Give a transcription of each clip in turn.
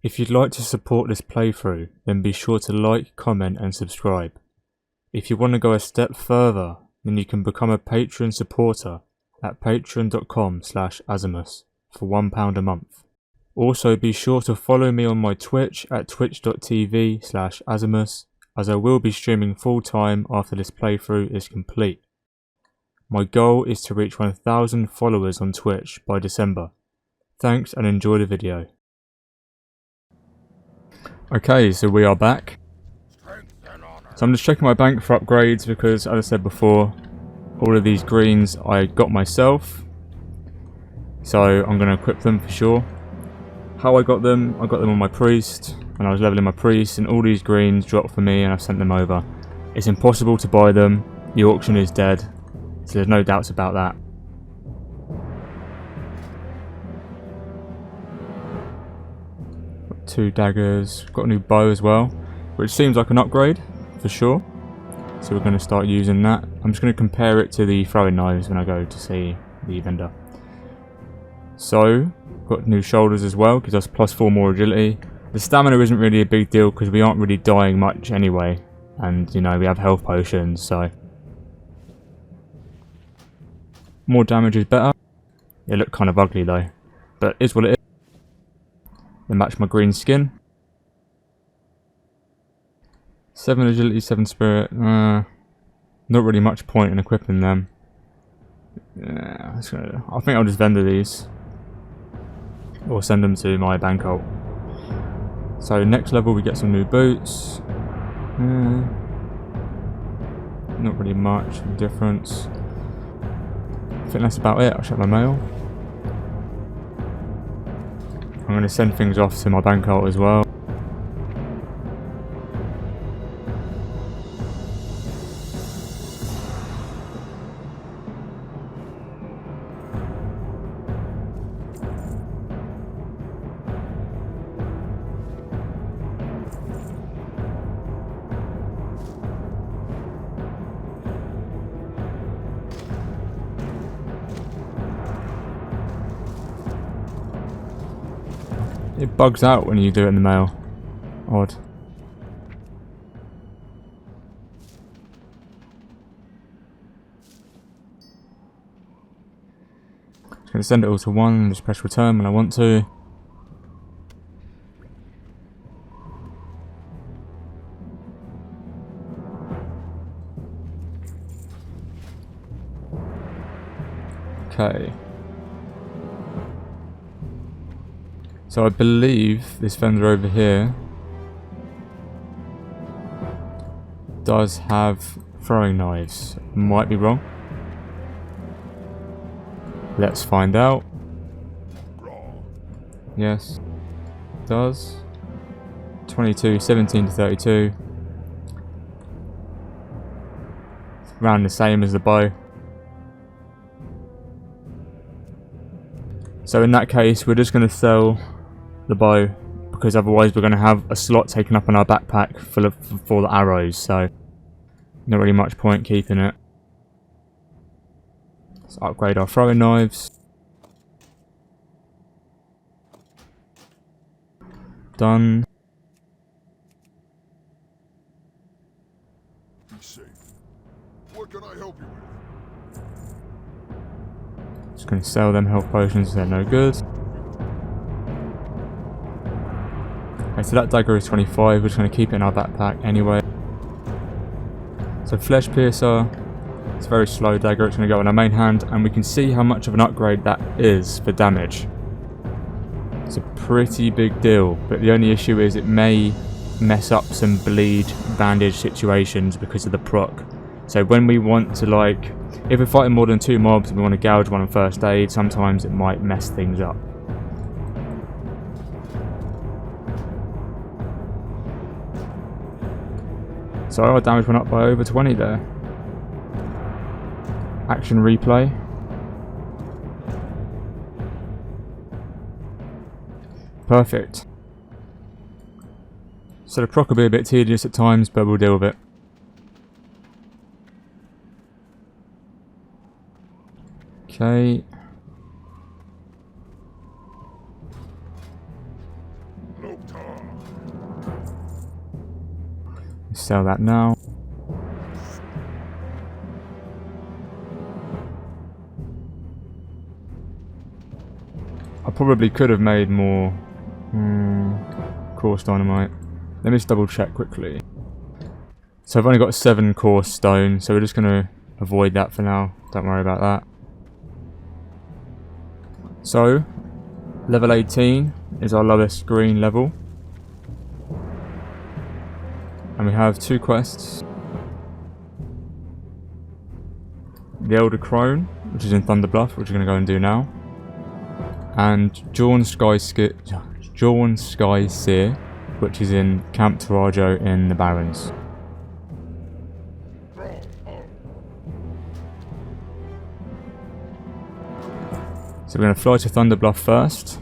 If you'd like to support this playthrough, then be sure to like, comment and subscribe. If you want to go a step further, then you can become a Patreon supporter at patreon.com/AzAMOuS for £1 a month. Also be sure to follow me on my Twitch at twitch.tv/AzAMOuS, as I will be streaming full time after this playthrough is complete. My goal is to reach 1000 followers on Twitch by December. Thanks and enjoy the video. Okay, so we are back. So I'm just checking my bank for upgrades because, as I said before, all of these greens I got myself. So I'm going to equip them for sure. How I got them on my priest, and I was leveling my priest, and all these greens dropped for me and I've sent them over. It's impossible to buy them, the auction is dead, so there's no doubts about that. Got 2 daggers, got a new bow as well, which seems like an upgrade for sure. So we're going to start using that. I'm just going to compare it to the throwing knives when I go to see the vendor. So, got new shoulders as well, gives us +4 more agility. The stamina isn't really a big deal because we aren't really dying much anyway. And, you know, we have health potions, so... more damage is better. It looked kind of ugly though, but it is what it is. They match my green skin. 7 agility, 7 spirit. Not really much point in equipping them. Yeah, I think I'll just vendor these. Or send them to my bank alt. So next level we get some new boots. Not really much difference. I think that's about it. I'll check my mail. I'm going to send things off to my bank alt as well. It bugs out when you do it in the mail. Odd. Just going to send it all to 1 and just press return when I want to. Okay. So I believe this vendor over here does have throwing knives. Might be wrong. Let's find out. Yes, it does. 22, 17 to 32. It's around the same as the bow. So in that case, we're just going to sell the bow, because otherwise we're going to have a slot taken up on our backpack full of for the arrows, so not really much point keeping it. Let's upgrade our throwing knives. Done. Be safe. What can I help you with? Just going to sell them health potions, they're no good. Okay, so that dagger is 25, we're just going to keep it in our backpack anyway. So Flesh Piercer, it's a very slow dagger, it's going to go on our main hand, and we can see how much of an upgrade that is for damage. It's a pretty big deal, but the only issue is it may mess up some bleed bandage situations because of the proc. So when we want to, like, if we're fighting more than 2 mobs and we want to gouge one on first aid, sometimes it might mess things up. So our damage went up by over 20 there. Action replay. Perfect. So the proc will be a bit tedious at times, but we'll deal with it. Okay. Sell that now. I probably could have made more coarse dynamite. Let me just double check quickly. So I've only got 7 coarse stone, so we're just going to avoid that for now. Don't worry about that. So, level 18 is our lowest green level. And we have 2 quests. The Elder Crone, which is in Thunder Bluff, which we're going to go and do now. And Jorn Sky Seer, which is in Camp Tarajo in the Barrens. So we're going to fly to Thunder Bluff first.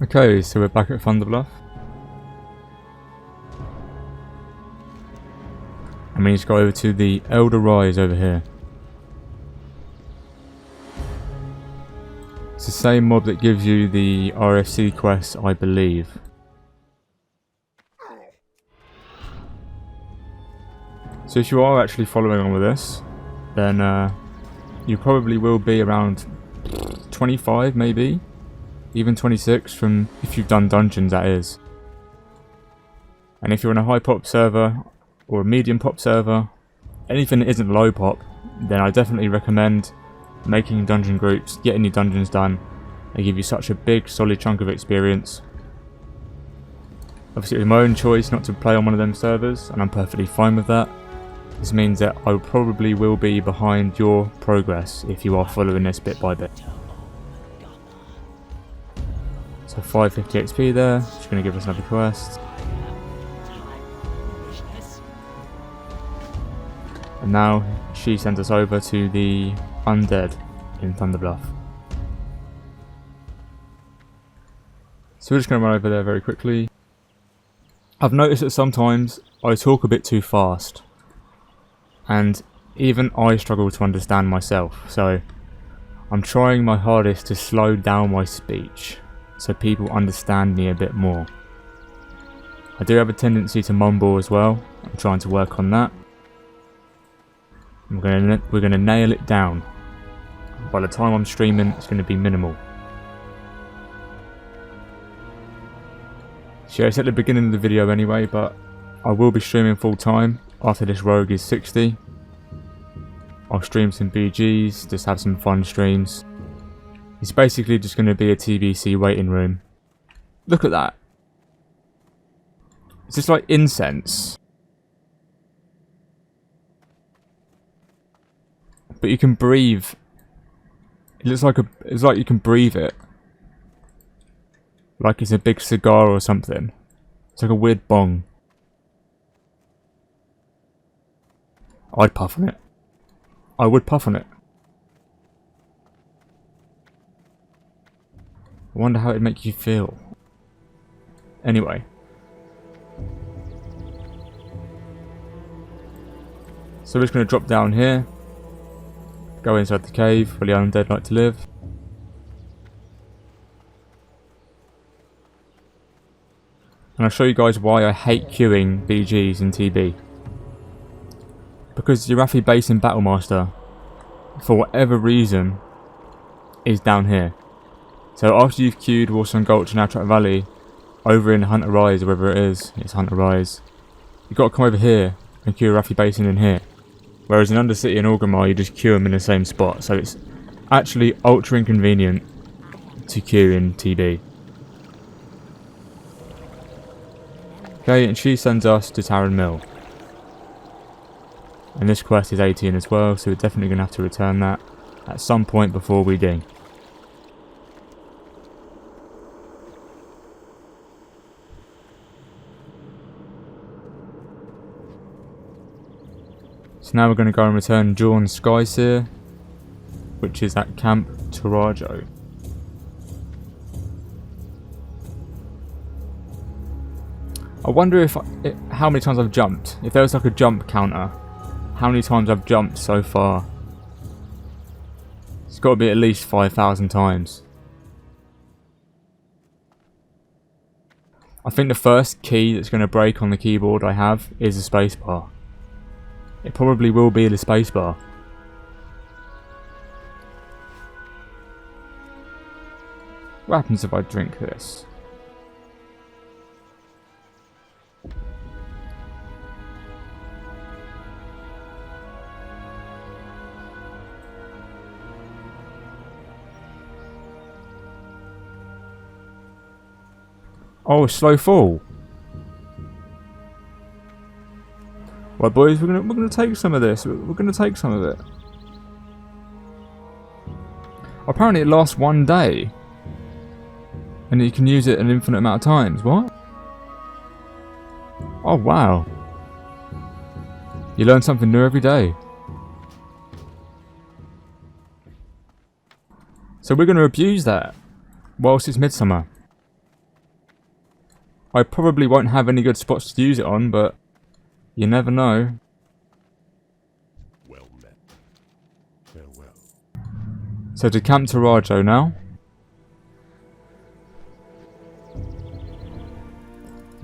Okay, so we're back at Thunder Bluff. And we need to go over to the Elder Rise over here. It's the same mob that gives you the RFC quests, I believe. So if you are actually following on with this, then you probably will be around 25 maybe, even 26 from if you've done dungeons, that is. And if you're on a high pop server or a medium pop server, anything that isn't low pop, then I definitely recommend making dungeon groups, getting your dungeons done. They give you such a big solid chunk of experience. Obviously it was my own choice not to play on one of them servers, and I'm perfectly fine with that. This means that I probably will be behind your progress if you are following this bit by bit. So 550 XP there, just going to give us another quest. And now she sends us over to the Undead in Thunder Bluff. So we're just going to run over there very quickly. I've noticed that sometimes I talk a bit too fast. And even I struggle to understand myself, so I'm trying my hardest to slow down my speech so people understand me a bit more. I do have a tendency to mumble as well. I'm trying to work on that. We're gonna nail it down. By the time I'm streaming, it's going to be minimal. So it's at the beginning of the video anyway, but I will be streaming full time. After this rogue is 60, I'll stream some BGs, just have some fun streams. It's basically just going to be a TBC waiting room. Look at that. It's just like incense. But you can breathe. It looks like it's like you can breathe it. Like it's a big cigar or something. It's like a weird bong. I'd puff on it. I would puff on it. I wonder how it'd make you feel. Anyway. So we're just going to drop down here. Go inside the cave where the undead like to live. And I'll show you guys why I hate queuing BGs in TB. Because Yarathi Basin Battlemaster, for whatever reason, is down here. So after you've queued Warson Gulch and Atrat Valley, over in Hunter Rise, or wherever it is, it's Hunter Rise, you've got to come over here and queue Yarathi Basin in here. Whereas in Undercity and Orgrimmar, you just queue them in the same spot. So it's actually ultra inconvenient to queue in TB. Okay, and she sends us to Taran Mill. And this quest is 18 as well, so we're definitely going to have to return that at some point before we ding. So now we're going to go and return Jorn Skyseer, which is at Camp Tarajo. I wonder how many times I've jumped. If there was like a jump counter, how many times I've jumped so far. It's got to be at least 5,000 times. I think the first key that's going to break on the keyboard I have is the spacebar. It probably will be the spacebar. What happens if I drink this? Oh, slow fall. Right, boys, we're gonna take some of this. We're gonna take some of it. Apparently, it lasts 1 day, and you can use it an infinite amount of times. What? Oh wow! You learn something new every day. So we're gonna abuse that whilst it's midsummer. I probably won't have any good spots to use it on, but you never know. Well met. Farewell. So to Camp Tarajo now.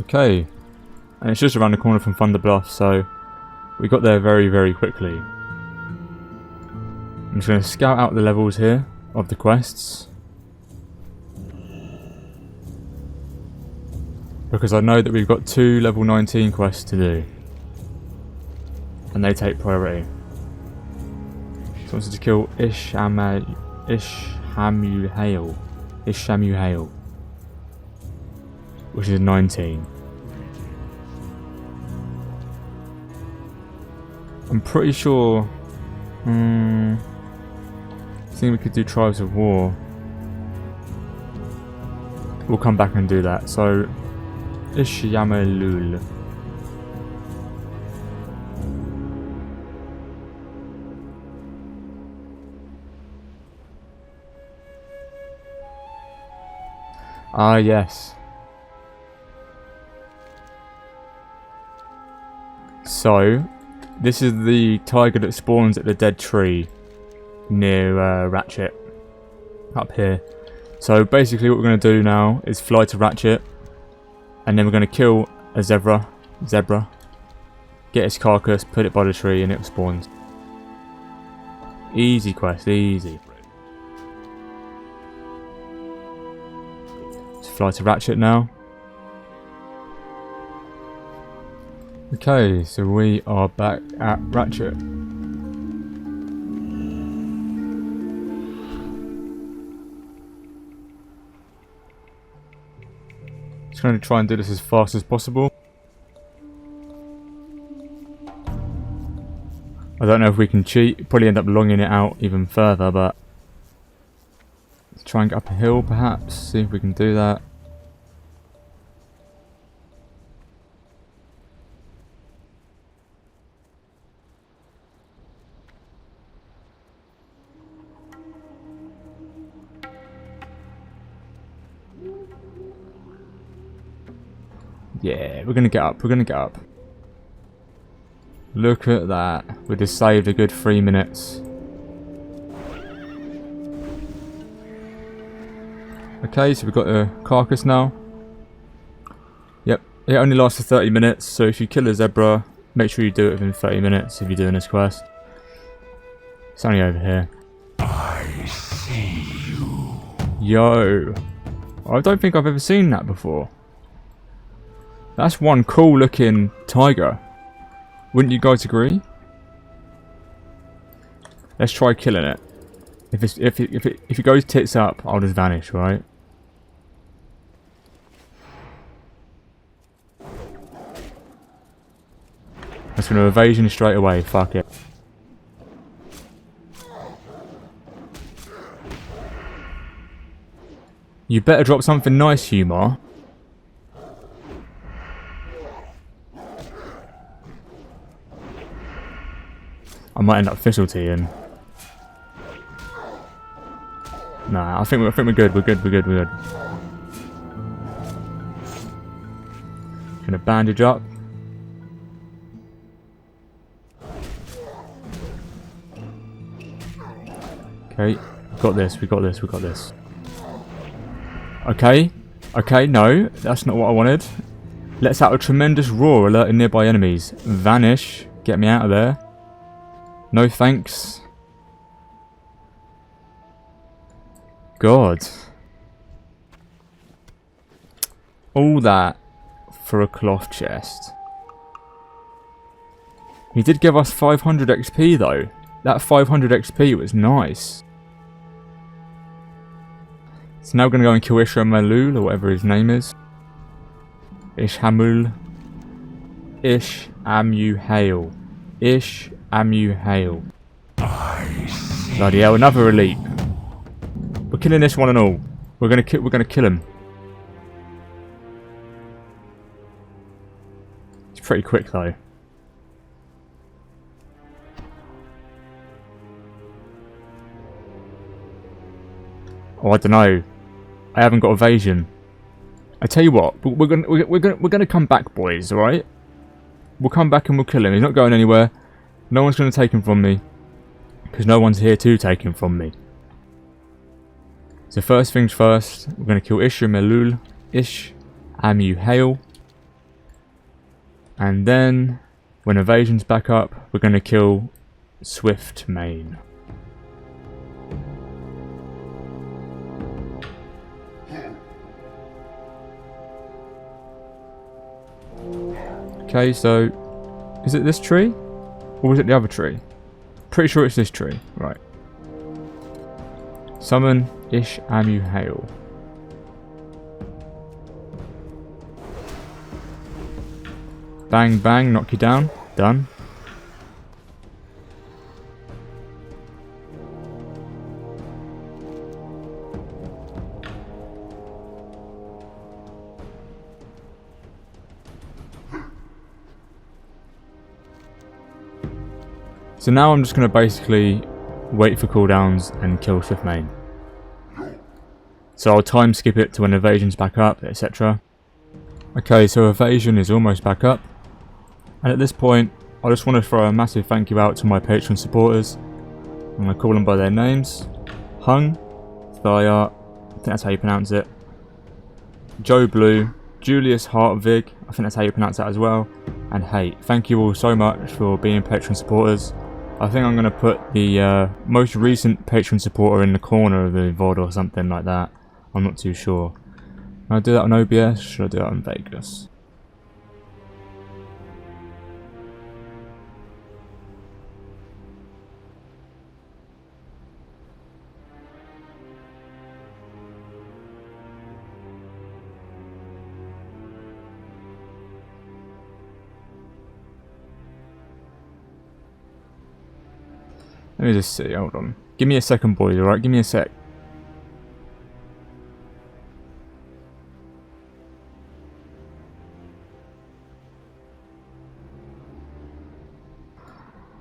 Okay. And it's just around the corner from Thunder Bluff, so we got there very, very quickly. I'm just going to scout out the levels here of the quests, because I know that we've got 2 level 19 quests to do, and they take priority. So I wanted to kill Ishamuhale, which is 19. I'm pretty sure. I think we could do Tribes of War. We'll come back and do that. So, Ishamalul. Ah, yes. So, this is the tiger that spawns at the dead tree near Ratchet, up here. So basically what we're going to do now is fly to Ratchet, and then we're going to kill a zebra, get its carcass, put it by the tree, and it spawns. Easy quest, easy. Let's fly to Ratchet now. Okay, so we are back at Ratchet. Just going to try and do this as fast as possible. I don't know if we can cheat, probably end up longing it out even further, but let's try and get up a hill perhaps, see if we can do that. Yeah, we're gonna get up, Look at that. We just saved a good 3 minutes. Okay, so we've got a carcass now. Yep, it only lasts for 30 minutes, so if you kill a zebra, make sure you do it within 30 minutes if you're doing this quest. It's only over here. I see you. Yo. I don't think I've ever seen that before. That's one cool looking tiger. Wouldn't you guys agree? Let's try killing it. If it goes tits up, I'll just vanish, right? That's gonna evasion straight away, fuck it. You better drop something nice, Humor. I might end up fizzle-teeing. Nah, I think we're good. We're good. Gonna bandage up. Okay, got this, we got this, we got this. Okay. Okay, no. That's not what I wanted. Lets out a tremendous roar, alerting nearby enemies. Vanish. Get me out of there. No thanks. God. All that for a cloth chest. He did give us 500 XP though. That 500 XP was nice. So now we're going to go and kill AzAMOuS, or whatever his name is. AzAMOuS. AzAMOuS. AzAMOuS. Bloody hell, another elite. We're killing this one and all. We're gonna kill him. He's pretty quick though. Oh, I don't know. I haven't got evasion. I tell you what, we're gonna come back, boys. All right? We'll come back and we'll kill him. He's not going anywhere. No one's gonna take him from me, because no one's here to take him from me. So first things first, we're gonna kill AzAMOuS, and then when evasion's back up, we're gonna kill Swift Main. Okay, so is it this tree? Or was it the other tree? Pretty sure it's this tree. Right. Summon AzAMOuS. Bang bang, knock you down. Done. So now I'm just going to basically wait for cooldowns and kill Swift Main. So I'll time skip it to when evasion's back up, etc. Okay, so evasion is almost back up. And at this point, I just want to throw a massive thank you out to my Patreon supporters. I'm going to call them by their names. Hung, SLAYER, I think that's how you pronounce it. Joe Blue, Julius Hartvig, I think that's how you pronounce that as well. And Hate. Thank you all so much for being Patreon supporters. I think I'm going to put the most recent Patreon supporter in the corner of the VOD or something like that. I'm not too sure. Should I do that on OBS? Should I do that on Vegas? Let me just see, hold on. Give me a second, boys, alright? Give me a sec.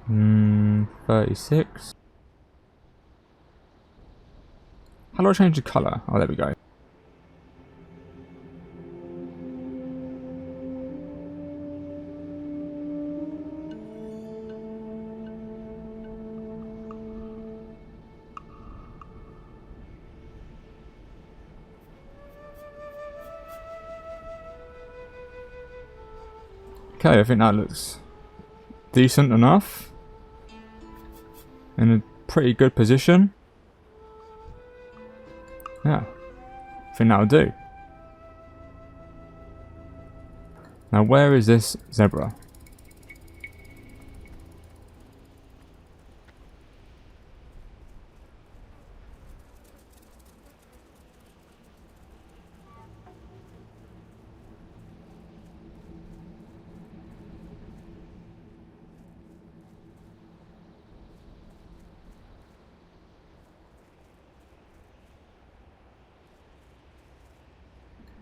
Hmm, 36. How do I change the colour? Oh, there we go. Okay, I think that looks decent enough. In a pretty good position. Yeah, I think that'll do. Now, where is this zebra?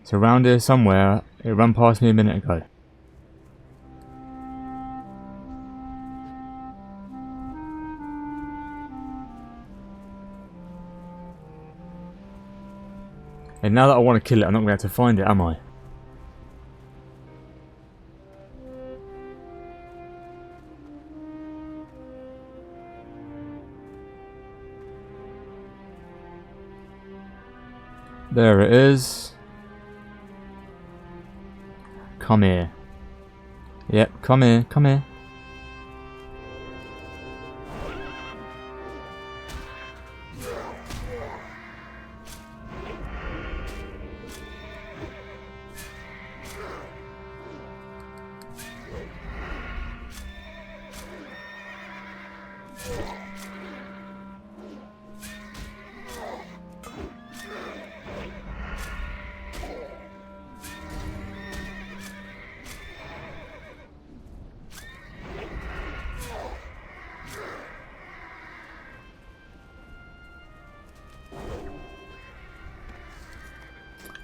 It's around here somewhere. It ran past me a minute ago. And now that I want to kill it, I'm not going to be able to find it, am I? There it is. Come here. Yep, come here, come here.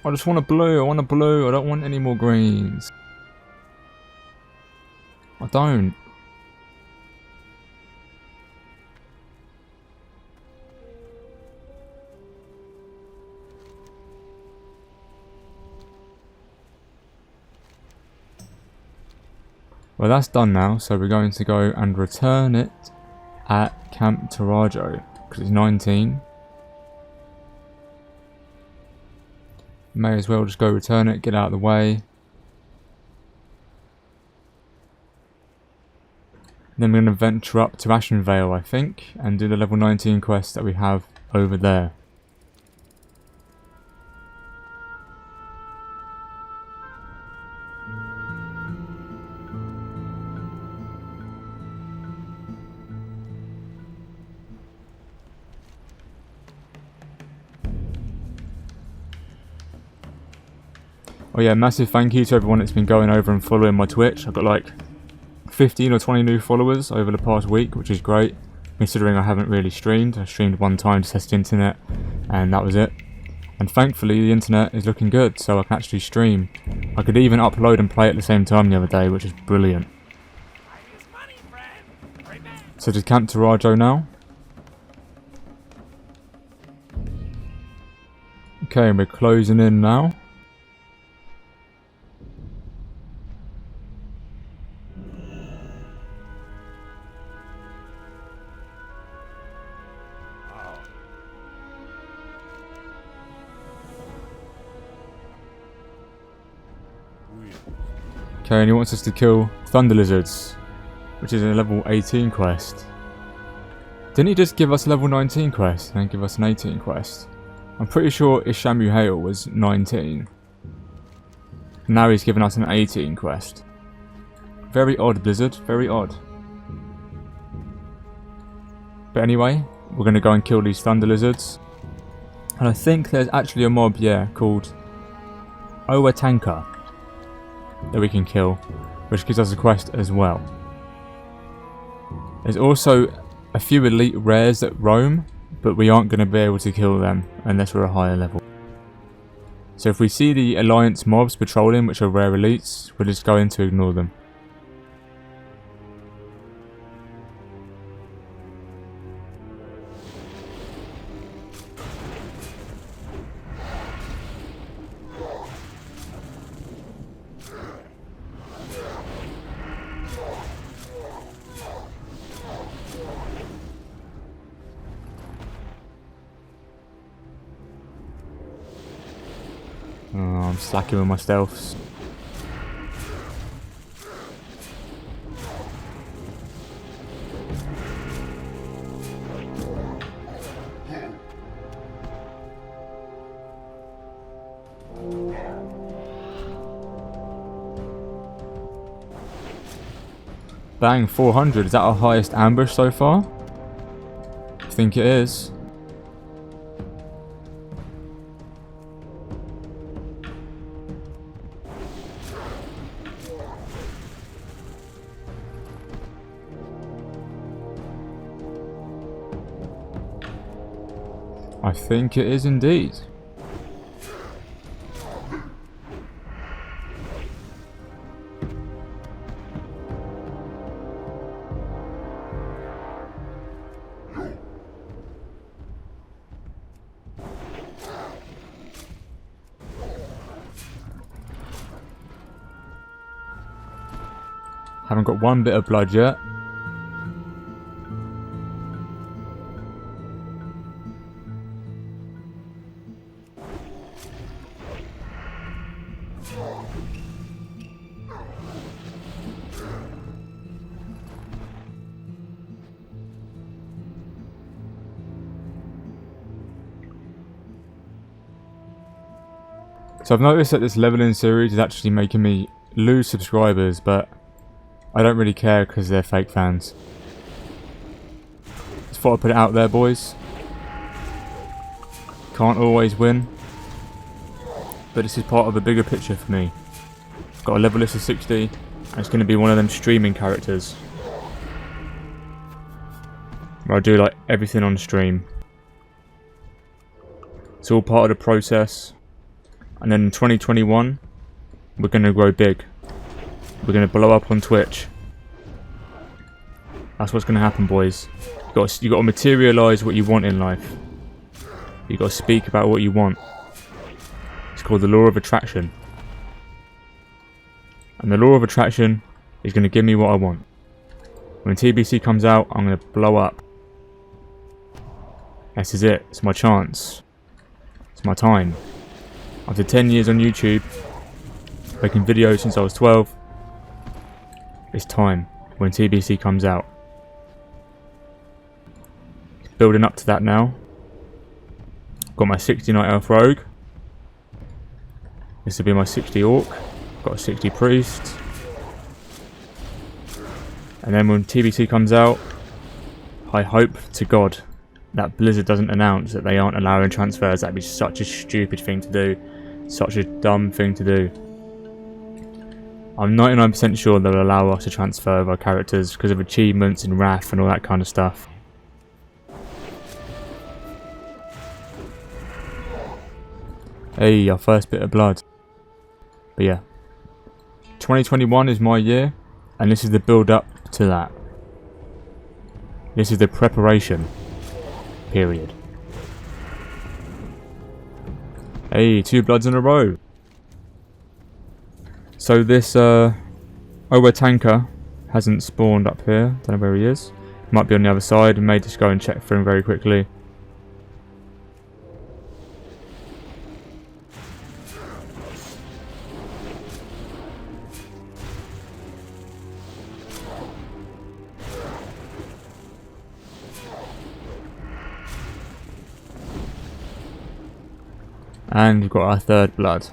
I just want a blue, I want a blue, I don't want any more greens. I don't. Well, that's done now, so we're going to go and return it at Camp Tarajo, because it's 19. May as well just go return it, get out of the way. Then we're going to venture up to Ashenvale, I think, and do the level 19 quest that we have over there. Oh yeah, massive thank you to everyone that's been going over and following my Twitch. I've got like 15 or 20 new followers over the past week, which is great, considering I haven't really streamed. I streamed one time to test the internet, and that was it. And thankfully the internet is looking good, so I can actually stream. I could even upload and play at the same time the other day, which is brilliant. So to Camp Tarajo now. Okay, we're closing in now. Okay, and he wants us to kill Thunder Lizards, which is a level 18 quest. Didn't he just give us a level 19 quest and then give us an 18 quest? I'm pretty sure Ishamu Hale was 19. Now he's given us an 18 quest. Very odd, Blizzard, very odd. But anyway, we're going to go and kill these Thunder Lizards. And I think there's actually a mob, yeah, called Owatanka that we can kill, which gives us a quest as well. There's also a few elite rares that roam, but we aren't going to be able to kill them unless we're a higher level. So if we see the alliance mobs patrolling, which are rare elites, we're just going to ignore them. Oh, I'm slacking with my stealths. Bang, 400. Is that our highest ambush so far? I think it is. I think it is indeed. Haven't got one bit of blood yet. So I've noticed that this leveling series is actually making me lose subscribers, but I don't really care because they're fake fans. Just thought I'd put it out there, boys. Can't always win, but this is part of a bigger picture for me. I've got a level list of 60, and it's going to be one of them streaming characters, where I do like everything on stream. It's all part of the process. And then in 2021, we're going to grow big. We're going to blow up on Twitch. That's what's going to happen, boys. You got to materialise what you want in life. You got to speak about what you want. It's called the law of attraction. And the law of attraction is going to give me what I want. When TBC comes out, I'm going to blow up. This is it. It's my chance. It's my time. After 10 years on YouTube, making videos since I was 12, it's time when TBC comes out. Building up to that now. Got my 60 Night Elf Rogue. This will be my 60 Orc. Got a 60 Priest. And then when TBC comes out, I hope to God that Blizzard doesn't announce that they aren't allowing transfers. That'd be such a stupid thing to do. Such a dumb thing to do. I'm 99% sure they'll allow us to transfer our characters because of achievements and wrath and all that kind of stuff. Hey, our first bit of blood. But yeah, 2021 is my year, and this is the build up to that. This is the preparation period. Hey, 2 bloods in a row. So this Owa tanker hasn't spawned up here. Don't know where he is. Might be on the other side. May just go and check for him very quickly. And we've got our 3rd blood.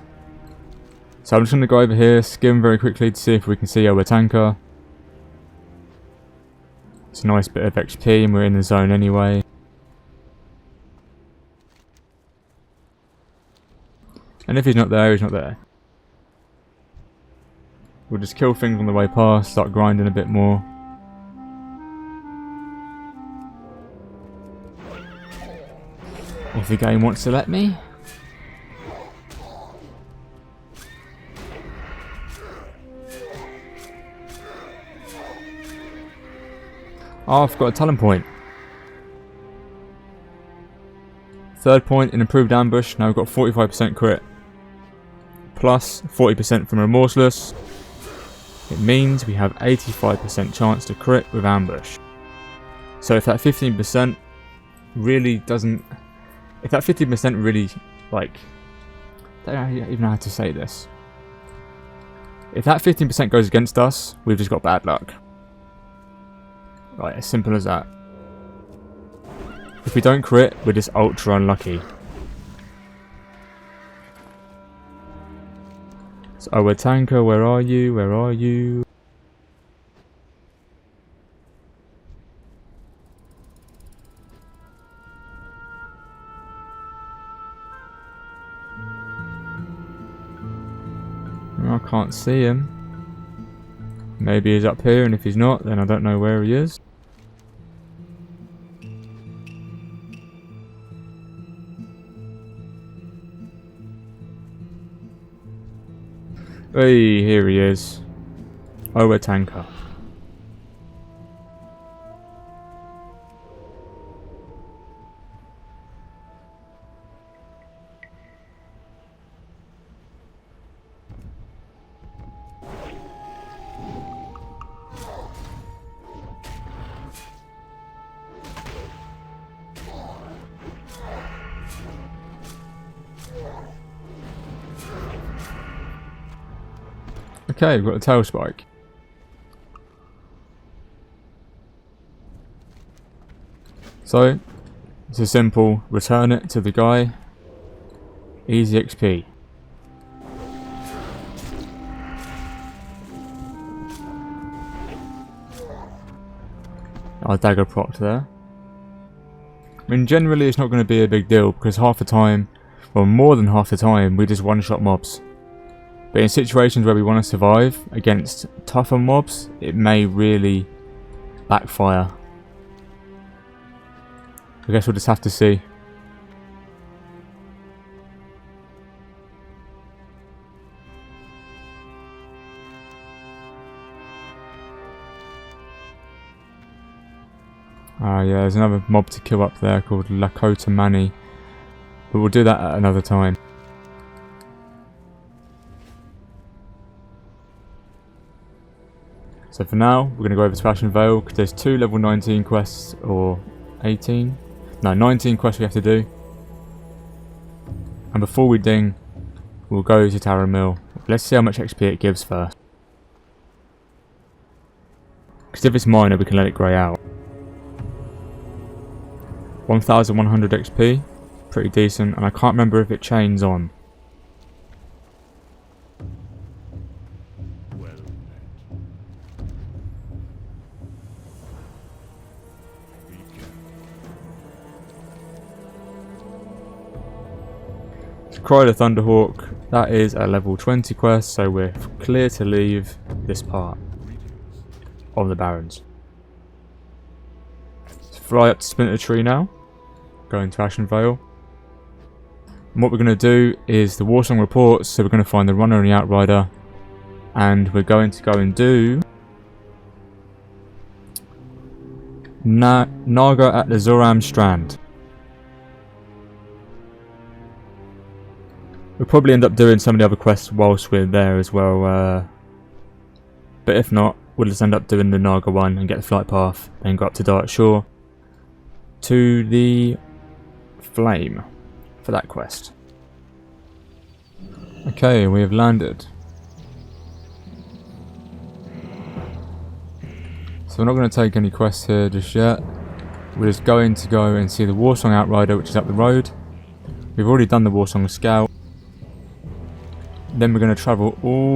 So I'm just going to go over here, skim very quickly to see if we can see our tanker. It's a nice bit of XP and we're in the zone anyway. And if he's not there, he's not there. We'll just kill things on the way past, start grinding a bit more. If the game wants to let me. Oh, I've got a talent point. 3rd point in improved ambush. Now we've got 45% crit. Plus 40% from remorseless. It means we have 85% chance to crit with ambush. So if that 15% really doesn't... If that 15% really, like... I don't even know how to say this. If that 15% goes against us, we've just got bad luck. Right, as simple as that. If we don't crit, we're just ultra unlucky. So, oh, we're tanker, where are you? Where are you? I can't see him. Maybe he's up here, and if he's not, then I don't know where he is. Hey, here he is. Oh, a tanker. Okay, we've got a tail spike. So, it's a simple return it to the guy. Easy XP. our dagger proc there. I mean, generally it's not going to be a big deal because half the time, well, more than half the time, we just one-shot mobs. But in situations where we want to survive against tougher mobs, it may really backfire. I guess we'll just have to see. Yeah, there's another mob to kill up there called Lakota Mani. But we'll do that at another time. So for now, we're going to go over to Ashen Vale because there's 2 level 19 quests, or 18? No, 19 quests we have to do. And before we ding, we'll go to Tower Mill. Let's see how much XP it gives first. Because if it's minor, we can let it grey out. 1100 XP, pretty decent, and I can't remember if it chains on. Cry the Thunderhawk, that is a level 20 quest, so we're clear to leave this part of the Barrens. Let's fly up to Splinter Tree now, going to Ashen Vale. And what we're going to do is the Warsong reports, so we're going to find the Runner and the Outrider, and we're going to go and do Naga at the Zoram Strand. We'll probably end up doing some of the other quests whilst we're there as well, but if not, we'll just end up doing the Naga one and get the flight path, then go up to Dark Shore to the Flame for that quest. Okay, we have landed. So we're not going to take any quests here just yet. We're just going to go and see the Warsong Outrider, which is up the road. We've already done the Warsong Scout. Then we're going to travel all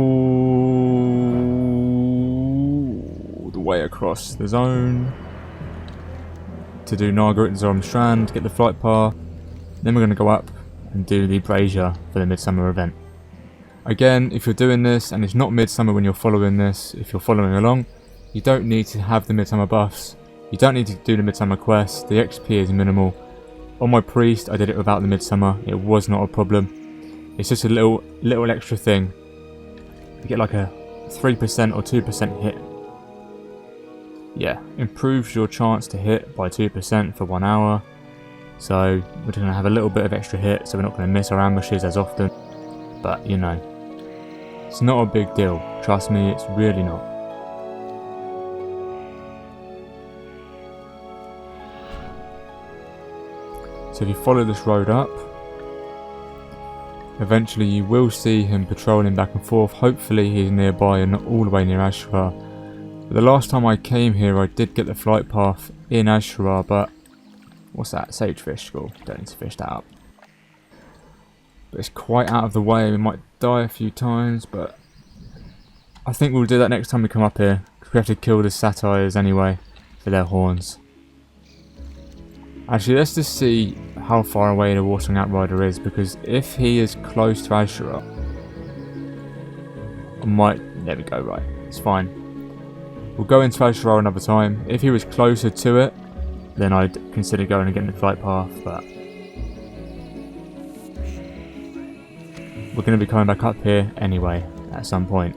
the way across the zone to do Naga at the Zoram Strand, get the flight path. Then we're going to go up and do the Brazier for the Midsummer event. Again, if you're doing this and it's not Midsummer when you're following this, if you're following along, you don't need to have the Midsummer buffs. You don't need to do the Midsummer quest. The XP is minimal. On my Priest, I did it without the Midsummer. It was not a problem. It's just a little extra thing. You get like a 3% or 2% hit. Yeah, improves your chance to hit by 2% for 1 hour. So we're going to have a little bit of extra hit, so we're not going to miss our ambushes as often. But you know, it's not a big deal. Trust me, it's really not. So if you follow this road up, eventually you will see him patrolling back and forth. Hopefully he's nearby and not all the way near Ashura. But the last time I came here I did get the flight path in Ashura, but what's that? Sagefish school. Don't need to fish that up. But it's quite out of the way. We might die a few times, but I think we'll do that next time we come up here, because we have to kill the satyrs anyway for their horns. Actually, let's just see how far away the Warsong Outrider is, because if he is close to Ashura, I might... There we go, right. It's fine. We'll go into Ashura another time. If he was closer to it, then I'd consider going and getting the flight path, but we're going to be coming back up here anyway, at some point.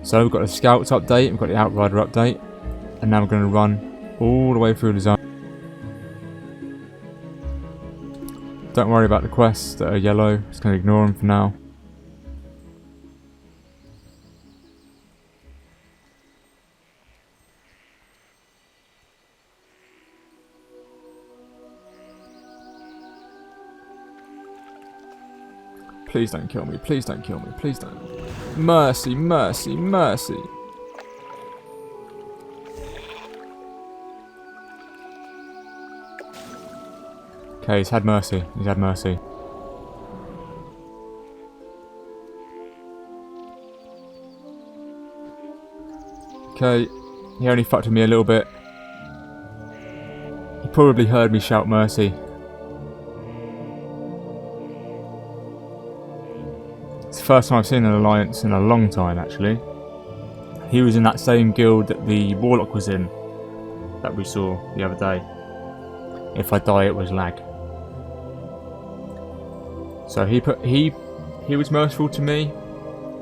So we've got the Scouts update, we've got the Outrider update, and now we're going to run all the way through the zone. Don't worry about the quests that are yellow, just going to ignore them for now. Please don't kill me, please don't kill me, please don't. Mercy, mercy, mercy. Okay, he's had mercy, he's had mercy. Okay, he only fucked with me a little bit. He probably heard me shout mercy. It's the first time I've seen an alliance in a long time, actually. He was in that same guild that the warlock was in, that we saw the other day. If I die, it was lag. So he was merciful to me.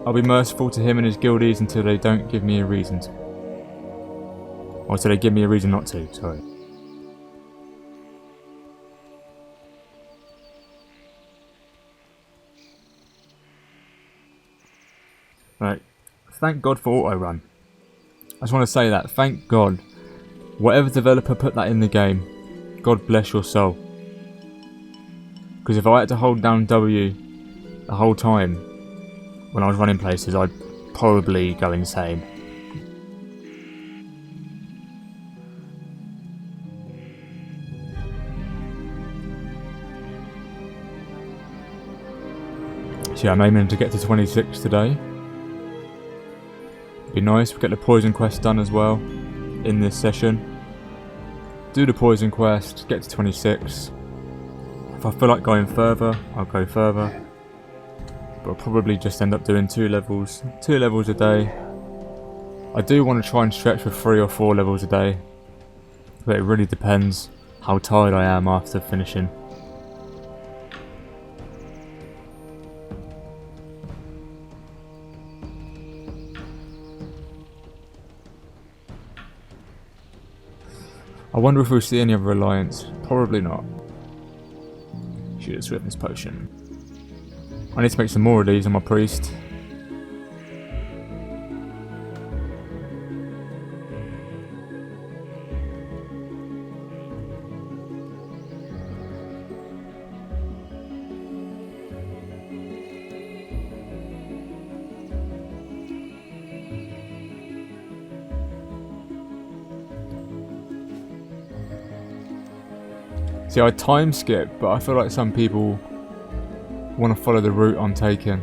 I'll be merciful to him and his guildies until they don't give me a reason to. Or until they give me a reason not to, sorry. Right, thank God for auto run. I just want to say that, thank God. Whatever developer put that in the game, God bless your soul. Because if I had to hold down W the whole time when I was running places, I'd probably go insane. So yeah, I'm aiming to get to 26 today. Be nice, we get the poison quest done as well in this session. Do the poison quest, get to 26. If I feel like going further, I'll go further. But I'll probably just end up doing 2 levels a day. I do want to try and stretch for 3 or 4 levels a day, but it really depends how tired I am after finishing. I wonder if we'll see any other alliance. Probably not. Shoot a swiftness potion. I need to make some more of these on my priest. See, I time skip, but I feel like some people want to follow the route I'm taking.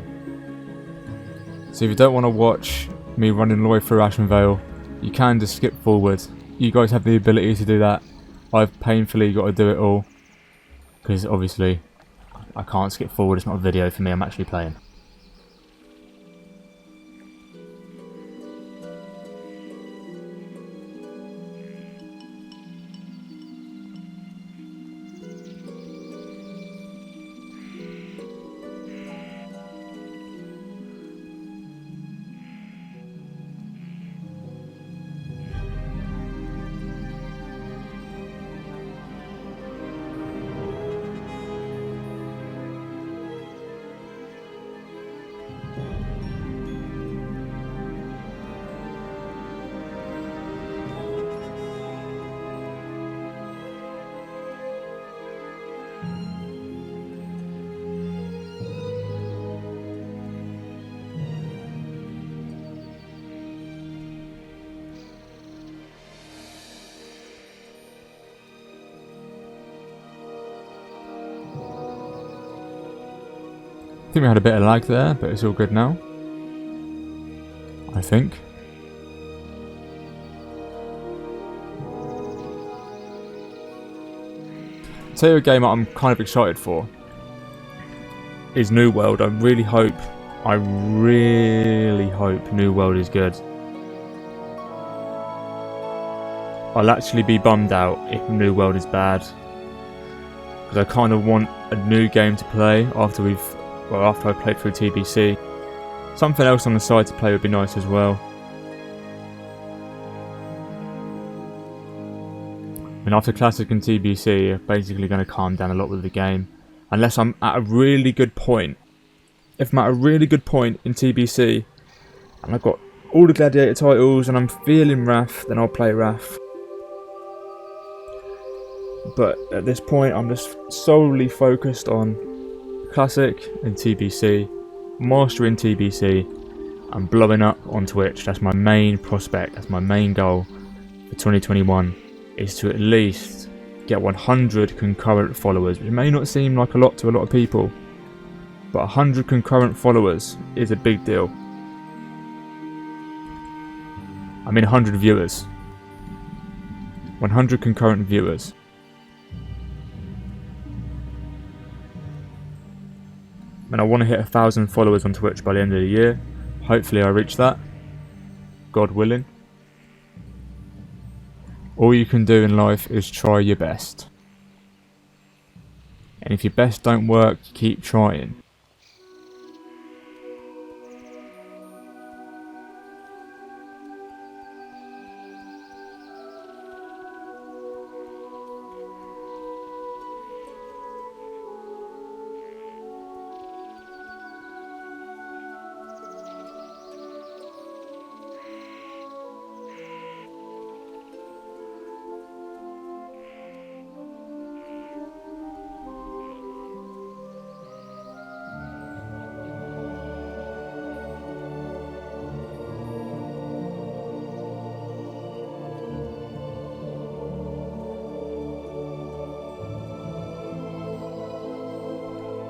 So if you don't want to watch me running Lloyd through Ashenvale, you can just skip forward. You guys have the ability to do that. I've painfully got to do it all, because obviously I can't skip forward. It's not a video for me, I'm actually playing. I think we had a bit of lag there, but it's all good now. I think. I'll tell you a game I'm kind of excited for is New World. I really hope New World is good. I'll actually be bummed out if New World is bad, because I kind of want a new game to play after I've played through TBC. Something else on the side to play would be nice as well. And after Classic and TBC, I'm basically going to calm down a lot with the game. Unless I'm at a really good point. If I'm at a really good point in TBC, and I've got all the Gladiator titles, and I'm feeling Wrath, then I'll play Wrath. But at this point, I'm just solely focused on Classic and TBC, mastering TBC, and blowing up on Twitch. That's my main prospect, that's my main goal for 2021, is to at least get 100 concurrent followers, which may not seem like a lot to a lot of people, but 100 concurrent followers is a big deal. I mean 100 viewers. 100 concurrent viewers. And I want to hit 1,000 followers on Twitch by the end of the year. Hopefully I reach that. God willing. All you can do in life is try your best. And if your best don't work, keep trying.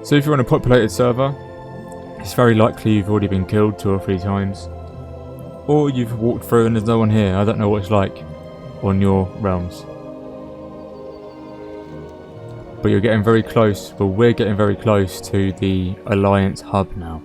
So if you're on a populated server, it's very likely you've already been killed 2 or 3 times. Or you've walked through and there's no one here. I don't know what it's like on your realms. But you're getting very close, well, we're getting very close to the Alliance hub now.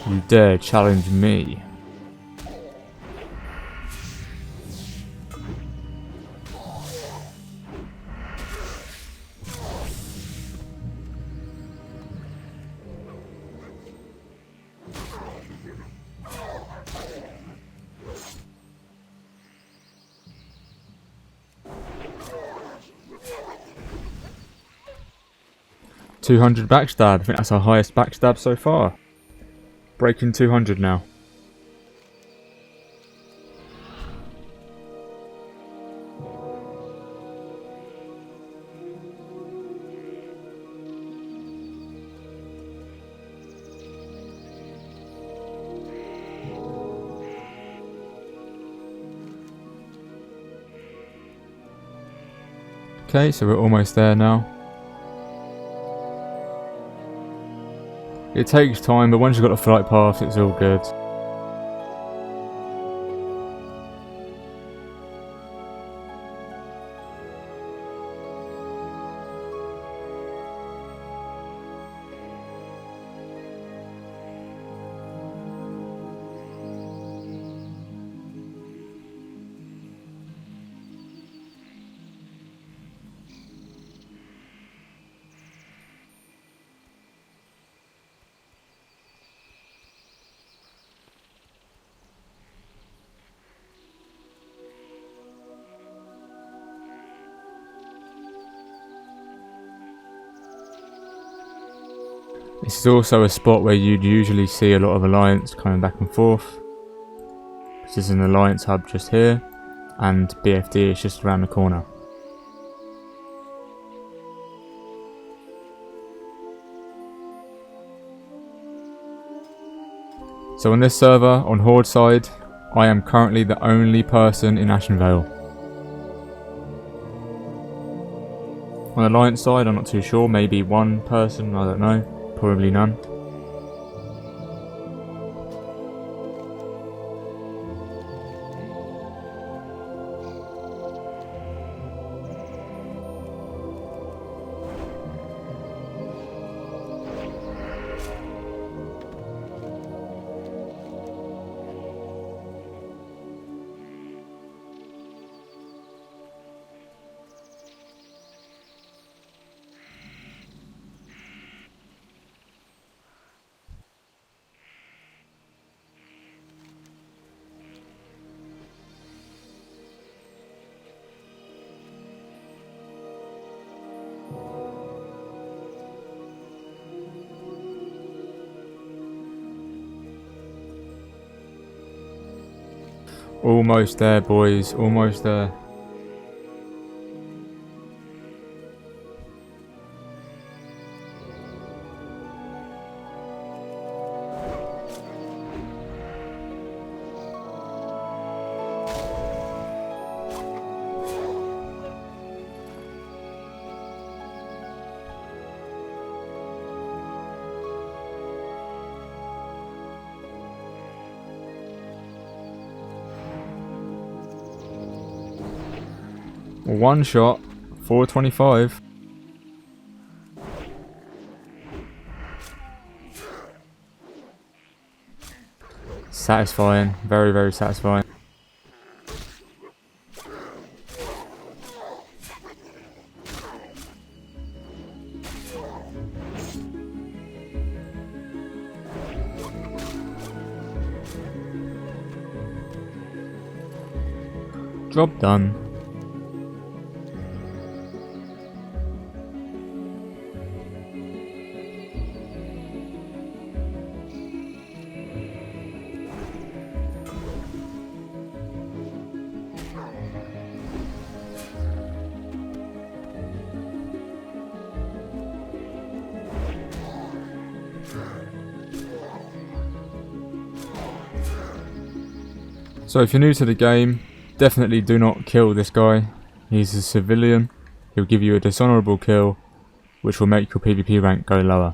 You dare challenge me? $200 backstab. I think that's our highest backstab so far. Breaking 200 now. Okay, so we're almost there now. It takes time, but once you've got the flight path, it's all good. This is also a spot where you'd usually see a lot of Alliance coming back and forth. This is an Alliance hub just here, and BFD is just around the corner. So on this server, on Horde side, I am currently the only person in Ashenvale. On the Alliance side, I'm not too sure. Maybe one person, I don't know. Probably none. Almost there, boys. Almost there. One shot, 425. Satisfying, very, very satisfying. Job done. So if you're new to the game, definitely do not kill this guy. He's a civilian. He'll give you a dishonourable kill, which will make your PvP rank go lower.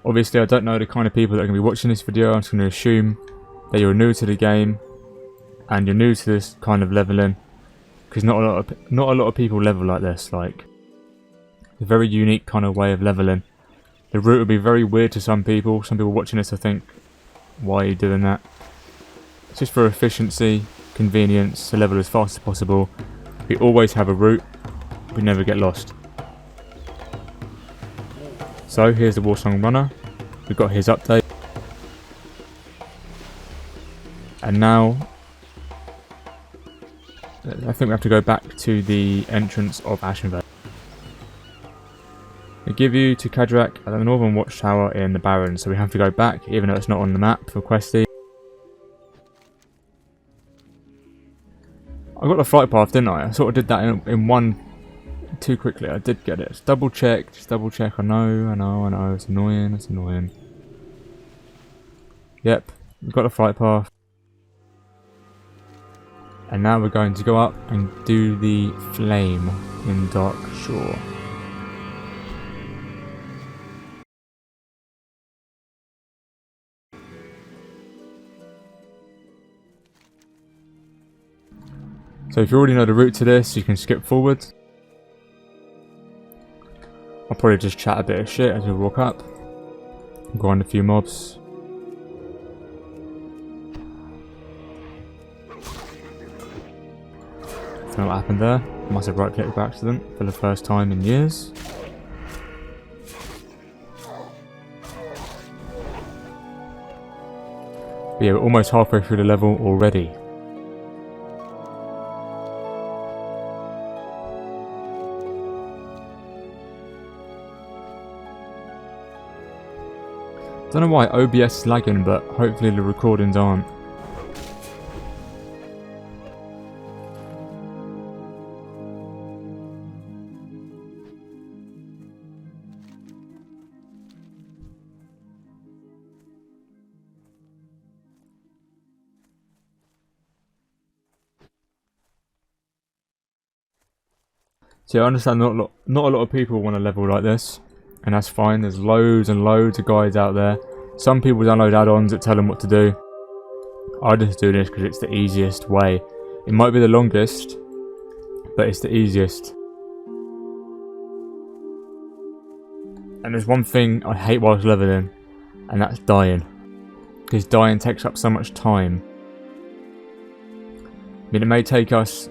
Obviously I don't know the kind of people that are going to be watching this video. I'm just going to assume that you're new to the game and you're new to this kind of leveling, because not a lot of people level like this. Like, a very unique kind of way of leveling. The route will be very weird to some people. Some people watching this will think, why are you doing that? It's just for efficiency, convenience, to level as fast as possible. We always have a route, we never get lost. So here's the Warsong Runner, we've got his update. And now, I think we have to go back to the entrance of Ashenvale. They give you to Kadrak at the Northern Watchtower in the Barrens, so we have to go back, even though it's not on the map for questing. I got the flight path, didn't I? I sort of did that in one too quickly. I did get it. Just double check. I know. It's annoying. Yep, we've got the flight path. And now we're going to go up and do the flame in Dark Shore. So if you already know the route to this, you can skip forward. I'll probably just chat a bit of shit as we walk up. Grind a few mobs. Don't know what happened there. Must have right clicked by accident for the first time in years. But yeah, we're almost halfway through the level already. Don't know why OBS is lagging, but hopefully the recordings aren't. So I understand not a lot of people want to level like this, and that's fine. There's loads and loads of guides out there. Some people download add-ons that tell them what to do. I just do this because it's the easiest way. It might be the longest, but it's the easiest. And there's one thing I hate whilst leveling, and that's dying. Because dying takes up so much time. I mean, it may take us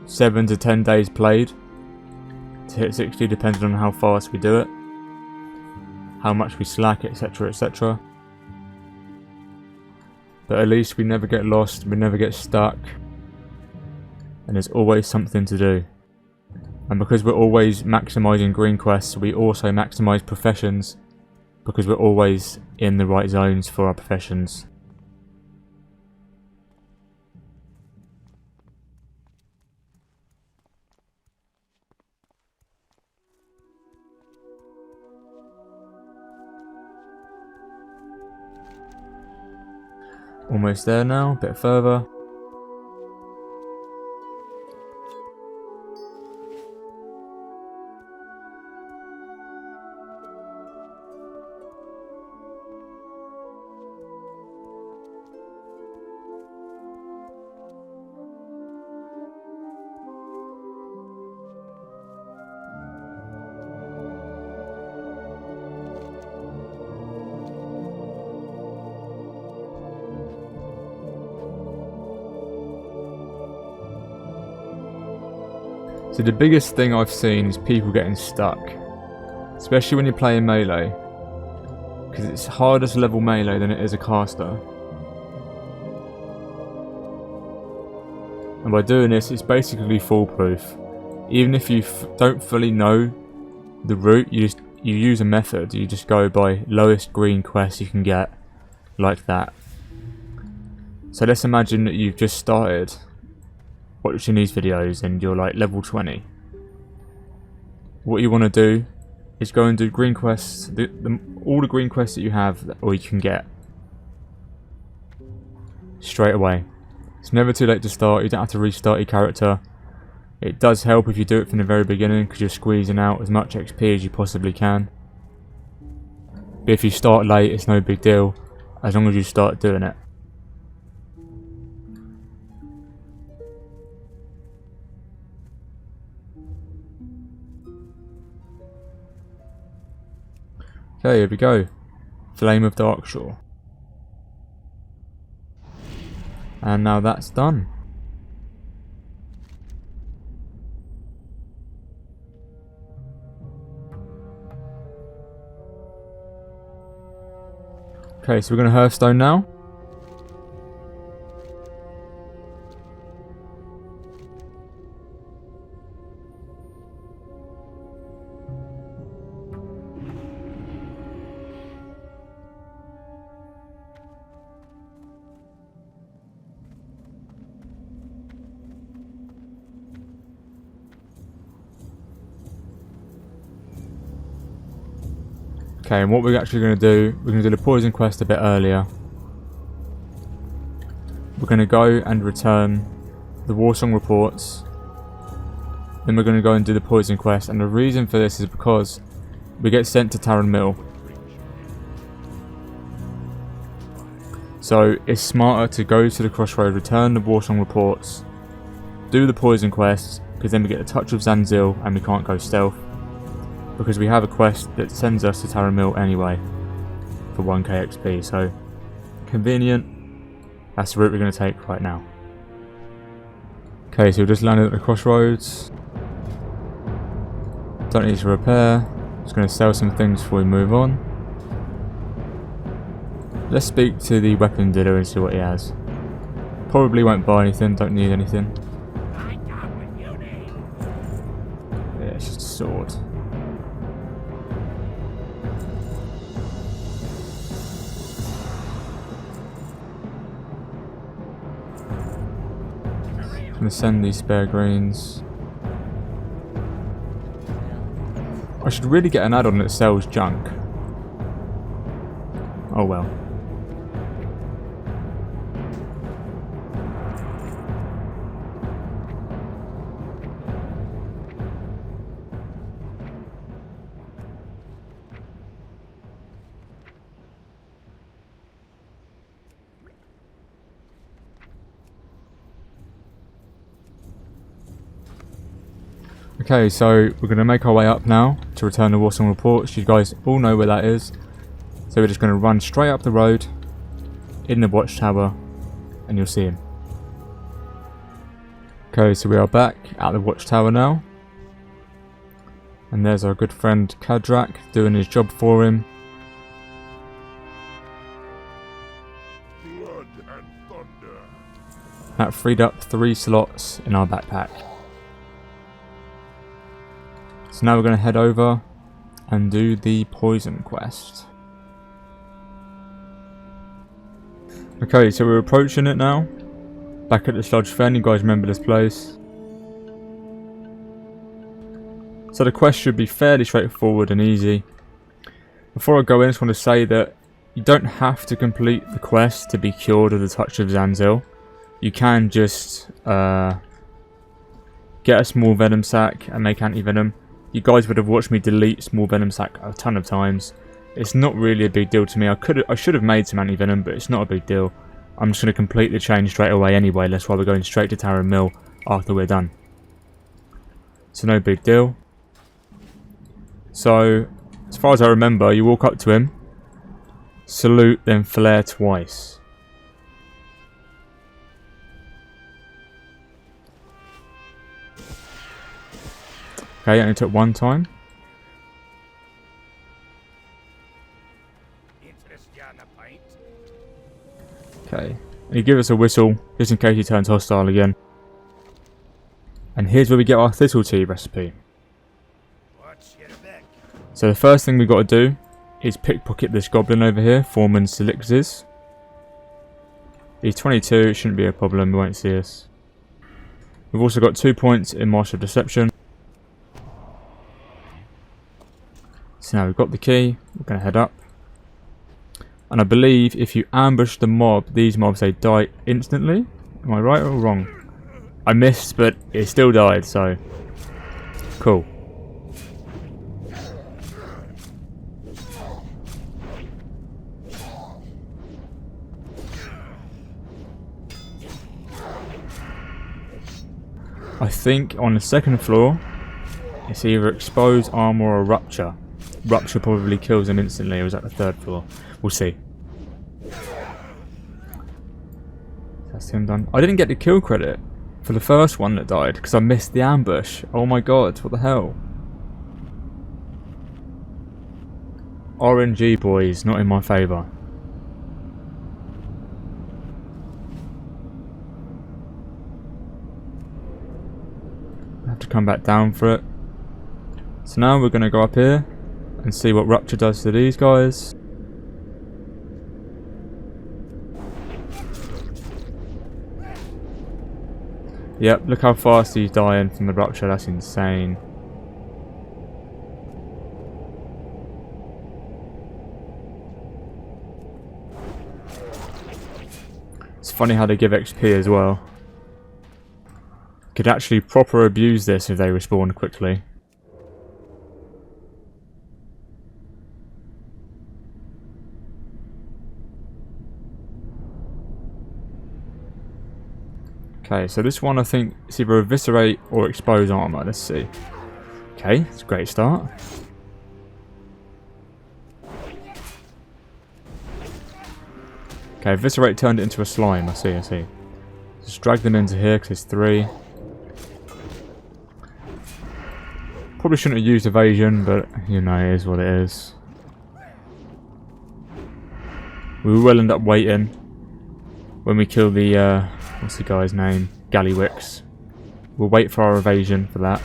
7 to 10 days played to hit 60, depending on how fast we do it, how much we slack, etc, etc. But at least we never get lost, we never get stuck, and there's always something to do. And because we're always maximising green quests, we also maximise professions, because we're always in the right zones for our professions. Almost there now, a bit further. So the biggest thing I've seen is people getting stuck, especially when you're playing melee, because it's harder to level melee than it is a caster. And by doing this, it's basically foolproof. Even if you don't fully know the route, you use a method. You just go by lowest green quest you can get, like that. So let's imagine that you've just started watching these videos and you're like level 20. What you want to do is go and do green quests, all the green quests that you have or you can get straight away. It's never too late to start. You don't have to restart your character. It does help if you do it from the very beginning, because you're squeezing out as much XP as you possibly can. But if you start late, it's no big deal, as long as you start doing it. Okay, here we go. Flame of Darkshore. And now that's done. Okay, so we're going to Hearthstone now. Okay, and what we're actually going to do, we're going to do the poison quest a bit earlier. We're going to go and return the Warsong reports. Then we're going to go and do the poison quest, and the reason for this is because we get sent to Taran Mill. So it's smarter to go to the crossroad, return the Warsong reports, do the poison quests, because then we get a touch of Zanzil and we can't go stealth. Because we have a quest that sends us to Taran Mill anyway for 1k XP, so convenient. That's the route we're going to take right now. Okay, so we just landed at the crossroads. Don't need to repair. Just going to sell some things before we move on. Let's speak to the weapon dealer and see what he has. Probably won't buy anything, don't need anything. Yeah, it's just a sword. I'm going to send these spare greens. I should really get an add-on that sells junk. Oh well. Okay, so we're going to make our way up now to return the Warsong reports. You guys all know where that is. So we're just going to run straight up the road in the watchtower and you'll see him. Okay, so we are back at the watchtower now. And there's our good friend Kadrak doing his job for him. Blood and thunder. That freed up 3 slots in our backpack. So now we're going to head over and do the poison quest. Okay, so we're approaching it now. Back at the Sludge Fen, you guys remember this place. So the quest should be fairly straightforward and easy. Before I go in, I just want to say that you don't have to complete the quest to be cured of the touch of Zanzil. You can just get a small venom sac and make anti-venom. You guys would have watched me delete small venom sac a ton of times. It's not really a big deal to me. I should have made some anti-venom, but it's not a big deal. I'm just going to complete the chain straight away anyway. That's why we're going straight to Taran Mill after we're done. So no big deal. So, as far as I remember, you walk up to him, salute, then flare twice. Okay, it only took 1 time. Okay, and he gives us a whistle, just in case he turns hostile again. And here's where we get our thistle tea recipe. So the first thing we've got to do is pickpocket this goblin over here, Foreman Selixis. He's 22, it shouldn't be a problem, he won't see us. We've also got 2 points in Martial Deception. So now we've got the key, we're going to head up. And I believe if you ambush the mob, these mobs, they die instantly. Am I right or wrong? I missed, but it still died, so cool. I think on the 2nd floor, it's either expose, armor, or rupture. Rupture probably kills him instantly, or is that the 3rd floor? We'll see. That's him done. I didn't get the kill credit for the first one that died because I missed the ambush. Oh my god, what the hell? RNG boys, not in my favour. I have to come back down for it. So now we're going to go up here and see what rupture does to these guys. Yep, look how fast he's dying from the rupture, that's insane. It's funny how they give XP as well. Could actually proper abuse this if they respawn quickly. Okay, so this one I think it's either eviscerate or expose armor. Let's see. Okay, it's a great start. Okay, eviscerate turned it into a slime. I see. Just drag them into here because it's 3. Probably shouldn't have used evasion, but you know, it is what it is. We will end up waiting when we kill the what's the guy's name? Gallywix. We'll wait for our evasion for that.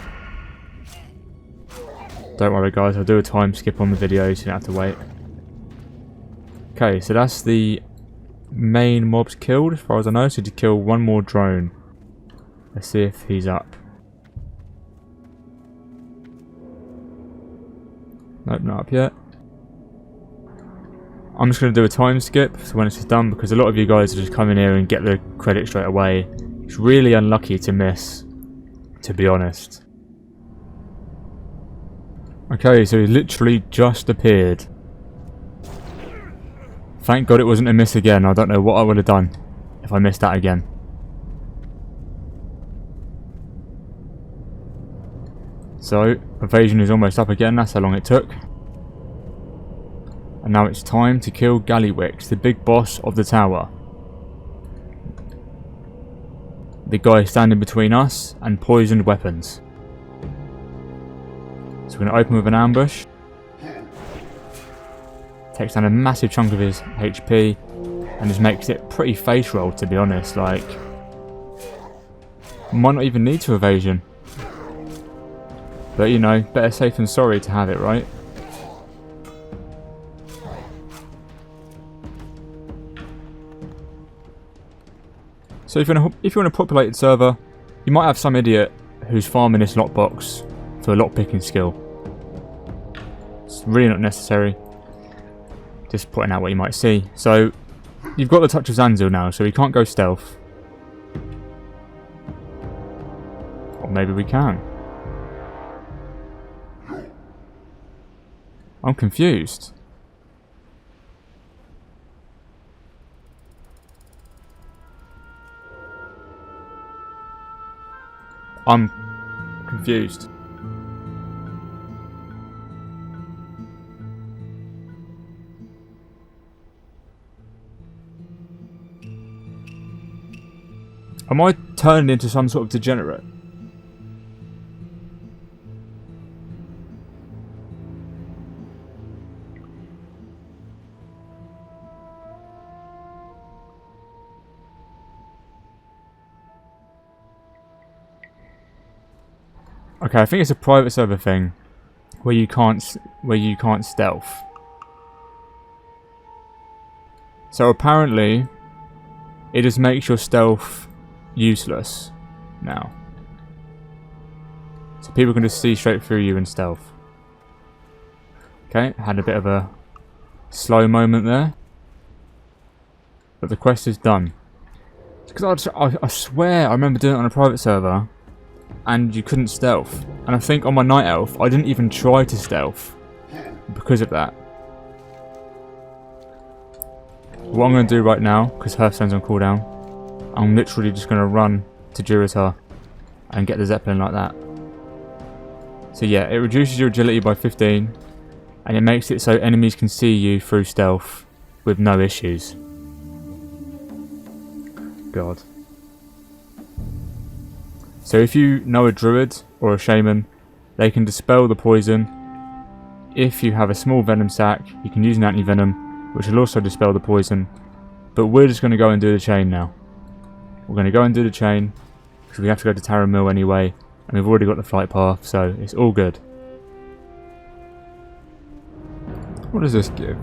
Don't worry guys, I'll do a time skip on the video so you don't have to wait. Okay, so that's the main mobs killed as far as I know, so to kill 1 more drone. Let's see if he's up. Nope, not up yet. I'm just going to do a time skip so when it's done, because a lot of you guys are just coming here and get the credit straight away. It's really unlucky to miss, to be honest. Okay, so he literally just appeared. Thank God it wasn't a miss again. I don't know what I would have done if I missed that again. So, evasion is almost up again, that's how long it took. And now it's time to kill Gallywix, the big boss of the tower. The guy standing between us and poisoned weapons. So we're going to open with an ambush. Takes down a massive chunk of his HP and just makes it pretty face roll, to be honest. Like, might not even need to evasion. But you know, better safe than sorry to have it, right? So if you're in a populated server, you might have some idiot who's farming this lockbox for a lockpicking skill. It's really not necessary. Just pointing out what you might see. So, you've got the touch of Zanzil now, so we can't go stealth. Or maybe we can. I'm confused. I'm confused. Am I turned into some sort of degenerate? Okay, I think it's a private server thing where you can't stealth. So apparently, it just makes your stealth useless now. So people can just see straight through you in stealth. Okay, had a bit of a slow moment there, but the quest is done. Because I swear I remember doing it on a private server. And you couldn't stealth. And I think on my Night Elf, I didn't even try to stealth because of that. What I'm going to do right now, because Hearthstone's on cooldown, I'm literally just going to run to Juratar and get the Zeppelin like that. So yeah, it reduces your agility by 15, and it makes it so enemies can see you through stealth with no issues. God. So if you know a druid or a shaman, they can dispel the poison. If you have a small venom sac, you can use an anti-venom, which will also dispel the poison. But we're just going to go and do the chain now. We're going to go and do the chain, because we have to go to Tara Mill anyway, and we've already got the flight path, so it's all good. What does this give?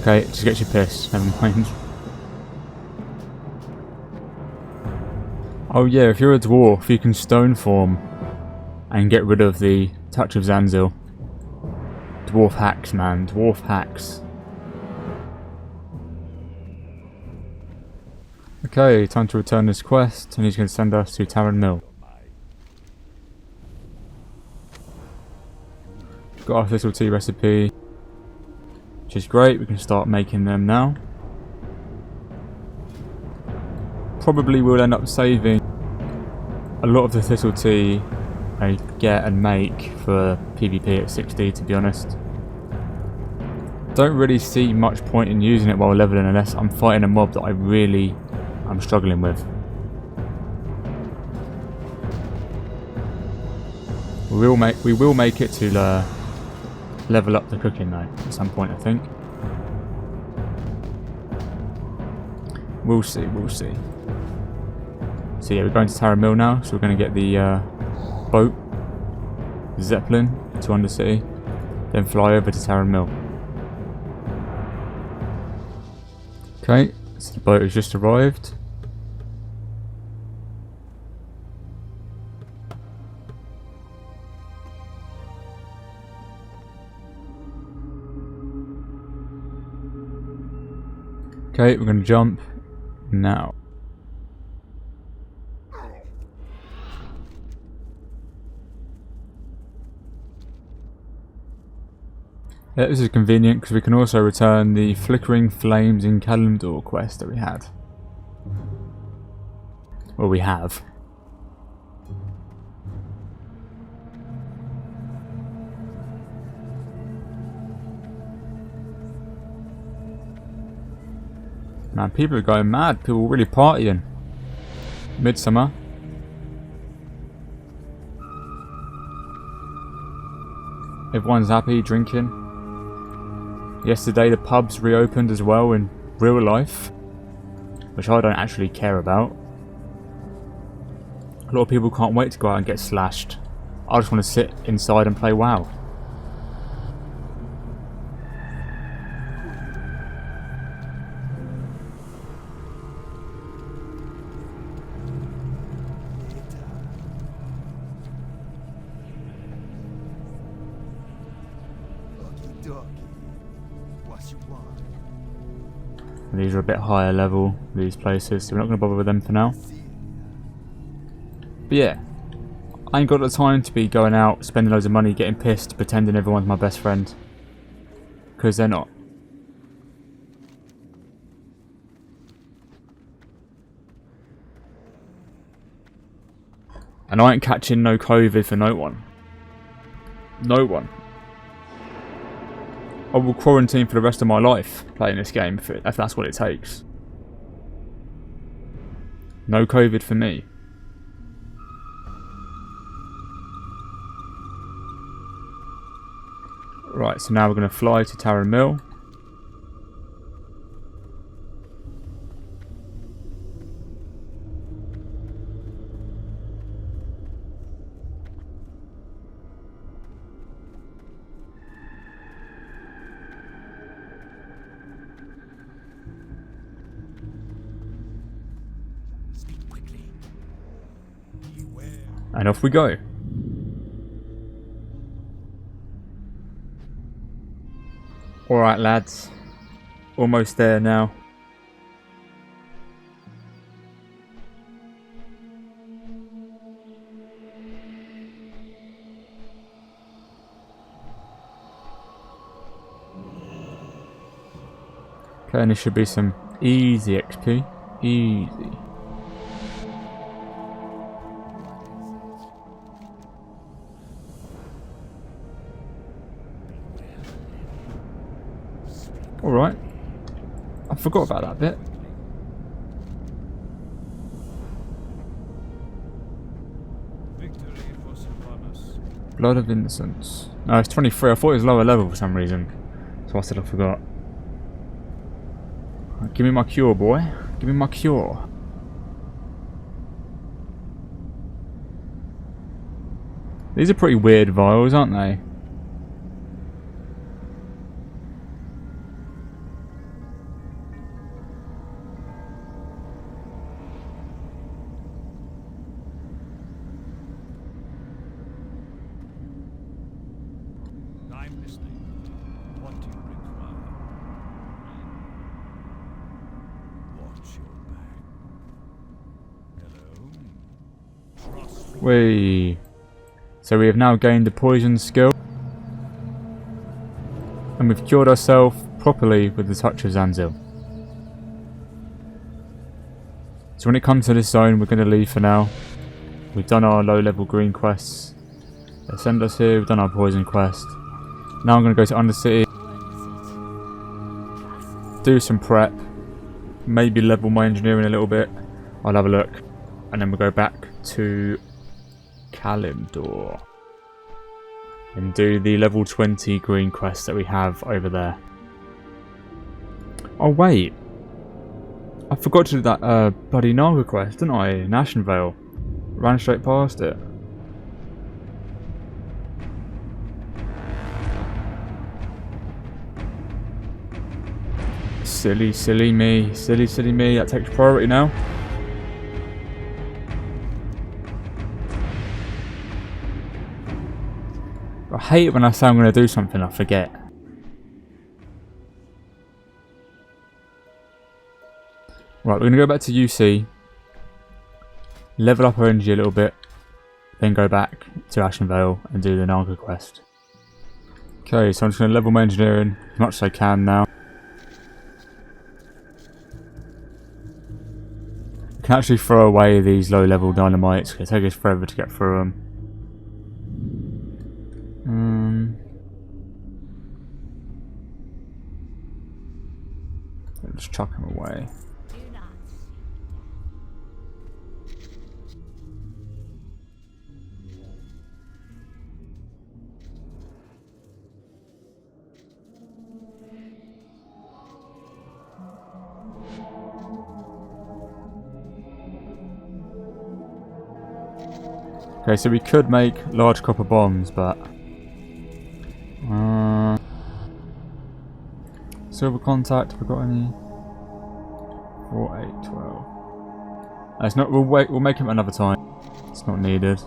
Okay, it just gets you pissed, never mind. Oh yeah, if you're a dwarf, you can stone form and get rid of the touch of Zanzil. Dwarf hacks, man, dwarf hacks. Okay, time to return this quest, and he's going to send us to Taran Mill. Got our thistle tea recipe, which is great. We can start making them now. Probably will end up saving a lot of the thistle tea I get and make for PvP at 60, to be honest. Don't really see much point in using it while leveling unless I'm fighting a mob that I'm struggling with. We will make it to level up the cooking though at some point, I think. We'll see, we'll see. So yeah, we're going to Tara Mill now, so we're going to get the boat, the Zeppelin to Undercity, then fly over to Tara Mill. Okay, so the boat has just arrived. Okay, we're going to jump now. Yeah, this is convenient because we can also return the Flickering Flames in Kalimdor quest that we had. Well, we have. Man, people are going mad. People are really partying. Midsummer. Everyone's happy, drinking. Yesterday the pubs reopened as well in real life, which I don't actually care about. A lot of people can't wait to go out and get slashed. I just want to sit inside and play WoW. These are a bit higher level, these places, so we're not going to bother with them for now. But yeah, I ain't got the time to be going out, spending loads of money, getting pissed, pretending everyone's my best friend. Because they're not. And I ain't catching no COVID for no one. No one. I will quarantine for the rest of my life playing this game if that's what it takes. No COVID for me. Right, so now we're going to fly to Taran Mill. And off we go. Alright lads, almost there now. Okay, and this should be some easy XP. Easy. Alright. I forgot about that bit. Blood of Innocence. No, it's 23. I thought it was lower level for some reason. So I said I forgot. Give me my cure, boy. Give me my cure. These are pretty weird vials, aren't they? Whee! So we have now gained the poison skill. And we've cured ourselves properly with the touch of Zanzil. So when it comes to this zone, we're going to leave for now. We've done our low level green quests. They send us here, we've done our poison quest. Now I'm going to go to Undercity. Do some prep. Maybe level my engineering a little bit. I'll have a look. And then we'll go back to Kalimdor and do the level 20 green quest that we have over there. Oh wait, I forgot to do that bloody Naga quest, didn't I? In Ashenvale. Ran straight past it. Silly me. Silly me. That takes priority now. I hate it when I say I'm going to do something, I forget. Right, we're going to go back to UC. Level up our energy a little bit. Then go back to Ashenvale and do the Naga quest. Okay, so I'm just going to level my engineering as much as I can now. I can actually throw away these low level dynamites. It'll take us forever to get through them. Just chuck them away. Okay, so we could make large copper bombs, but silver contact. Have we got any? 4, 8, 12. It's not. We'll wait. We'll make them another time. It's not needed.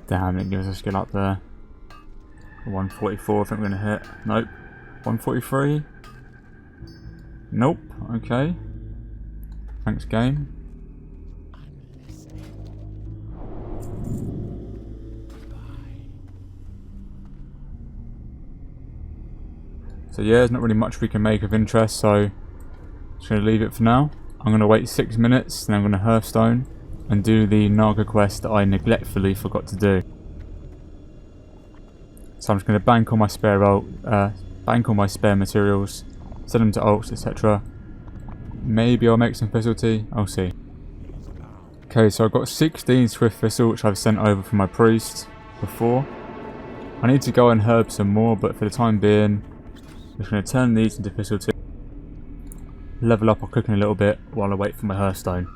Damn, it gives us a skill up there. 144, I think we're going to hit. Nope. 143? Nope. Okay. Thanks, game. So yeah, there's not really much we can make of interest, so just going to leave it for now. I'm going to wait 6 minutes, and I'm going to Hearthstone and do the Naga quest that I neglectfully forgot to do. So I'm just going to bank all my spare materials, send them to alts, etc. Maybe I'll make some Fizzle I'll see. Okay, so I've got 16 Swift Thistle, which I've sent over from my priest before. I need to go and herb some more, but for the time being, I'm just going to turn these into Fizzle level up or cooking a little bit while I wait for my Hearthstone.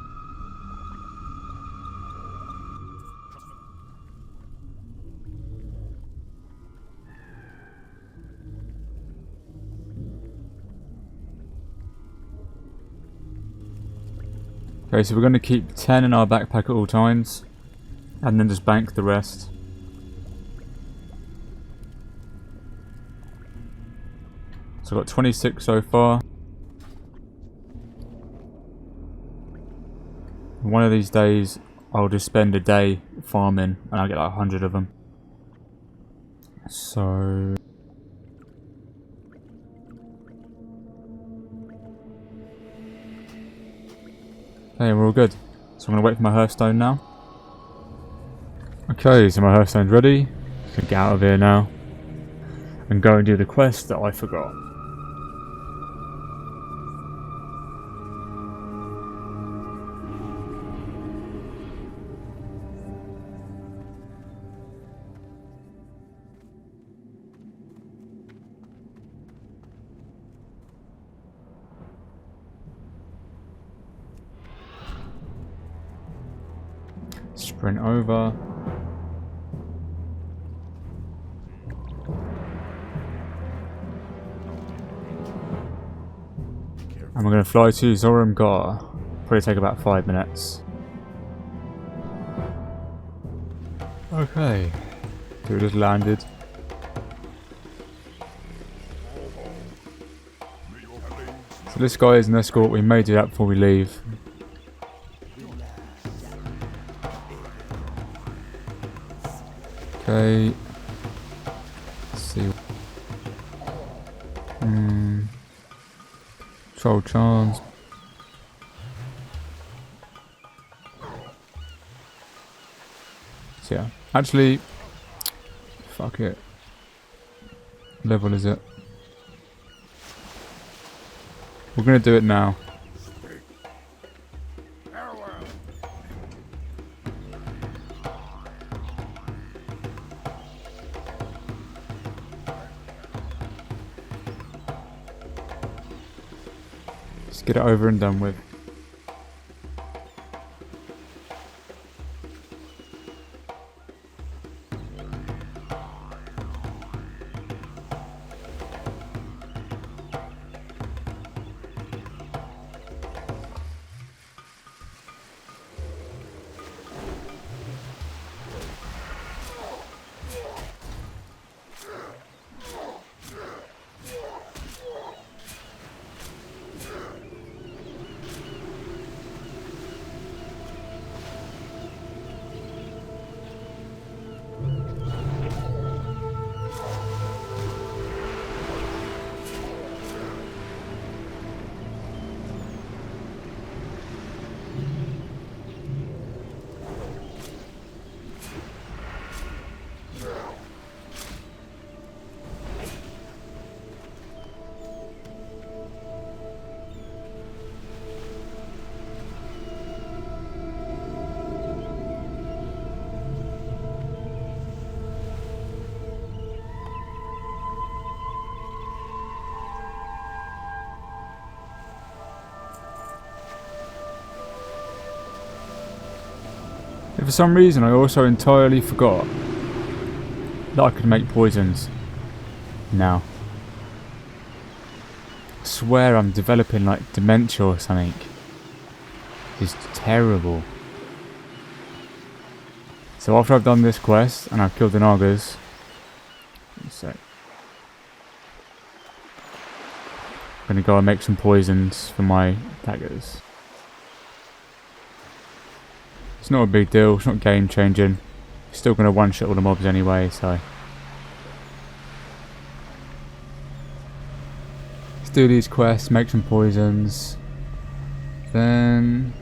Okay, so we're going to keep 10 in our backpack at all times, and then just bank the rest. So I've got 26 so far. One of these days, I'll just spend a day farming, and I'll get like 100 of them. So... okay, we're all good. So I'm going to wait for my Hearthstone now. Okay, so my Hearthstone's ready. I can get out of here now and go and do the quest that I forgot. Sprint over. And we're going to fly to Zorumgar. Probably take about 5 minutes. Okay. So we just landed. So this guy is an escort. We may do that before we leave. Okay. Let's see. Troll charms. So yeah, actually, fuck it. Level is it? We're gonna do it now. Just get it over and done with. And for some reason I also entirely forgot that I could make poisons now. I swear I'm developing like dementia or something. It's terrible. So after I've done this quest and I've killed the Nagas, I'm gonna go and make some poisons for my daggers. It's not a big deal, it's not game changing. Still gonna one shot all the mobs anyway, so let's do these quests, make some poisons, then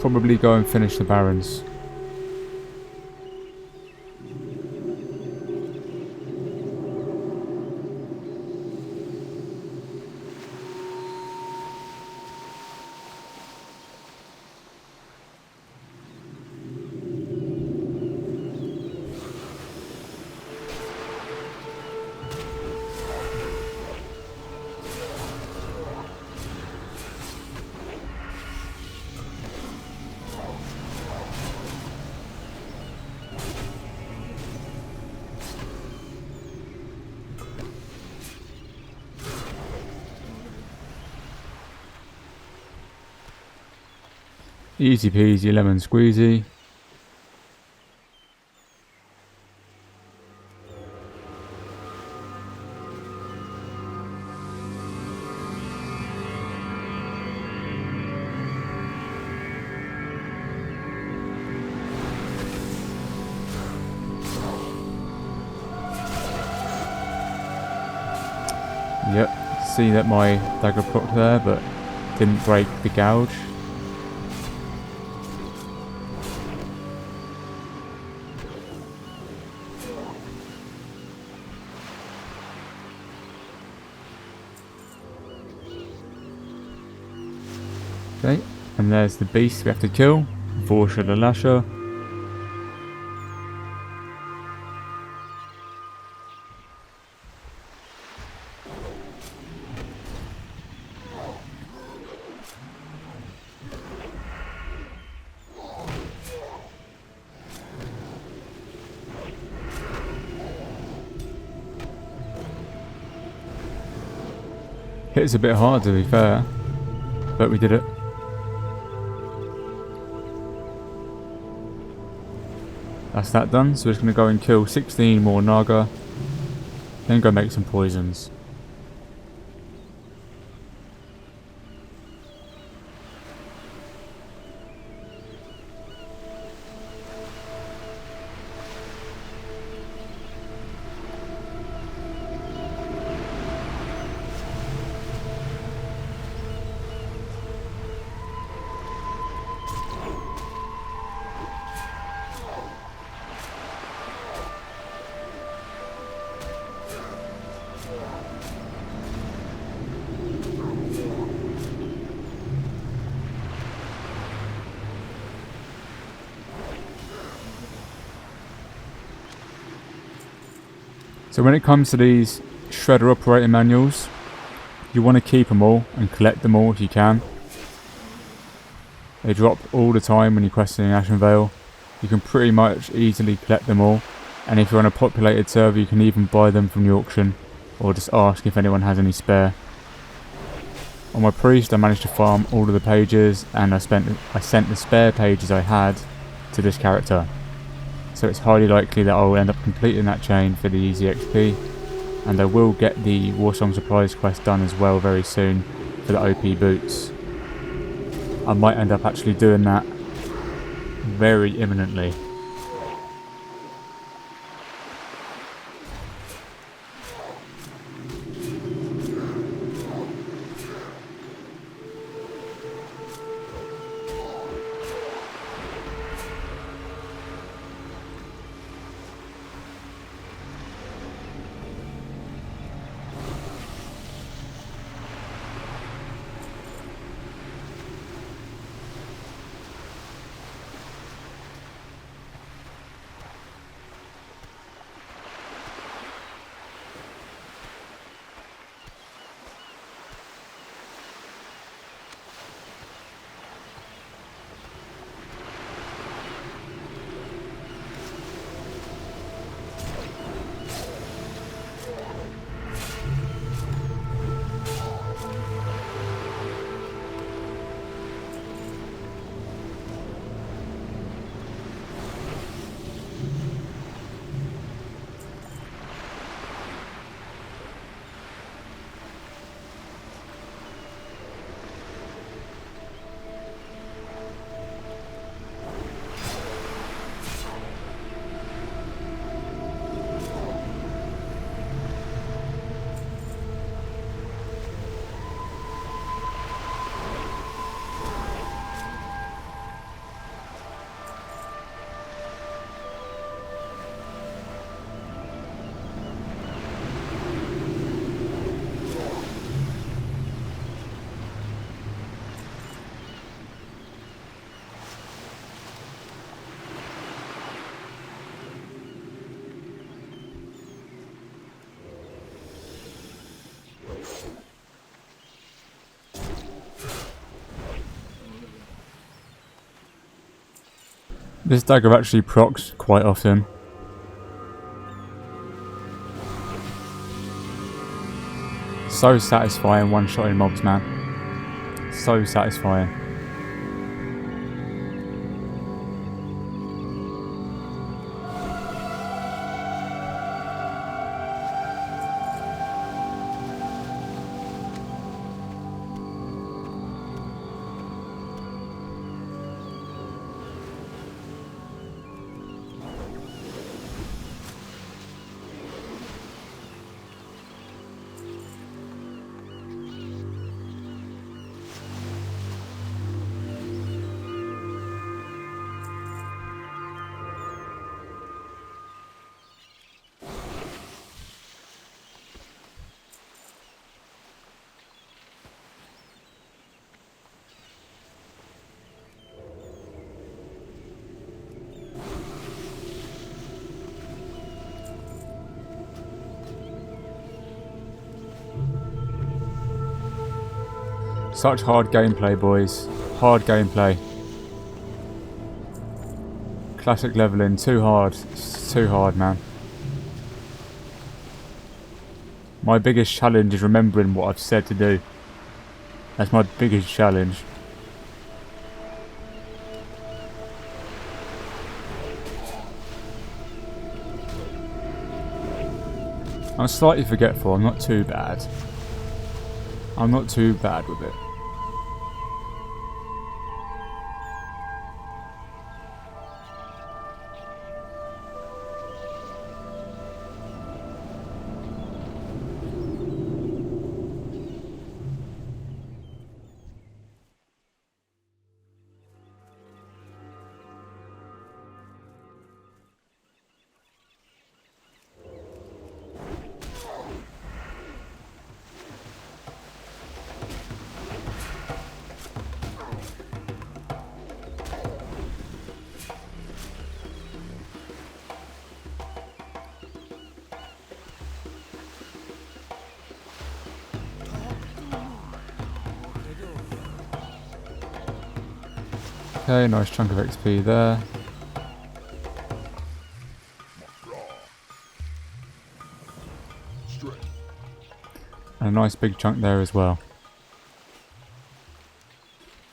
probably go and finish the barons. Easy peasy lemon squeezy. Yep, see that my dagger proc there, but didn't break the gouge. Okay, and there's the beast we have to kill, Vorsha the Lasher. Hits a bit hard to be fair, but we did it. That's that done, so we're just going to go and kill 16 more Naga, then go make some poisons. So when it comes to these shredder operating manuals, you want to keep them all and collect them all if you can. They drop all the time when you quest in Ashen Vale. You can pretty much easily collect them all, and if you're on a populated server you can even buy them from the auction or just ask if anyone has any spare. On my priest I managed to farm all of the pages, and I sent the spare pages I had to this character. So it's highly likely that I will end up completing that chain for the easy XP, and I will get the Warsong Supplies quest done as well very soon for the OP boots. I might end up actually doing that very imminently. This dagger actually procs quite often. So satisfying one-shotting mobs, man. So satisfying. Such hard gameplay, boys. Hard gameplay. Classic leveling. Too hard. It's too hard, man. My biggest challenge is remembering what I've said to do. That's my biggest challenge. I'm slightly forgetful. I'm not too bad. I'm not too bad with it. Okay, nice chunk of XP there. Straight. And a nice big chunk there as well.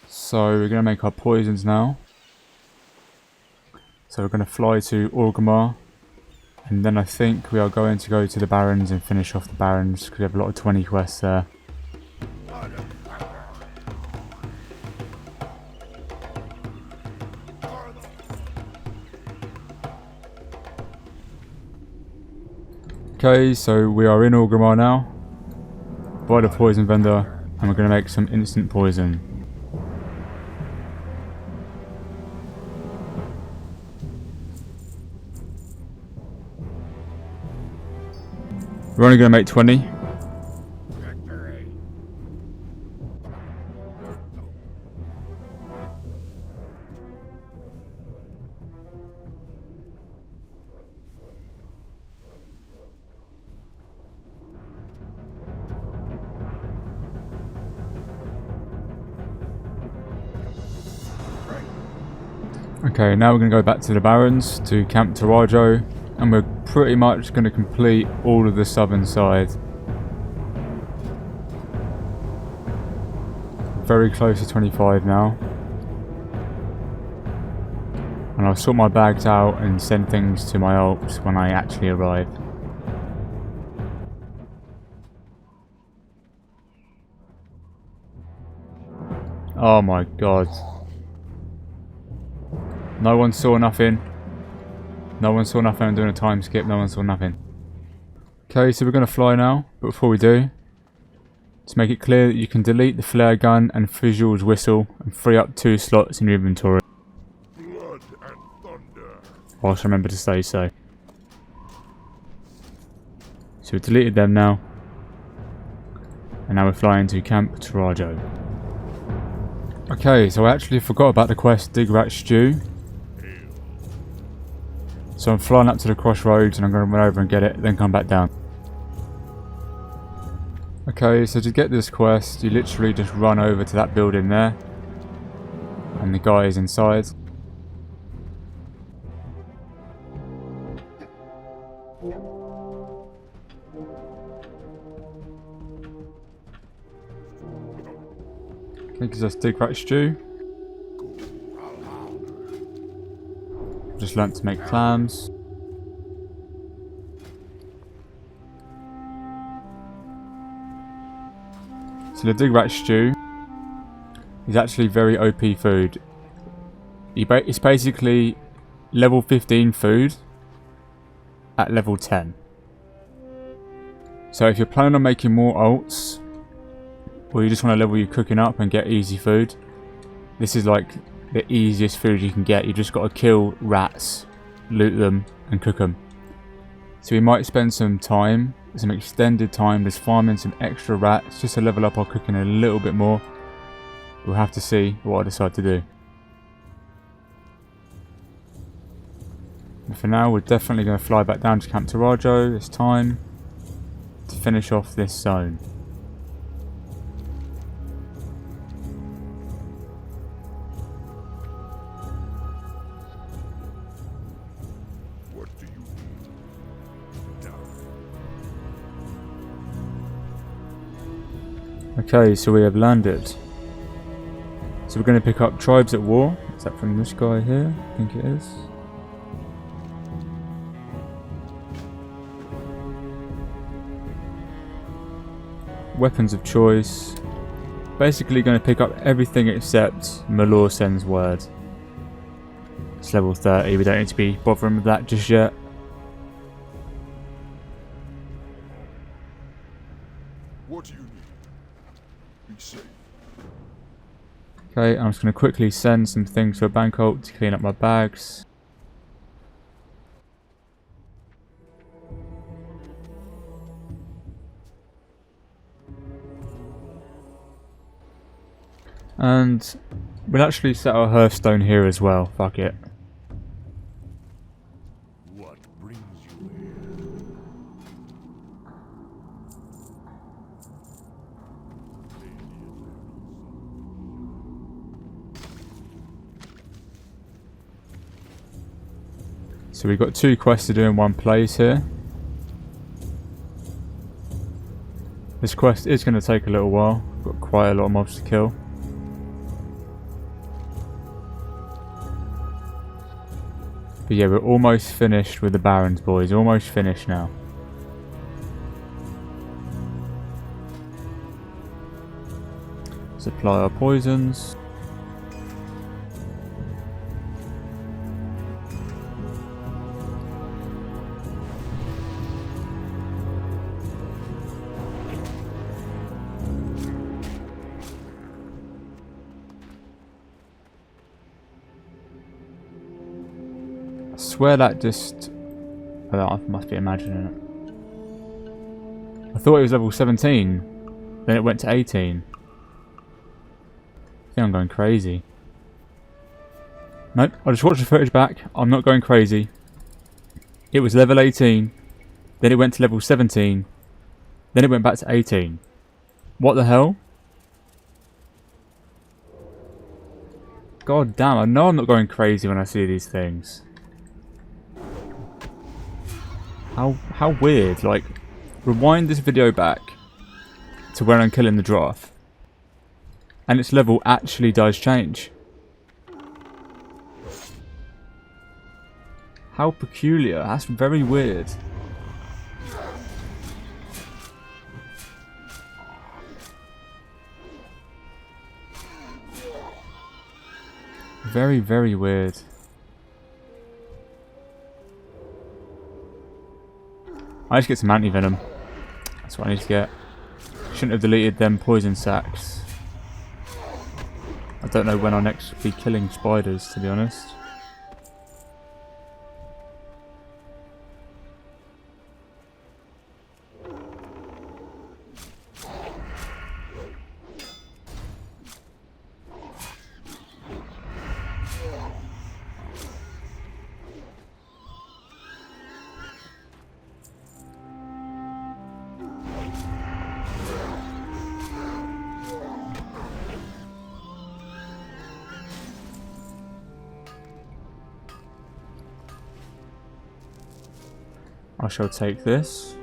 So we're going to make our poisons now. So we're going to fly to Orgrimmar. And then I think we are going to go to the Barrens and finish off the Barrens because we have a lot of 20 quests there. Okay, so we are in Orgrimmar now. By the poison vendor, and we're going to make some instant poison. We're only going to make 20. Okay, now we're going to go back to the Barrens to Camp Tarajo, and we're pretty much going to complete all of the southern side. Very close to 25 now. And I'll sort my bags out and send things to my alps when I actually arrive. Oh my god. No one saw nothing. No one saw nothing. I'm doing a time skip. No one saw nothing. Okay, so we're going to fly now. But before we do, to make it clear that you can delete the flare gun and Visual's whistle and free up 2 slots in your inventory. Blood and thunder. Whilst I remember to say so. So we've deleted them now. And now we're flying to Camp Tarajo. Okay, so I actually forgot about the quest Dig Rat Stew. So I'm flying up to the crossroads and I'm going to run over and get it, then come back down. Okay, so to get this quest, you literally just run over to that building there. And the guy is inside. Because that's Dig Rat Stew. Just learnt to make clams. So the Dig Rat Stew is actually very OP food. It's basically level 15 food at level 10. So if you're planning on making more alts, or you just want to level your cooking up and get easy food, this is like the easiest food you can get. You just got to kill rats, loot them and cook them. So we might spend some time, some extended time, just farming some extra rats just to level up our cooking a little bit more. We'll have to see what I decide to do. But for now, we're definitely going to fly back down to Camp Tarajo. It's time to finish off this zone. Okay, so we have landed. So we're going to pick up Tribes at War. Is that from this guy here? I think it is. Weapons of choice. Basically going to pick up everything except Malor Sends Word. It's level 30, we don't need to be bothering with that just yet. What do you need? Be safe. Okay, I'm just going to quickly send some things to a bank alt to clean up my bags. And we'll actually set our hearthstone here as well, fuck it. What brings you here? So we've got 2 quests to do in one place here. This quest is going to take a little while. Got quite a lot of mobs to kill. But yeah, we're almost finished with the Barons, boys. Almost finished now. Supply our poisons. I swear that just... Oh, I must be imagining it. I thought it was level 17. Then it went to 18. I think I'm going crazy. Nope, I just watched the footage back. I'm not going crazy. It was level 18. Then it went to level 17. Then it went back to 18. What the hell? God damn, I know I'm not going crazy when I see these things. How weird. Like, rewind this video back to where I'm killing the giraffe. And its level actually does change. How peculiar. That's very weird. Very, very weird. I just get some anti-venom. That's what I need to get. Shouldn't have deleted them poison sacks. I don't know when I'll next be killing spiders, to be honest. I shall take this.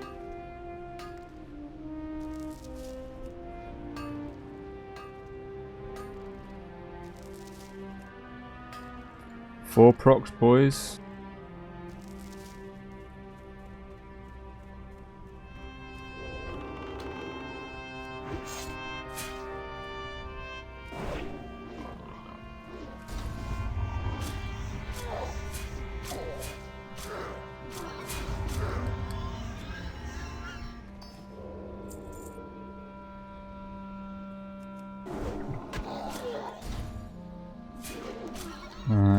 Four procs, boys.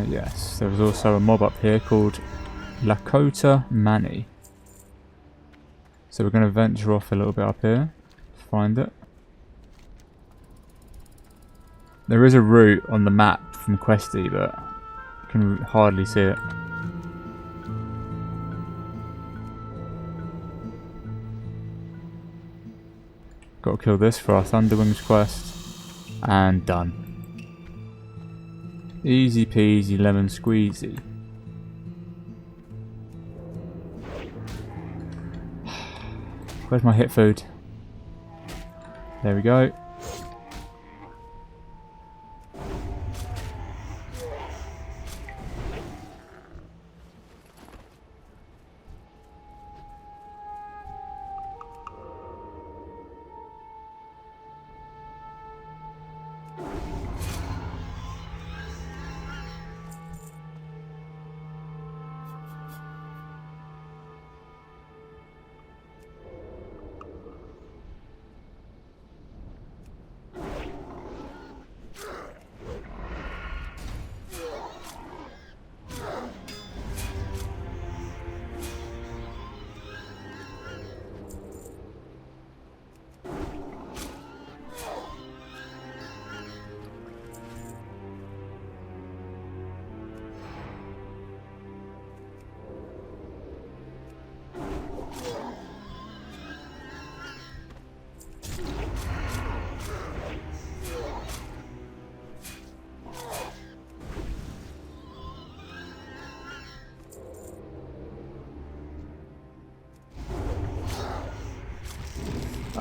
Yes, there was also a mob up here called Lakota Manny. So we're going to venture off a little bit up here to find it. There is a route on the map from Questy, but I can hardly see it. Got to kill this for our Thunderwings quest. And done. Easy peasy lemon squeezy. Where's my hit food? There we go.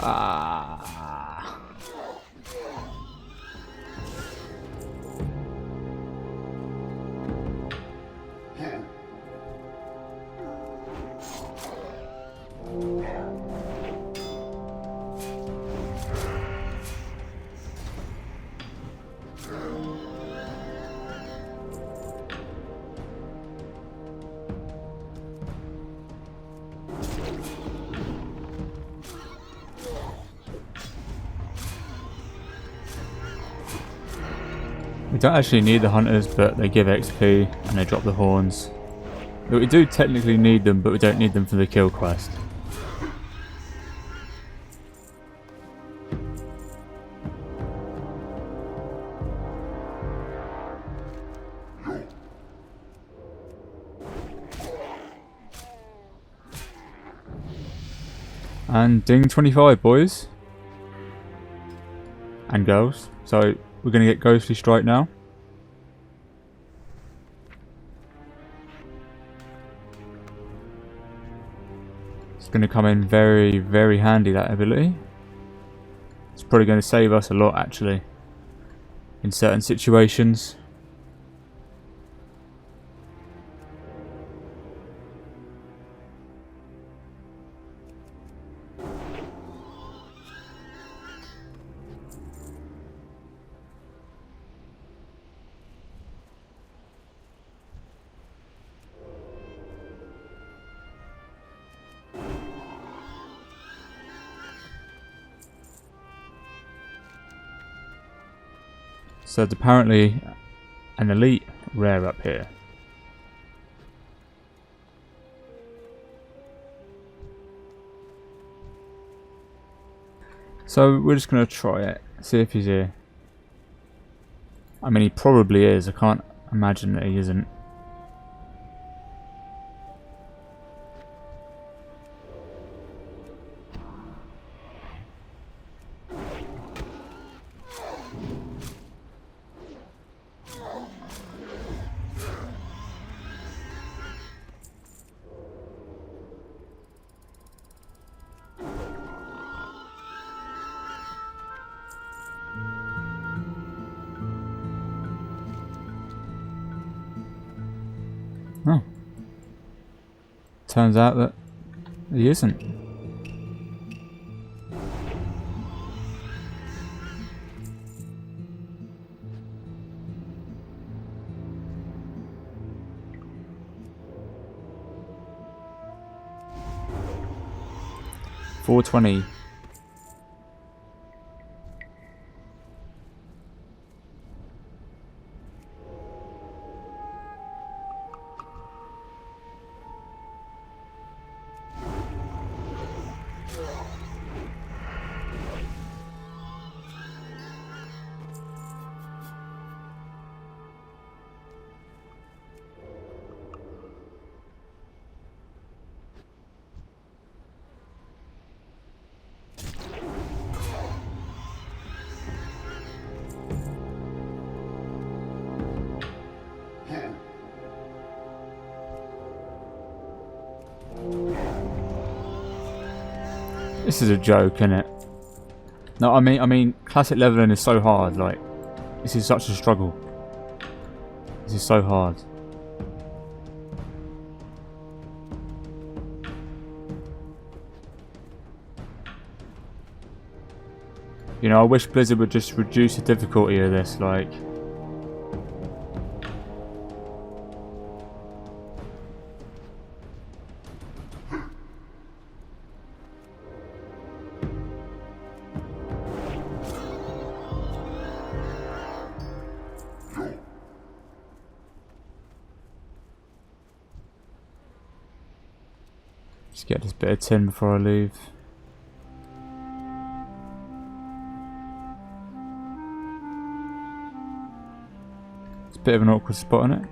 Ah. We don't actually need the hunters, but they give XP and they drop the horns. We do technically need them, but we don't need them for the kill quest. And ding 25, boys. And girls. So we're going to get Ghostly Strike now. It's going to come in very, very handy, that ability. It's probably going to save us a lot, actually, in certain situations. So there's apparently an elite rare up here. So we're just going to try it, see if he's here. I mean, he probably is. I can't imagine that he isn't. Oh. Turns out that he isn't. $420. This is a joke, isn't it? No, I mean, classic leveling is so hard. Like, this is such a struggle. This is so hard. You know, I wish Blizzard would just reduce the difficulty of this. Like, just get this bit of tin before I leave. It's a bit of an awkward spot on it.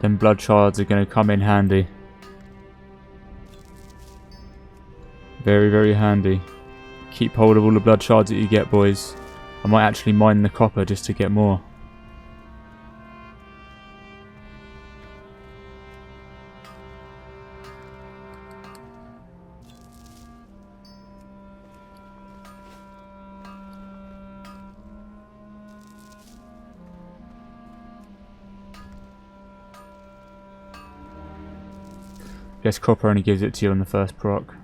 Then blood shards are going to come in handy. Very, very handy. Keep hold of all the blood shards that you get, boys. I might actually mine the copper just to get more. Guess copper only gives it to you on the first proc.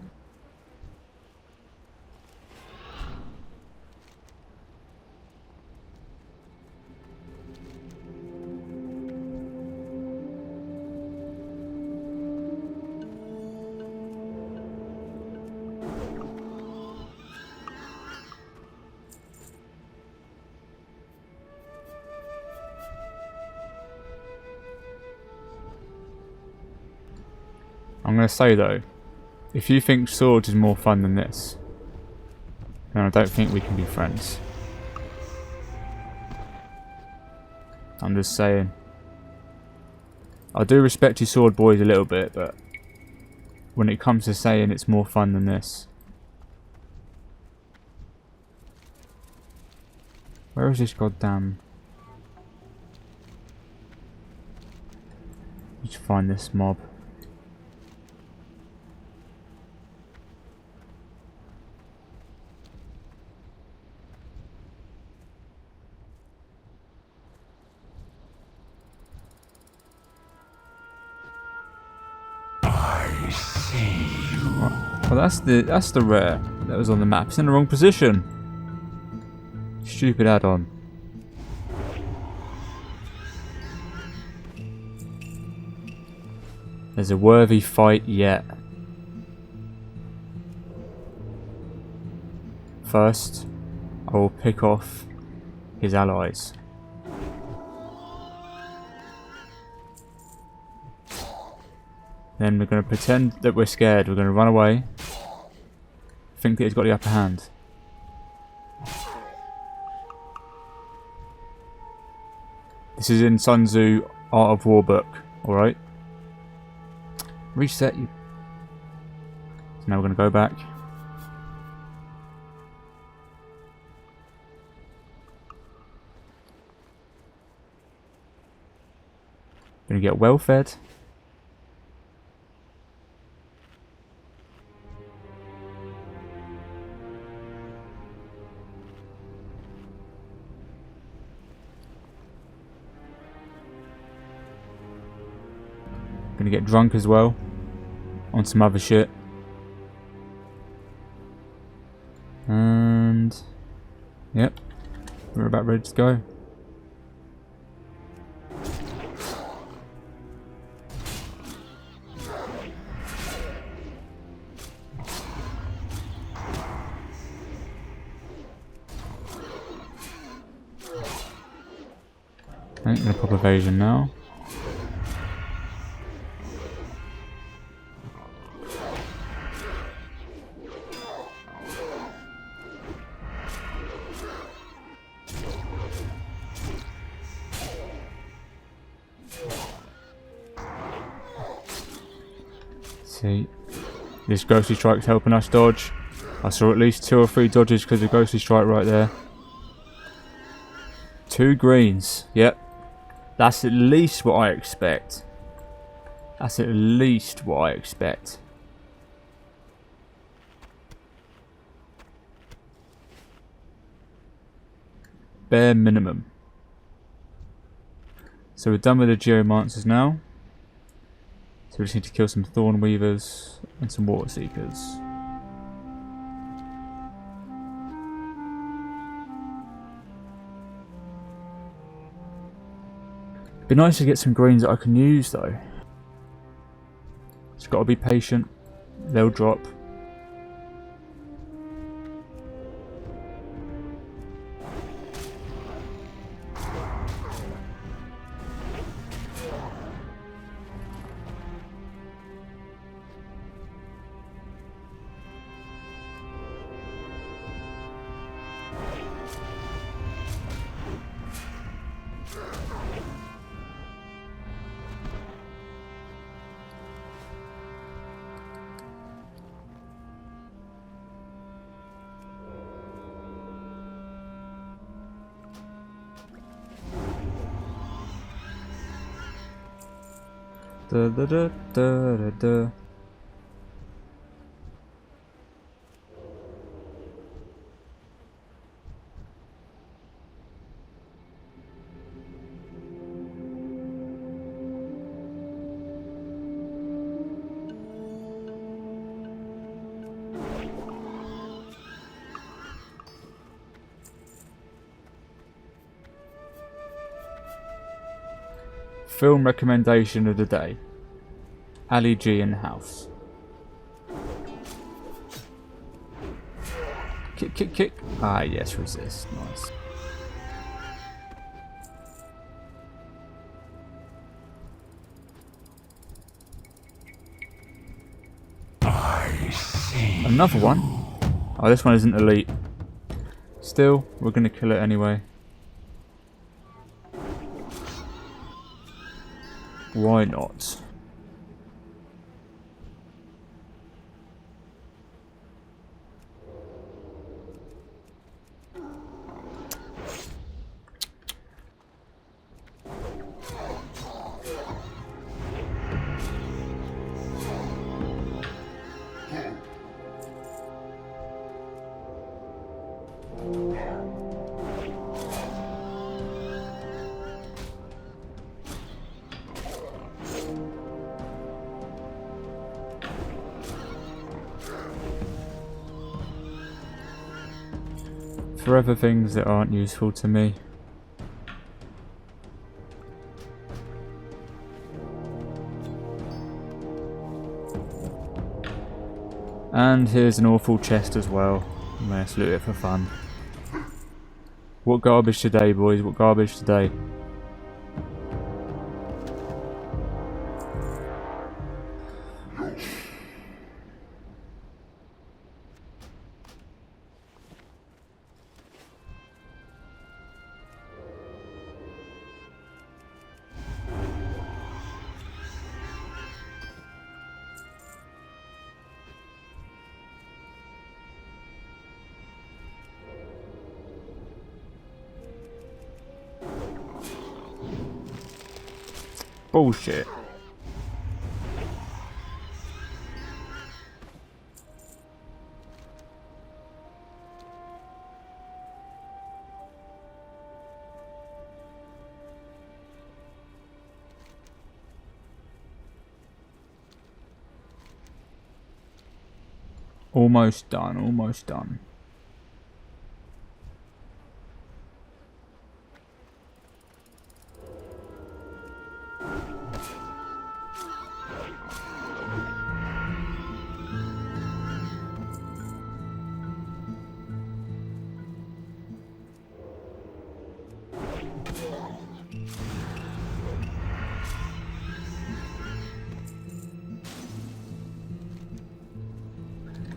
I'm going to say though, if you think swords is more fun than this, then I don't think we can be friends. I'm just saying. I do respect you sword boys a little bit, but when it comes to saying it's more fun than this. Where is this goddamn... Let's find this mob. Well, that's the rare that was on the map. It's in the wrong position. Stupid add-on. There's a worthy fight yet. First, I will pick off his allies. Then we're going to pretend that we're scared. We're going to run away. Think that he's got the upper hand. This is in Sun Tzu Art of War book. Alright. Reset you. So now we're going to go back. Going to get well fed. Gonna get drunk as well on some other shit, and yep, we're about ready to go. I ain't gonna pop evasion now. See, this ghostly strike's helping us dodge. I saw at least 2 or 3 dodges because of ghostly strike right there. 2 greens, yep. That's at least what I expect. That's at least what I expect. Bare minimum. So we're done with the Geomancers now. So we just need to kill some Thorn Weavers and some Water Seekers. Be nice to get some greens that I can use though. Just gotta be patient. They'll drop. Da, da, da, da, da, da. Film recommendation of the day. Ali G in the house. Kick, kick, kick. Ah, yes, resist. Nice. Another one? Oh, this one isn't elite. Still, we're going to kill it anyway. Why not? Forever things that aren't useful to me. And here's an awful chest as well. Let's loot it for fun. What garbage today, boys? What garbage today? Bullshit. Almost done, almost done.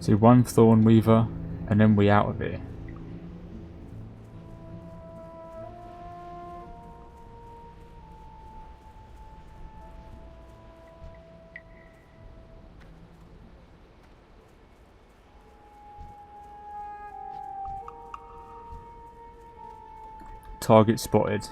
So one Thorn Weaver, and then we out of here. Target spotted.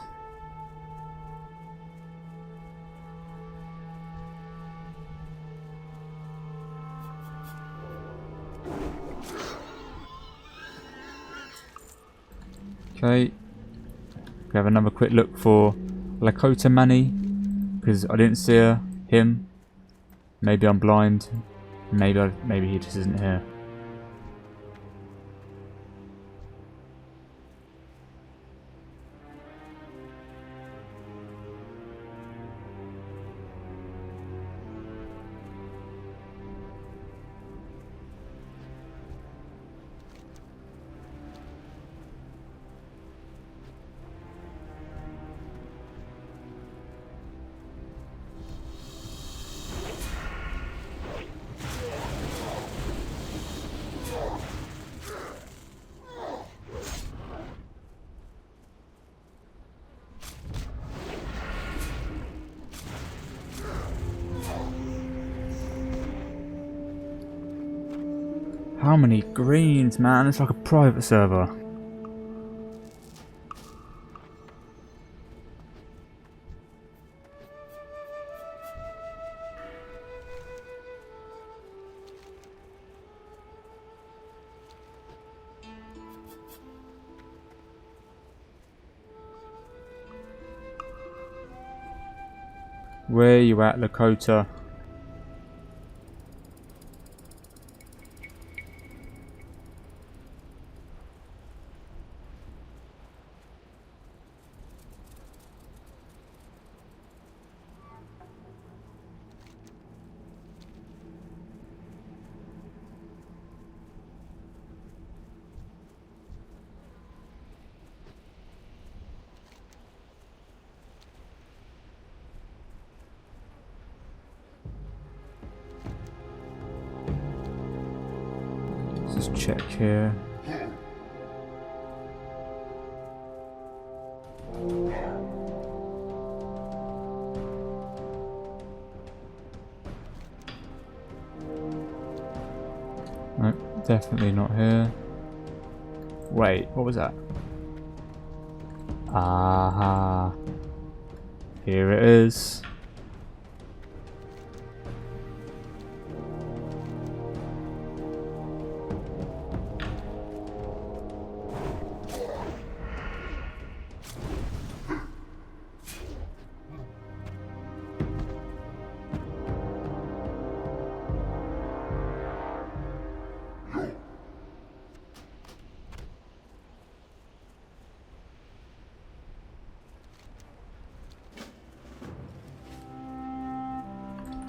Okay, we have another quick look for Lakota Manny, because I didn't see him. Maybe I'm blind. Maybe he just isn't here. How many greens, man? It's like a private server. Where you at, Lakota? Let's just check here. Nope, definitely not here. Wait, what was that? Aha. Here it is.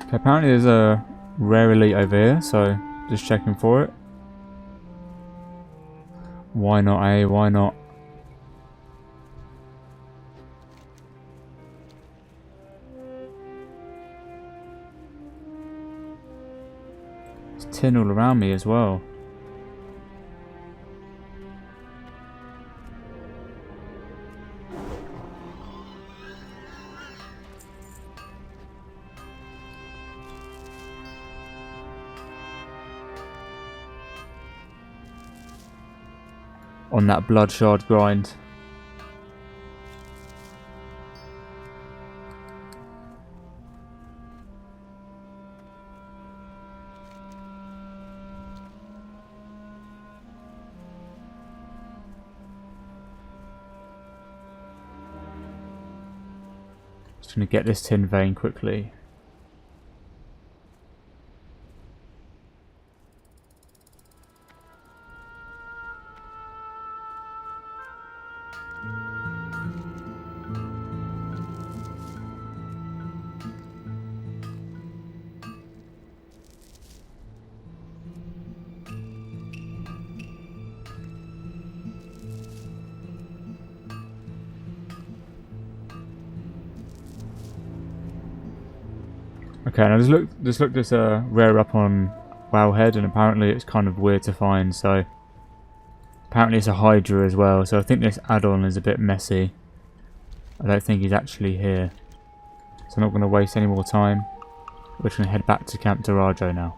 Okay, apparently there's a rare elite over here, so just checking for it. Why not, eh? Why not? There's tin all around me as well. On that blood shard grind. Just gonna get this tin vein quickly. Okay, now just looked this rare up on Wowhead, and apparently it's kind of weird to find. So apparently it's a Hydra as well. So I think this add-on is a bit messy. I don't think he's actually here, so I'm not going to waste any more time. We're just going to head back to Camp Darajo now.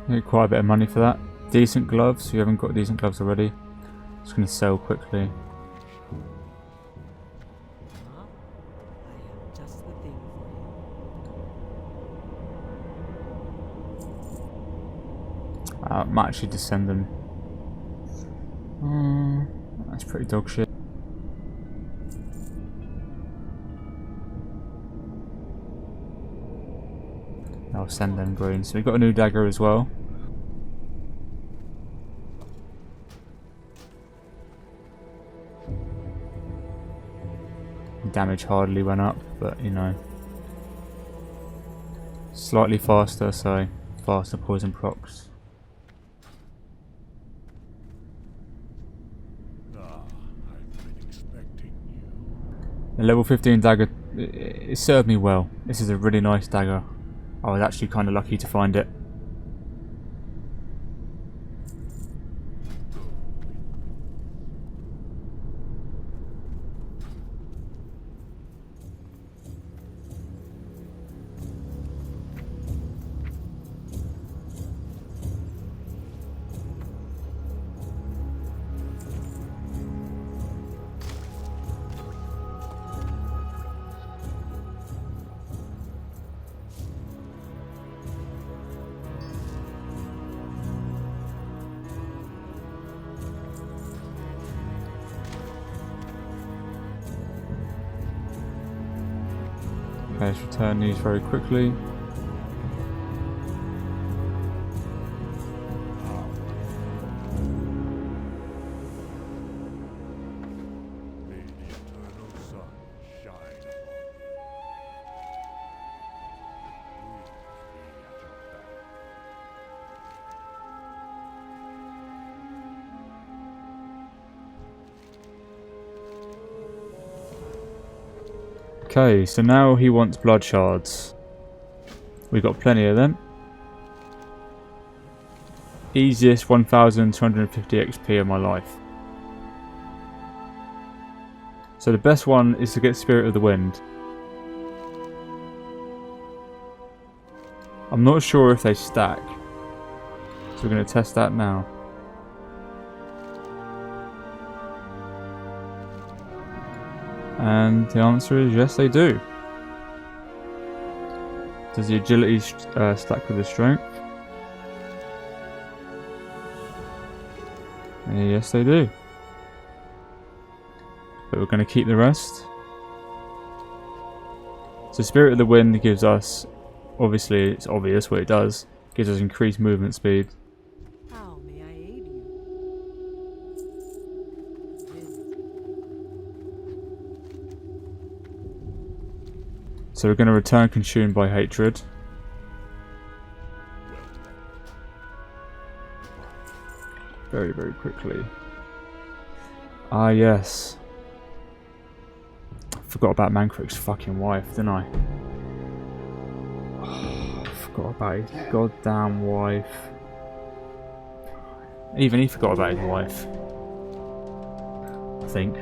Need quite a bit of money for that. Decent gloves. If you haven't got decent gloves already, just going to sell quickly. I might actually just send them. That's pretty dog shit. I'll send them green. So we've got a new dagger as well. Damage hardly went up, but you know, slightly faster, so faster poison procs. The level 15 dagger, it served me well. This is a really nice dagger. I was actually kind of lucky to find it. Okay, let's return these very quickly. May the eternal sun shine upon you. Please be at your back. Okay, so now he wants blood shards. We've got plenty of them. Easiest 1250 XP of my life. So the best one is to get Spirit of the Wind. I'm not sure if they stack, so we're going to test that now. And the answer is yes, they do. Does the agility stack with the strength? Yes, they do. But we're going to keep the rest. So Spirit of the Wind gives us, obviously it's obvious what it does, gives us increased movement speed. How may I aid you? So we're going to return Consumed by Hatred. Very, very quickly. Ah, yes. I forgot about Mancrick's fucking wife, didn't I? I forgot about his goddamn wife. Even he forgot about his wife. I think.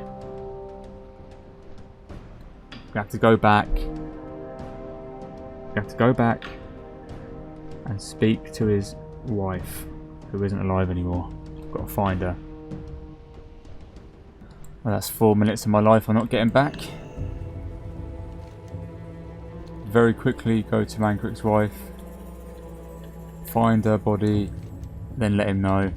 We have to go back. We have to go back and speak to his wife, who isn't alive anymore. Got to find her. Well, that's 4 minutes of my life I'm not getting back. Very quickly go to Mancrick's wife, find her body, then let him know.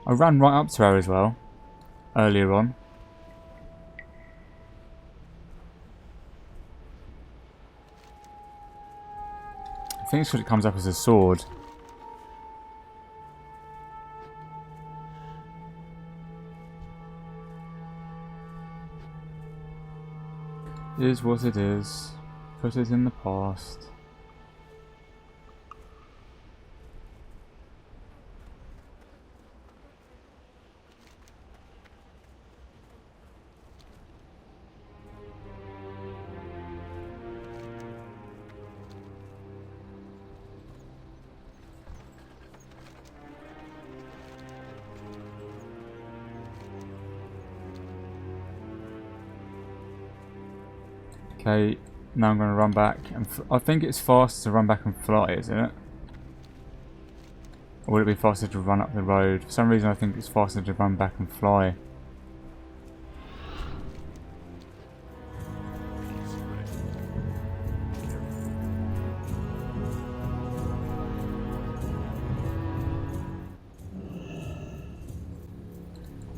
I ran right up to her as well, earlier on. I think it's because it comes up as a sword. It is what it is. Put it in the past. Okay, now I'm going to run back, and I think it's faster to run back and fly, isn't it? Or would it be faster to run up the road? For some reason I think it's faster to run back and fly.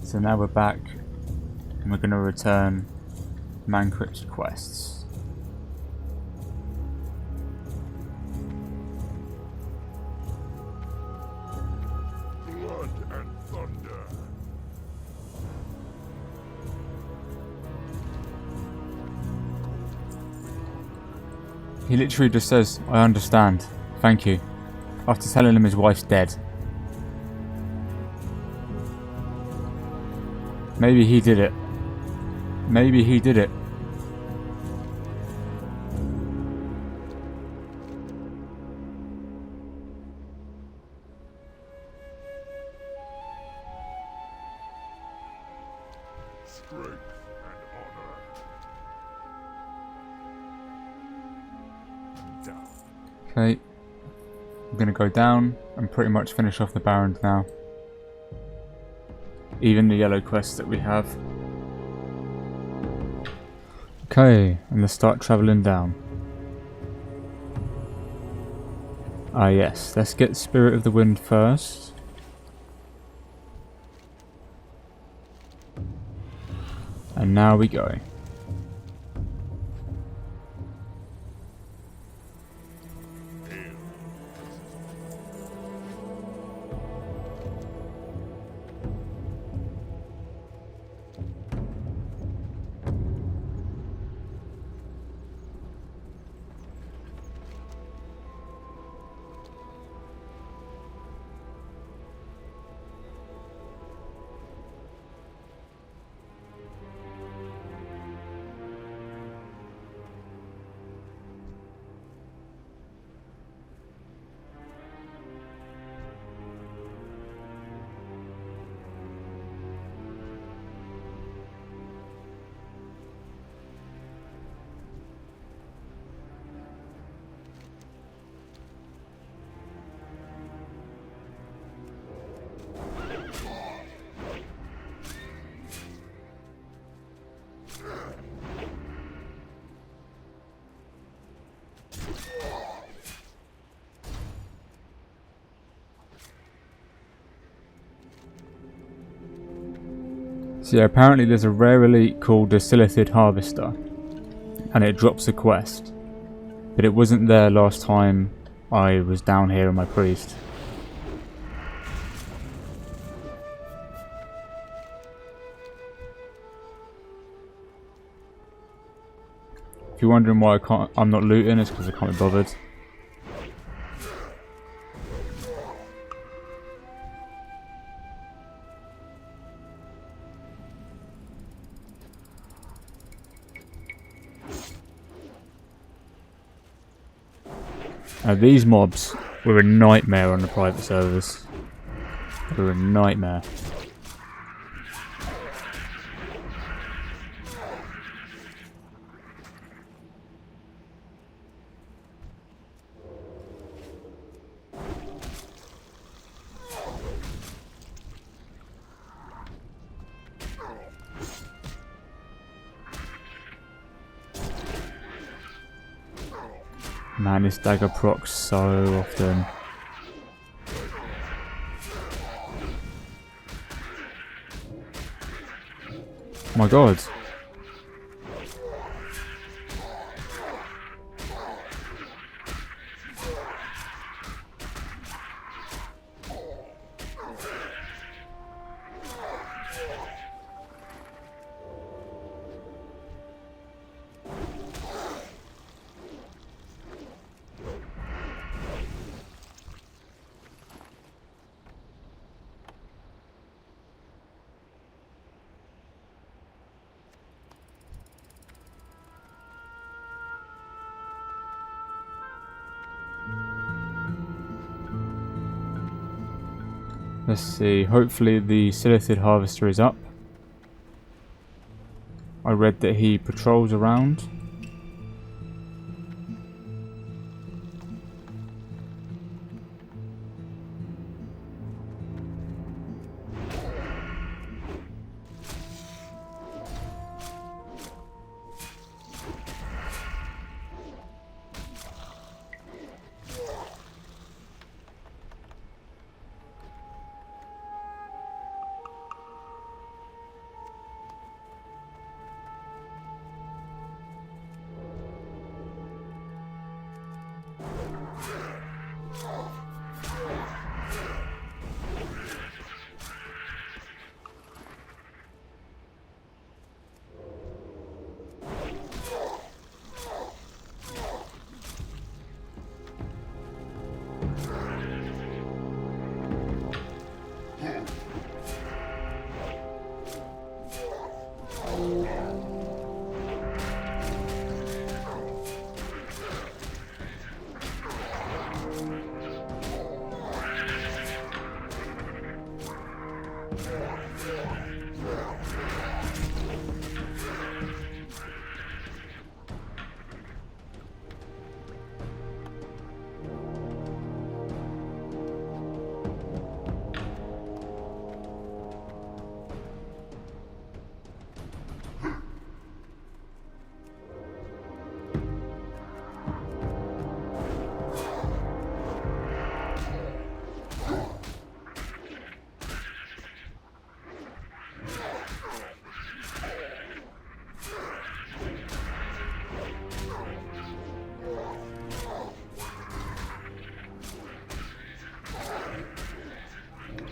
So now we're back, and we're going to return Mancrick's quests. Blood and thunder. He literally just says, "I understand. Thank you." After telling him his wife's dead. Maybe he did it. Maybe he did it. strength and honor. Down. Okay. I'm going to go down and pretty much finish off the Barrens now. Even the yellow quests that we have. Okay, and let's start travelling down. Ah yes, let's get Spirit of the Wind first. And now we go. So yeah, apparently there's a rare elite called the Silithid Harvester, and it drops a quest. But it wasn't there last time I was down here on my priest. If you're wondering why I'm not looting, it's because I can't be bothered. Now these mobs were a nightmare on the private servers. They were a nightmare. Man, this dagger procs so often. Oh my god. Let's see, hopefully the Silithid Harvester is up. I read that he patrols around.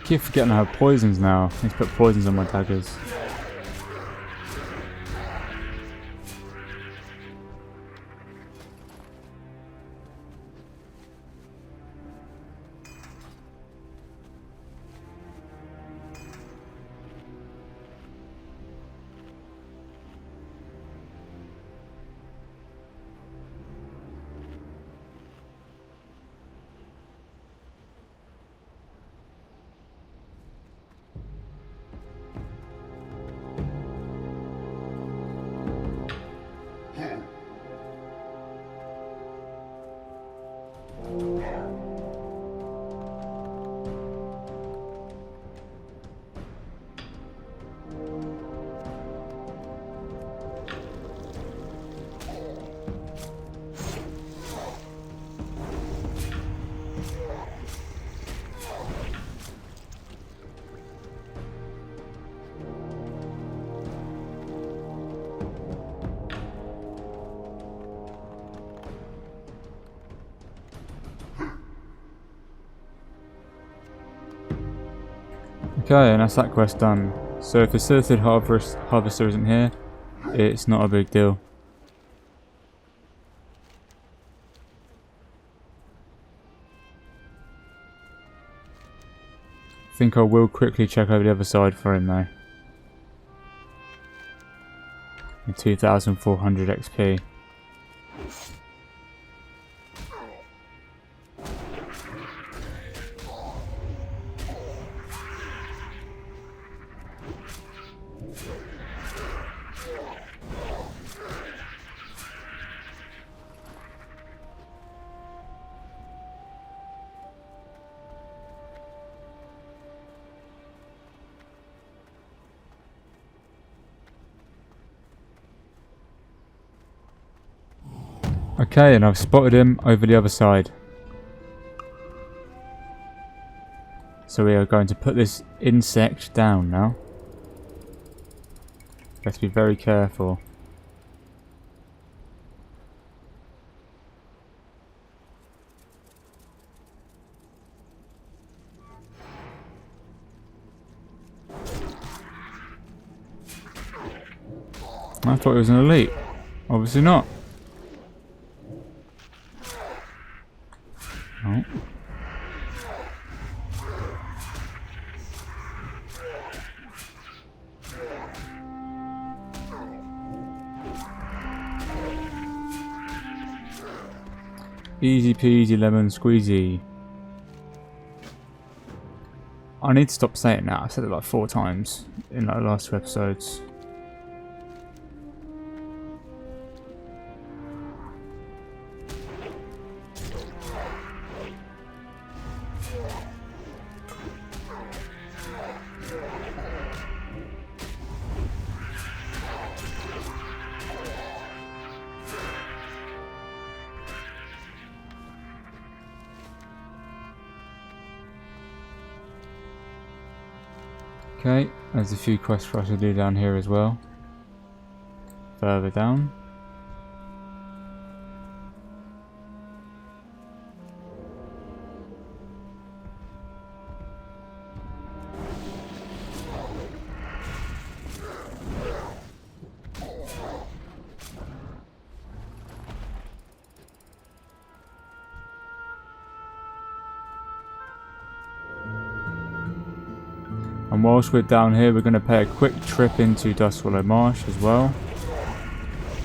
keep forgetting I have poisons now. I need to put poisons on my daggers. Okay, and that's that quest done. So if the Silted Harvester isn't here, it's not a big deal. I think I will quickly check over the other side for him though. 2,400 XP. Okay, and I've spotted him over the other side. So we are going to put this insect down now. Let's be very careful. I thought it was an elite. Obviously not. Oh. Easy peasy lemon squeezy. I need to stop saying that. I said it like 4 times in like the last 2 episodes. Okay, there's a few quests for us to do down here as well. Further down. And whilst we're down here, we're going to pay a quick trip into Dustswallow Marsh as well.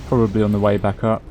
Probably on the way back up.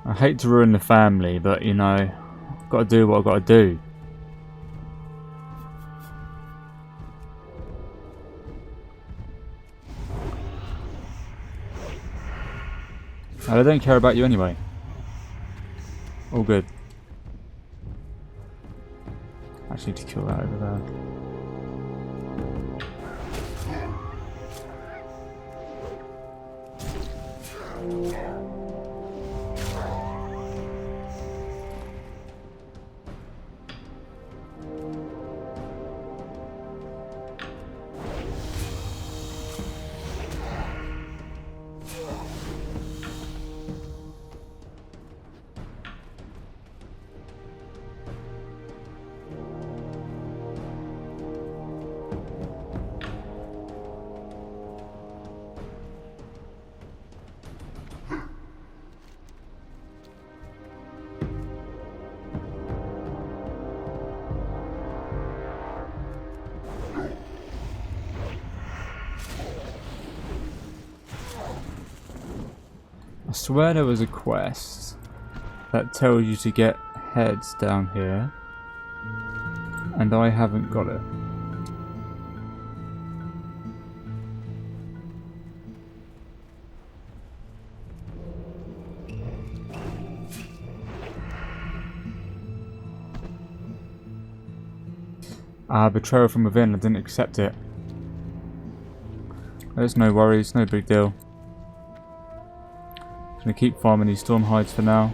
I hate to ruin the family, but you know, I've got to do what I've got to do. And I don't care about you anyway. All good. Actually, just need to kill that over there. I swear there was a quest that tells you to get heads down here, and I haven't got it. Betrayal from within, I didn't accept it. There's no worries, no big deal. Gonna keep farming these storm hides for now.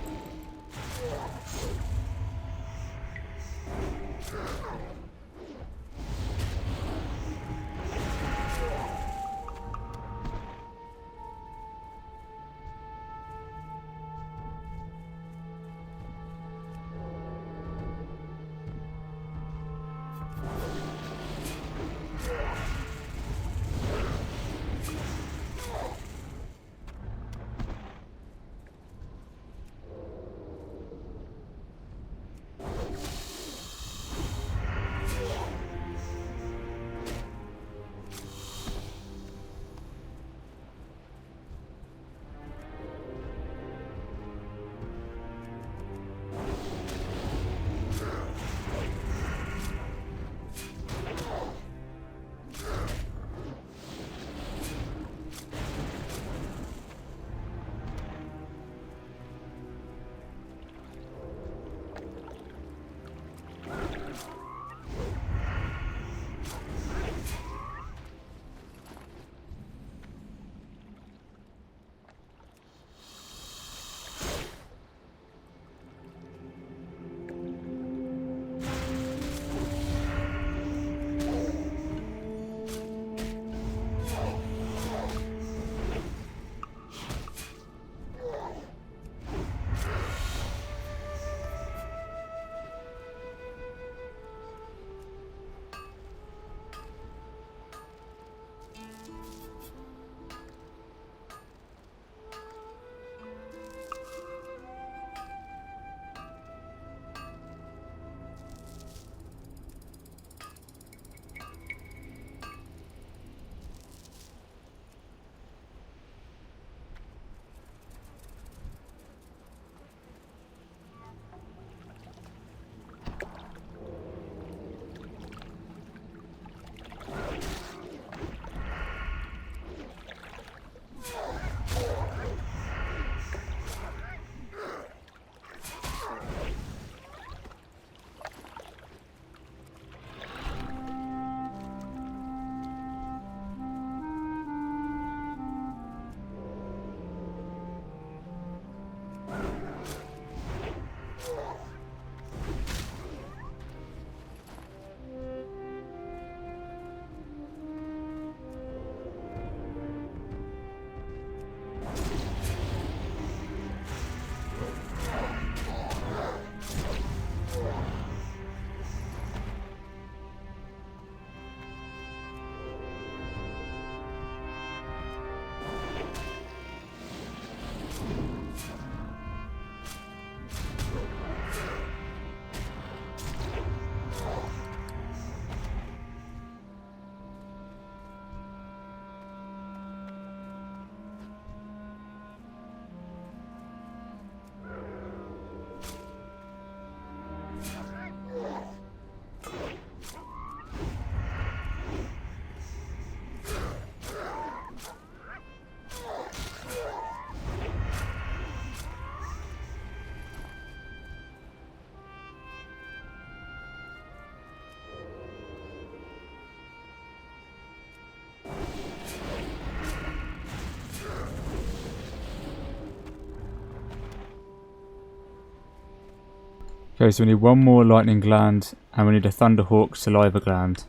Okay, so we need one more lightning gland, and we need a Thunderhawk saliva gland.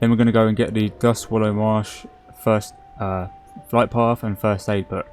Then we're going to go and get the Dust Swallow Marsh first flight path and first aid book.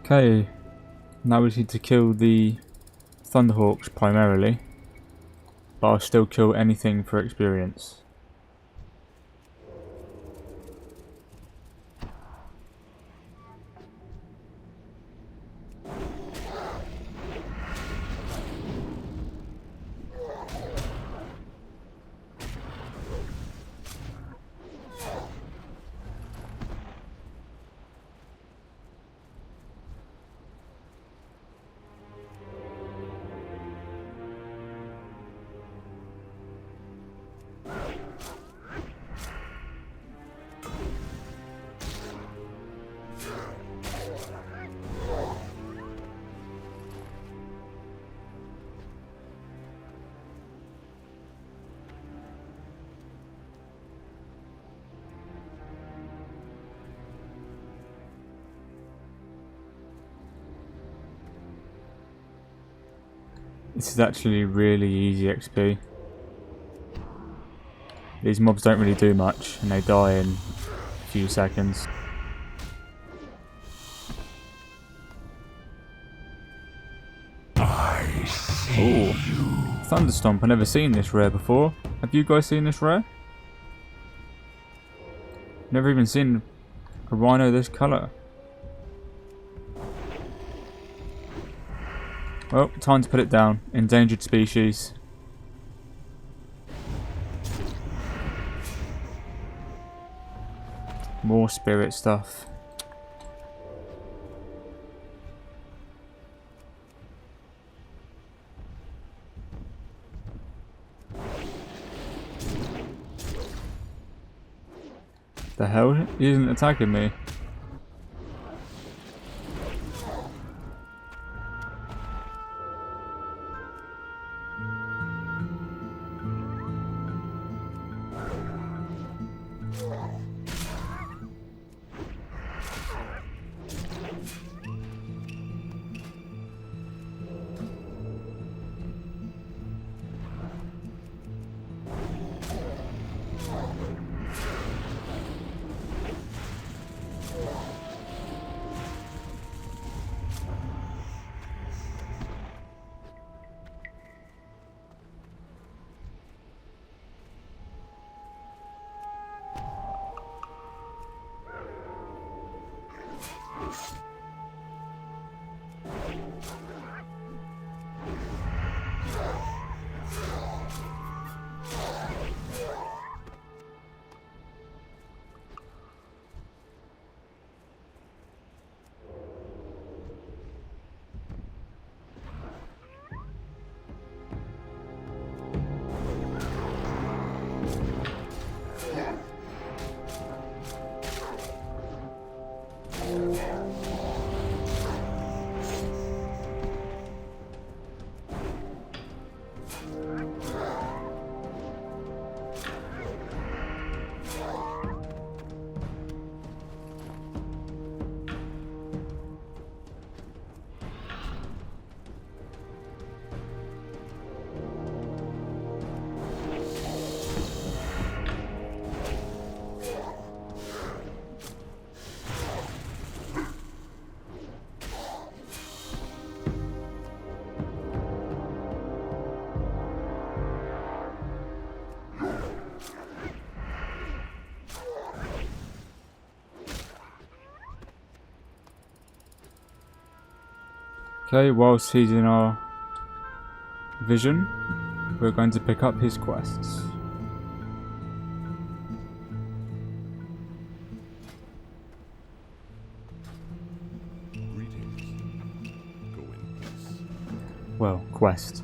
Okay, now we need to kill the Thunderhawks primarily, but I'll still kill anything for experience. This is actually really easy XP. These mobs don't really do much and they die in a few seconds. Ooh, Thunderstomp. I've never seen this rare before. Have you guys seen this rare? Never even seen a rhino this colour. Well, time to put it down. Endangered species. More spirit stuff. The hell? He isn't attacking me. Okay, whilst he's in our vision, we're going to pick up his quests. Greetings. Go in peace. Well, quest.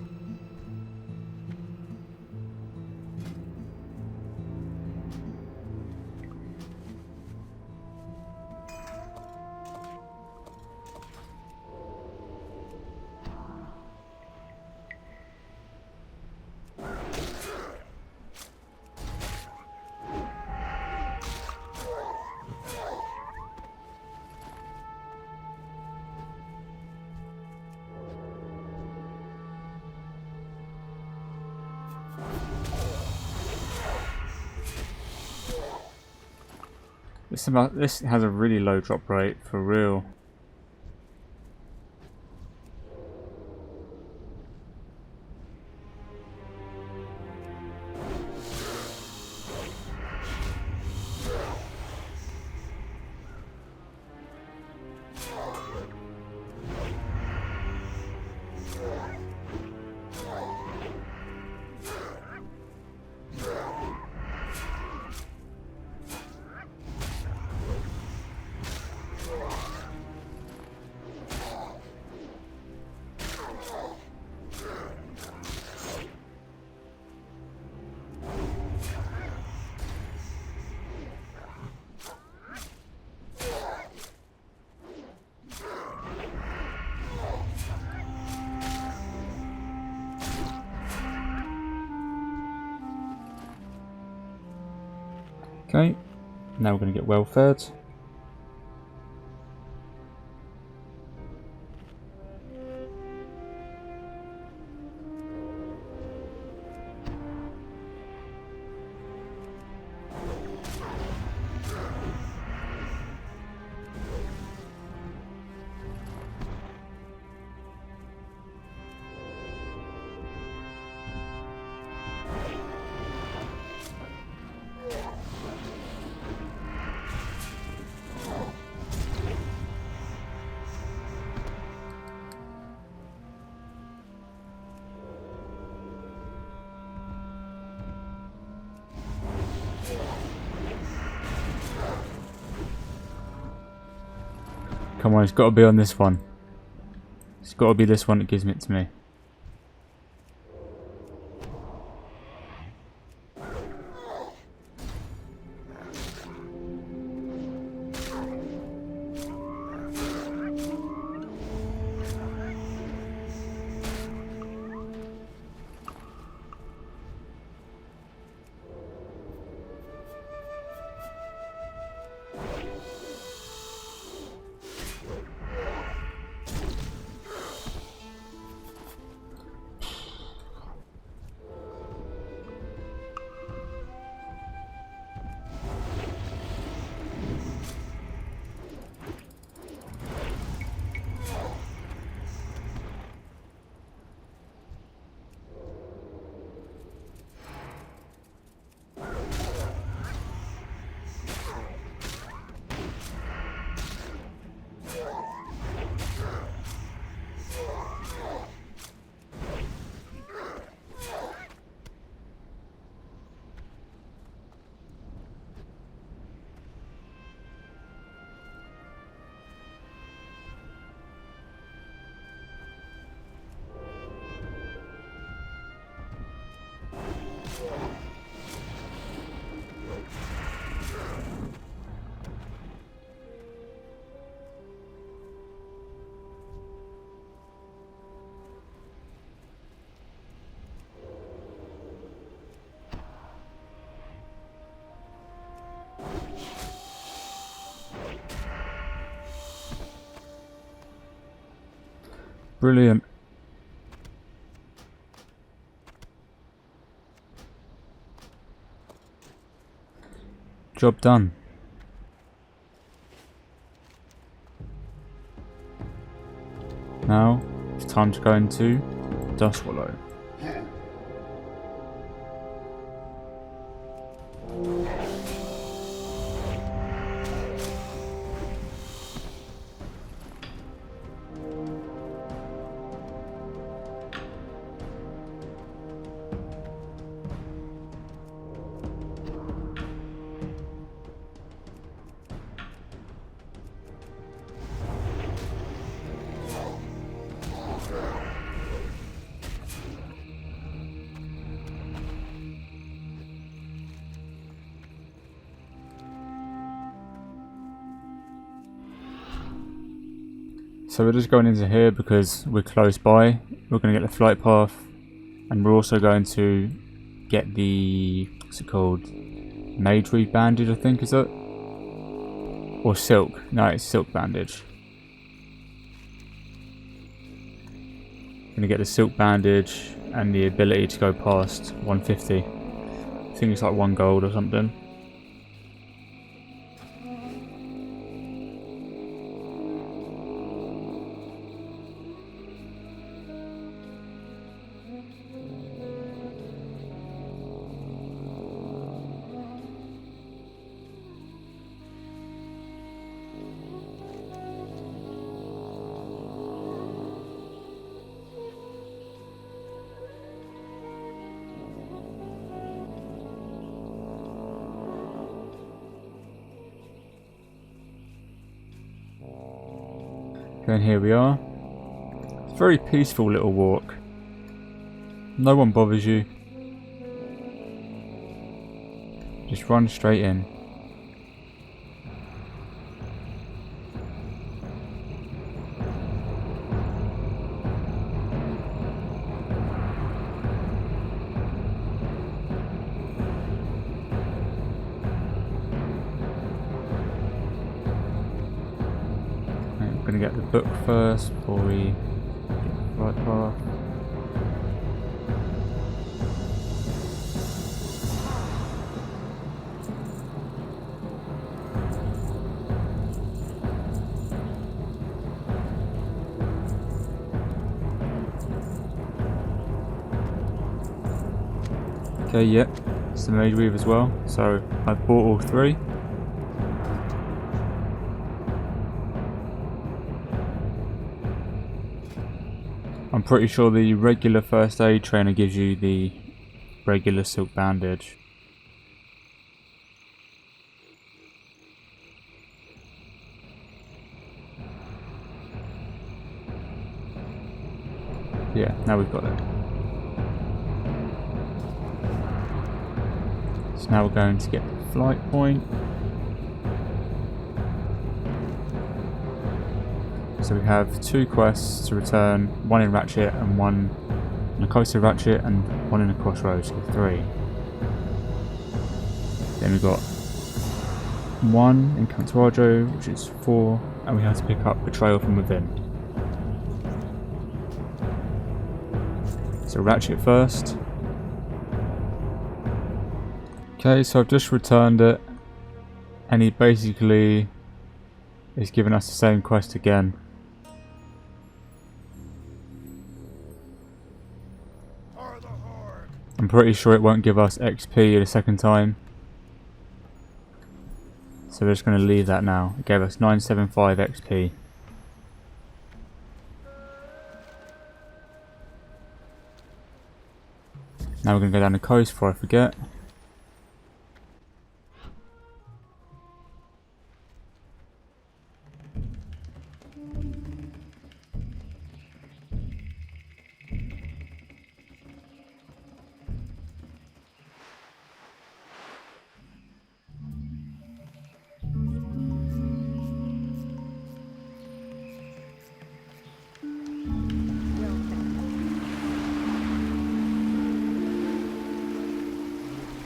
This has a really low drop rate, for real. Okay, now we're going to get well fed. Come on, it's got to be on this one. It's got to be this one that gives it to me. Brilliant. Job done. Now it's time to go into Dust Wallow. So we're just going into here because we're close by. We're going to get the flight path, and we're also going to get the, what's it called? Mage Weave bandage, I think, is it? Or silk? No, it's silk bandage. Going to get the silk bandage and the ability to go past 150. I think it's like 1 gold or something. And here we are. It's a very peaceful little walk. No one bothers you. Just run straight in. I'm going to get the book first before we get the right path. Okay, yep, it's the Mage Weave as well, so I've bought all 3. I'm pretty sure the regular first aid trainer gives you the regular silk bandage. Yeah, now we've got it. So now we're going to get the flight point. So we have 2 quests to return, 1 in Ratchet and 1 in a Coastal Ratchet and 1 in a Crossroads, so 3. Then we've got 1 in Cantoraggio, which is 4, and we have to pick up Betrayal from Within. So Ratchet first. Okay, so I've just returned it, and he basically is giving us the same quest again. I'm pretty sure it won't give us XP the second time, so we're just going to leave that now. It gave us 975 XP. Now we're going to go down the coast before I forget.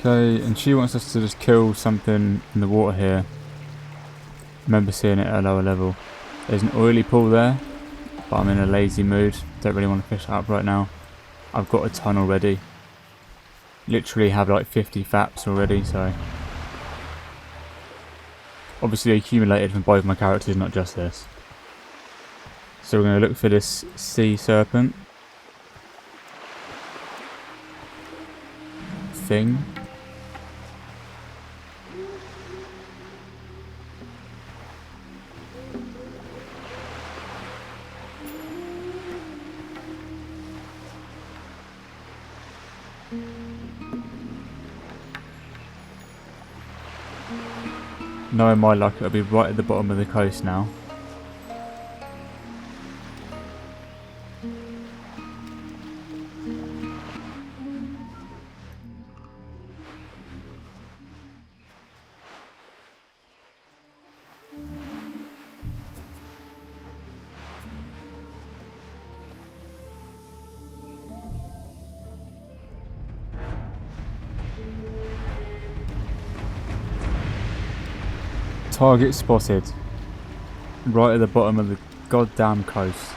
Okay, and she wants us to just kill something in the water here. I remember seeing it at a lower level. There's an oily pool there, but I'm in a lazy mood. Don't really want to fish it up right now. I've got a ton already. Literally have like 50 faps already, so... Obviously accumulated from both my characters, not just this. So we're going to look for this sea serpent thing. Knowing my luck, it'll be right at the bottom of the coast now. Target spotted. Right at the bottom of the goddamn coast.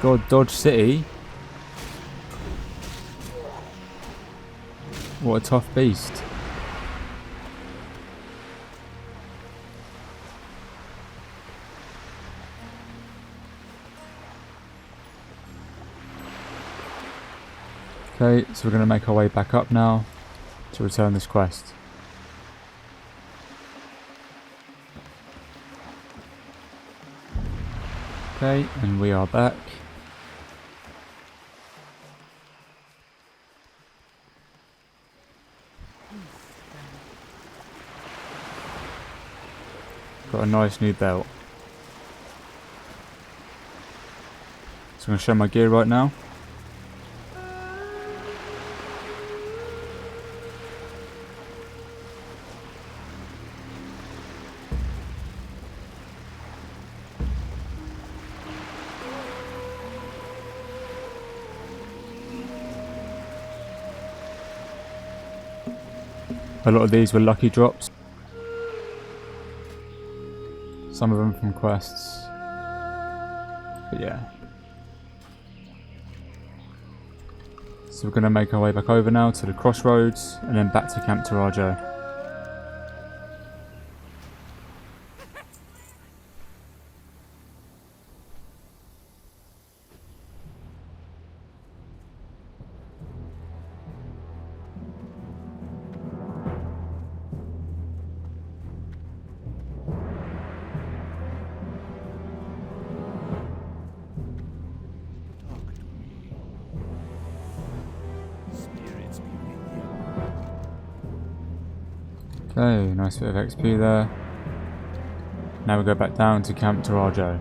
God, Dodge City. What a tough beast. Okay, so we're going to make our way back up now to return this quest. Okay, and we are back. Got a nice new belt. So I'm going to show my gear right now. A lot of these were lucky drops. Some of them from quests. But yeah. So we're going to make our way back over now to the crossroads and then back to Camp Tarajo. Okay, nice bit of XP there. Now we go back down to Camp Tarajo.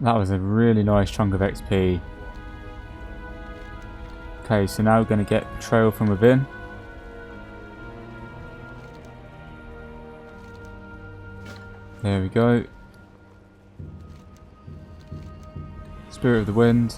That was a really nice chunk of XP. Okay, so now we're going to get Betrayal from Within. There we go. Spirit of the Wind.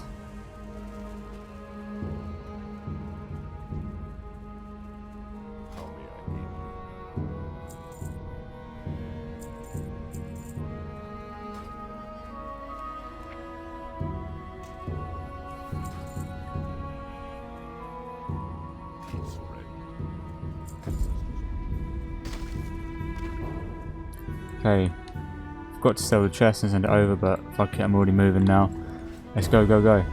Okay, forgot to sell the chest and send it over, but fuck it, I'm already moving now. Let's go, go, go.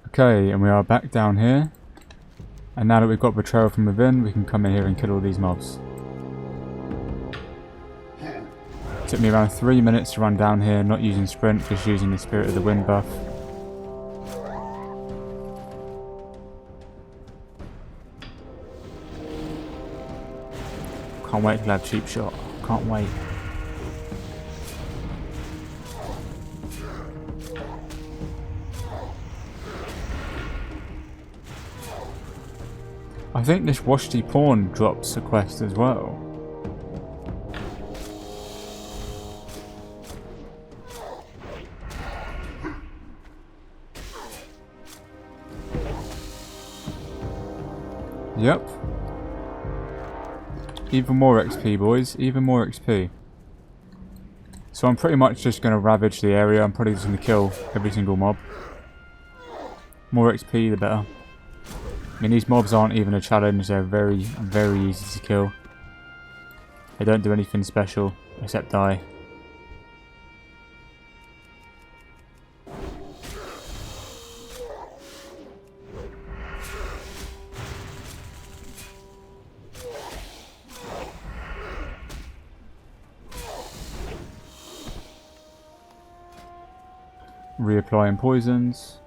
Okay, and we are back down here. And now that we've got Betrayal from Within, we can come in here and kill all these mobs. Took me around 3 minutes to run down here, not using sprint, just using the Spirit of the Wind buff. Can't wait to have cheap shot. Can't wait. I think this Washti Pawn drops a quest as well. Yep. Even more XP, boys. Even more XP. So I'm pretty much just going to ravage the area. I'm probably just going to kill every single mob. More XP, the better. I mean, these mobs aren't even a challenge. They're very, very easy to kill. They don't do anything special except die. Reapplying poisons.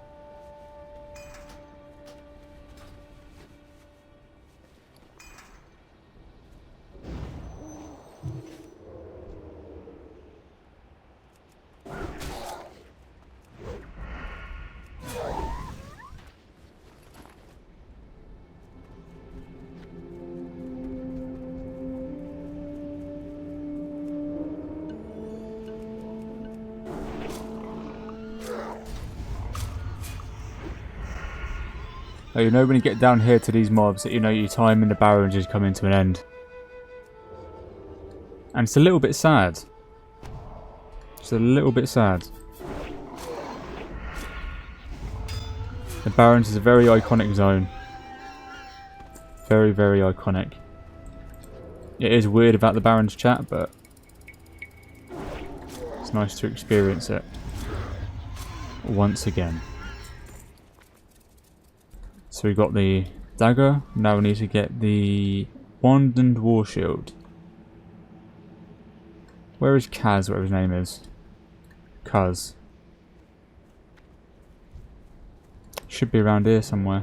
Oh, you know when you get down here to these mobs that you know your time in the barrens is coming to an end. And it's a little bit sad. It's a little bit sad. The barrens is a very iconic zone. Very, very iconic. It is weird about the barrens, chat, but it's nice to experience it once again. So we got the dagger. Now we need to get the wand and war shield. Where is Kaz, whatever his name is? Kaz. Should be around here somewhere.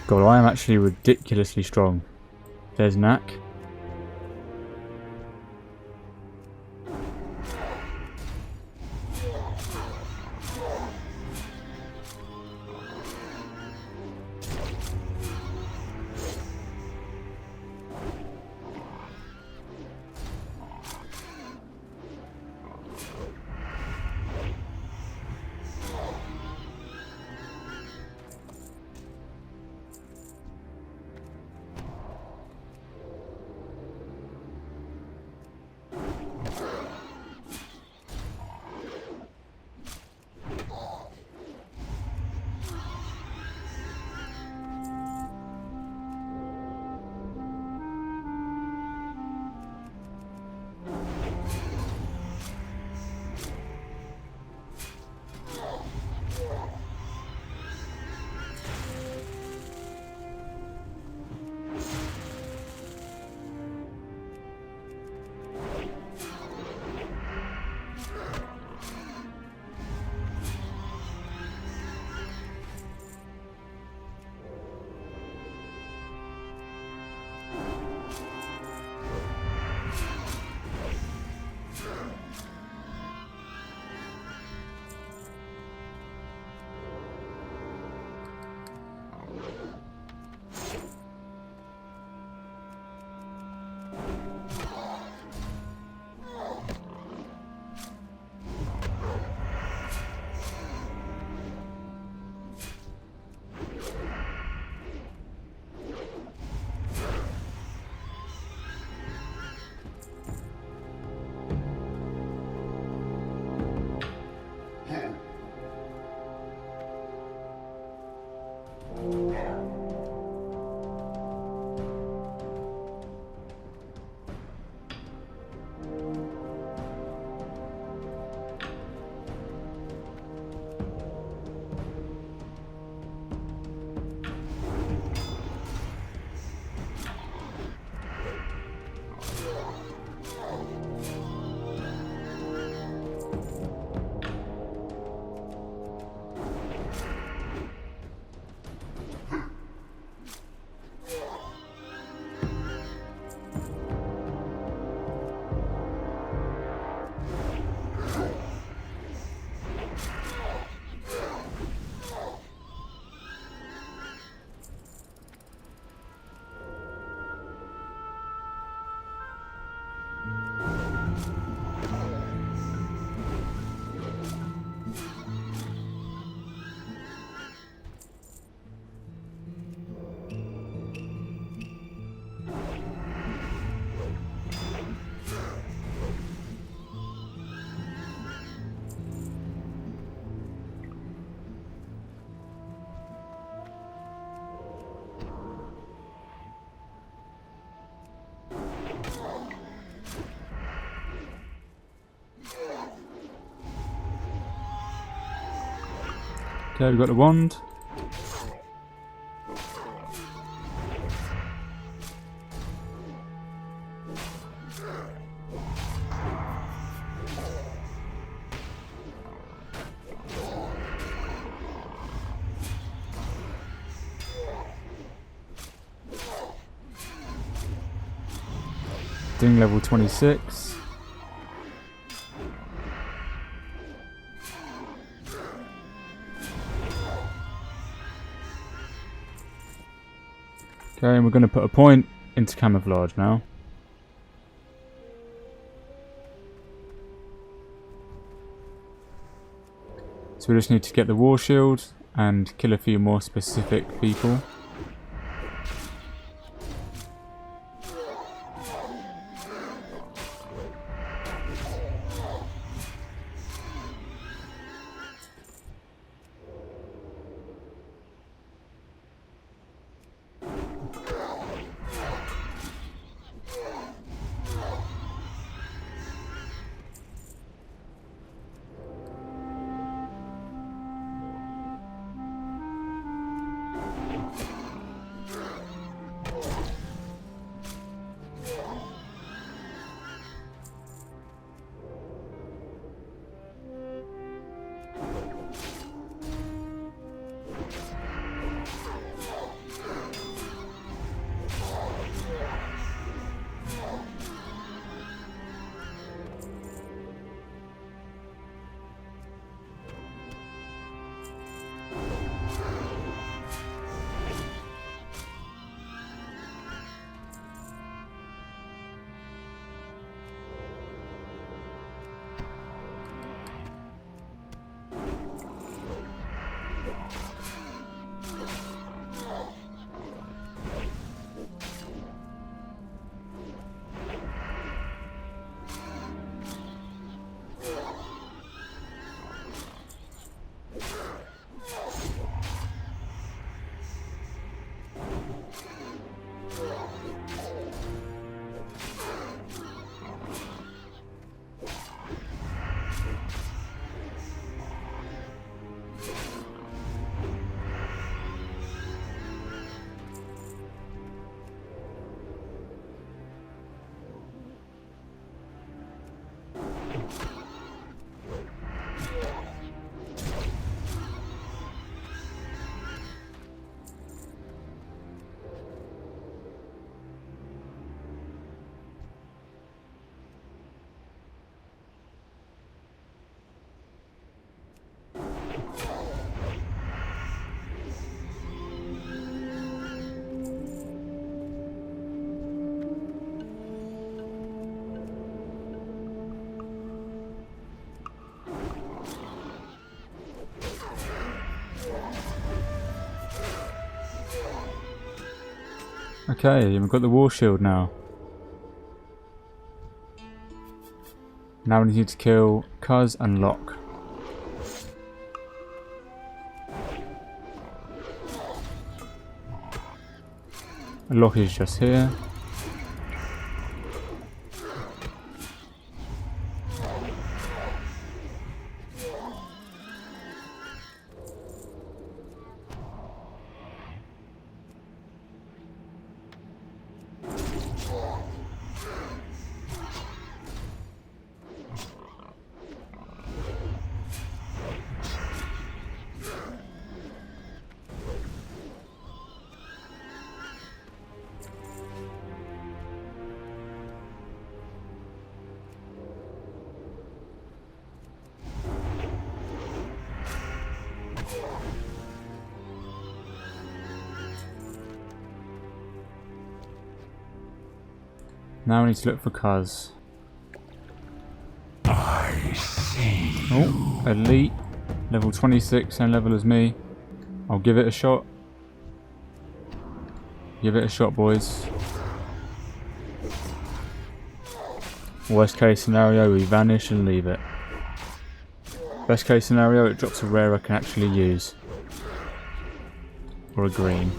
God, I am actually ridiculously strong. There's Knack. Okay, we've got the wand. Doing level 26. Okay, and we're going to put a point into camouflage now. So we just need to get the war shield and kill a few more specific people. Okay, we've got the war shield now. Now we need to kill Cuz and Locke. Locke is just here. Now we need to look for Cuz. Oh, elite. Level 26, same level as me. I'll give it a shot. Give it a shot, boys. Worst case scenario, we vanish and leave it. Best case scenario, it drops a rare I can actually use. Or a green.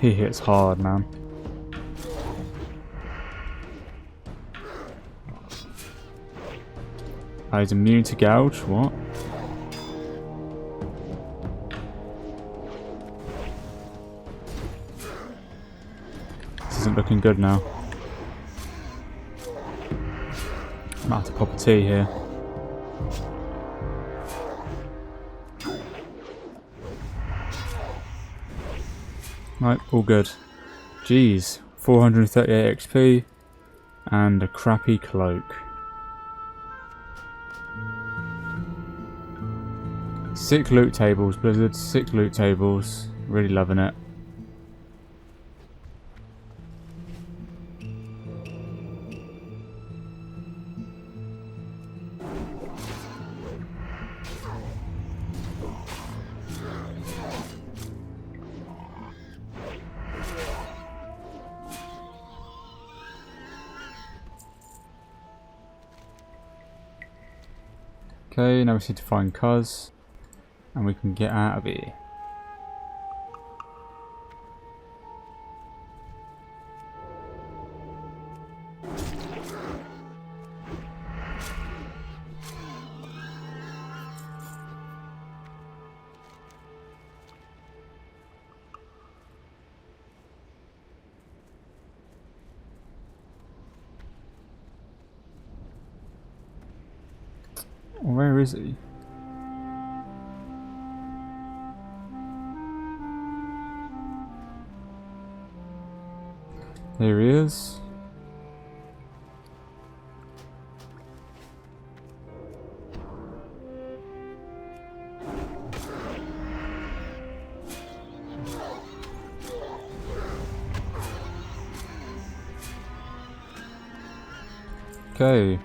He hits hard, man. Oh, he's immune to gouge? What? This isn't looking good now. I'm about to pop a tea here. Nope, all good. Jeez, 438 XP and a crappy cloak. Sick loot tables, Blizzard. Sick loot tables. Really loving it. Okay, now we need to find Cuz, and we can get out of here. Where is he? There he is. Okay.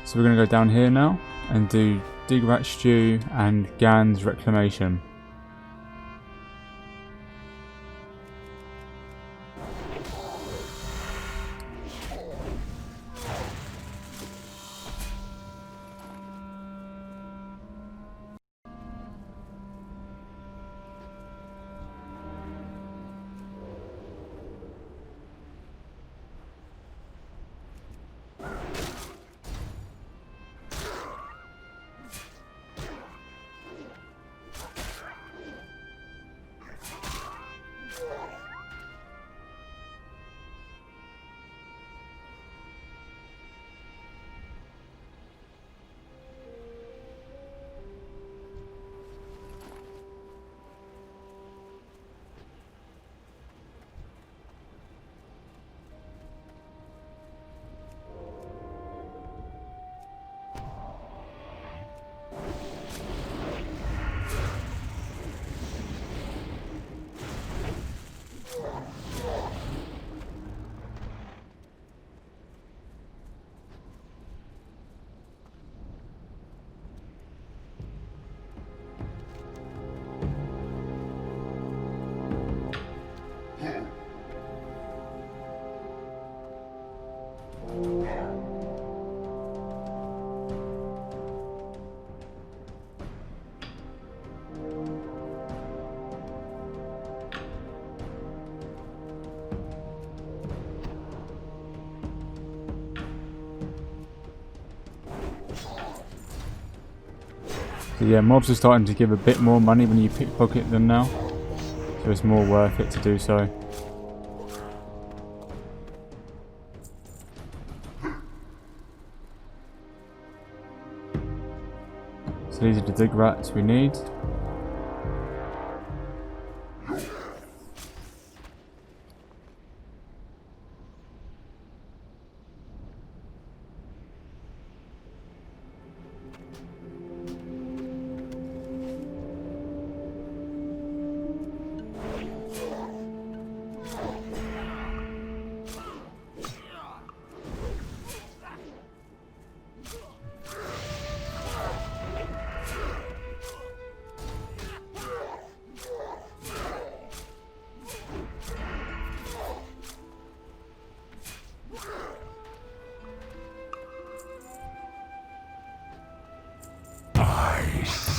So we're going to go down here now and do Dig Rat Stew and Gan's Reclamation. So yeah, mobs are starting to give a bit more money when you pickpocket them now. So it's more worth it to do so. So these are the dig rats we need.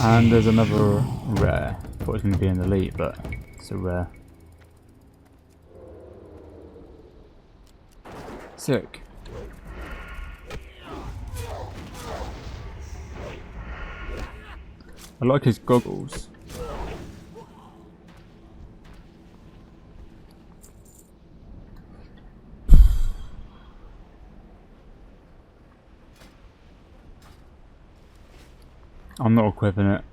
And there's another rare. Thought it was going to be an elite, but it's a rare. Sick. I like his goggles. I'm not equipping it.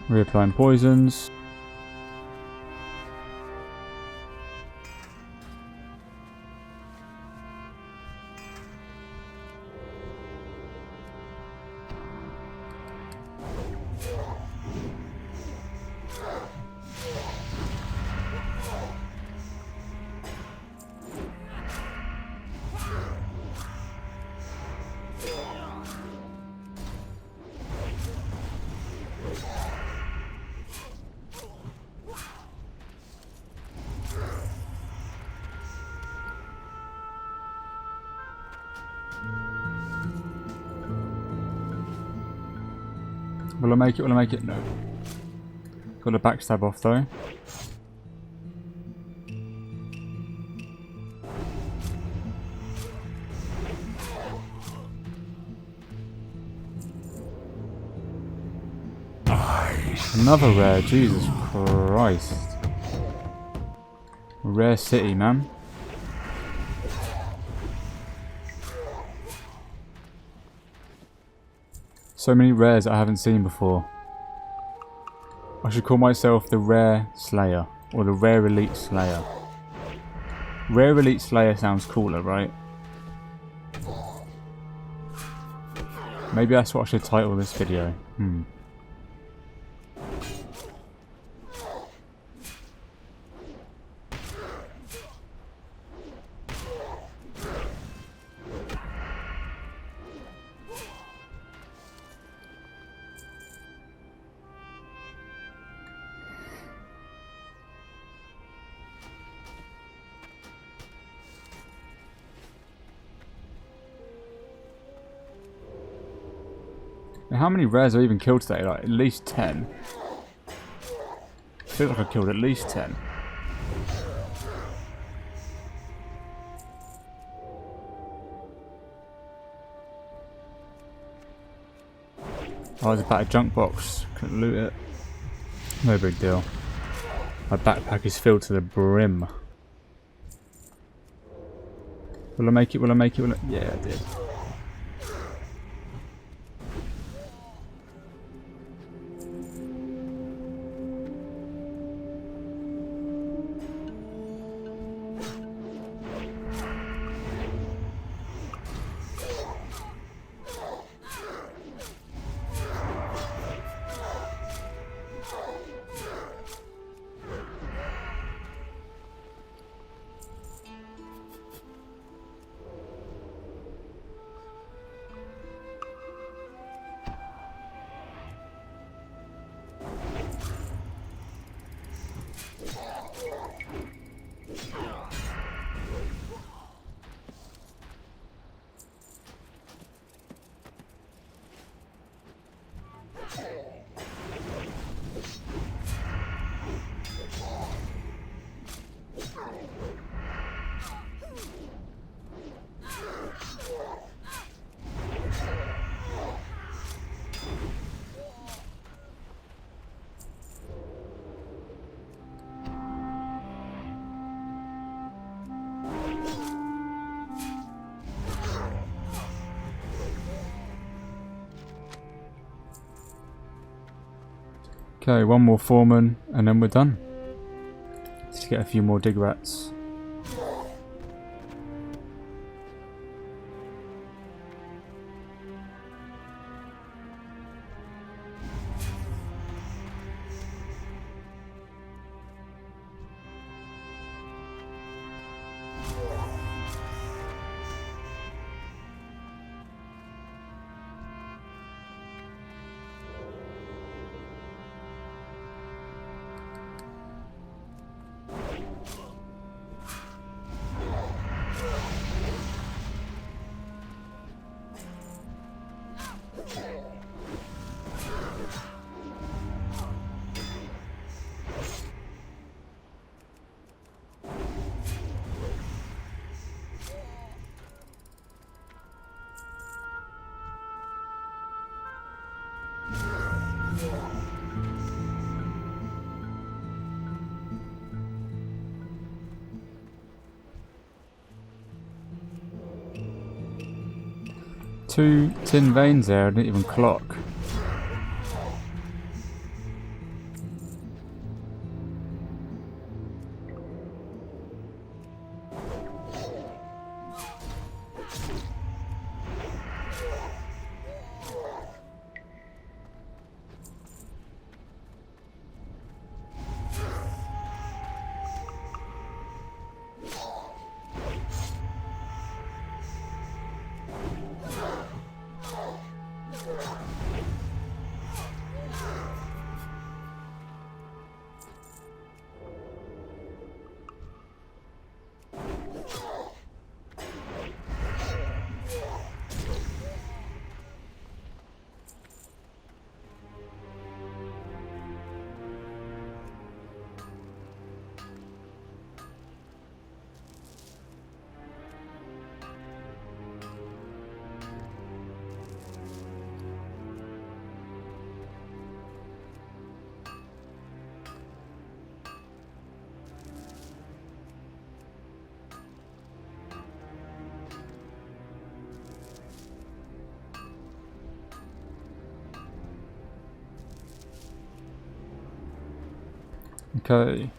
Reapplying poisons. Will I make it? Will I make it? No. Got a backstab off though. Another rare, Jesus Christ. Rare city, man. So many rares I haven't seen before. I should call myself the Rare Slayer, or the Rare Elite Slayer. Rare Elite Slayer sounds cooler, right? Maybe that's what I should title this video. Now, how many rares have I even killed today? Like at least 10. I feel like I killed at least 10. Oh, there's about a junk box. Couldn't loot it. No big deal. My backpack is filled to the brim. Will I make it? Will I make it? Will I... Yeah, I did. Okay, one more foreman and then we're done. Let's get a few more dig rats. Two tin veins there, I didn't even clock. Okay.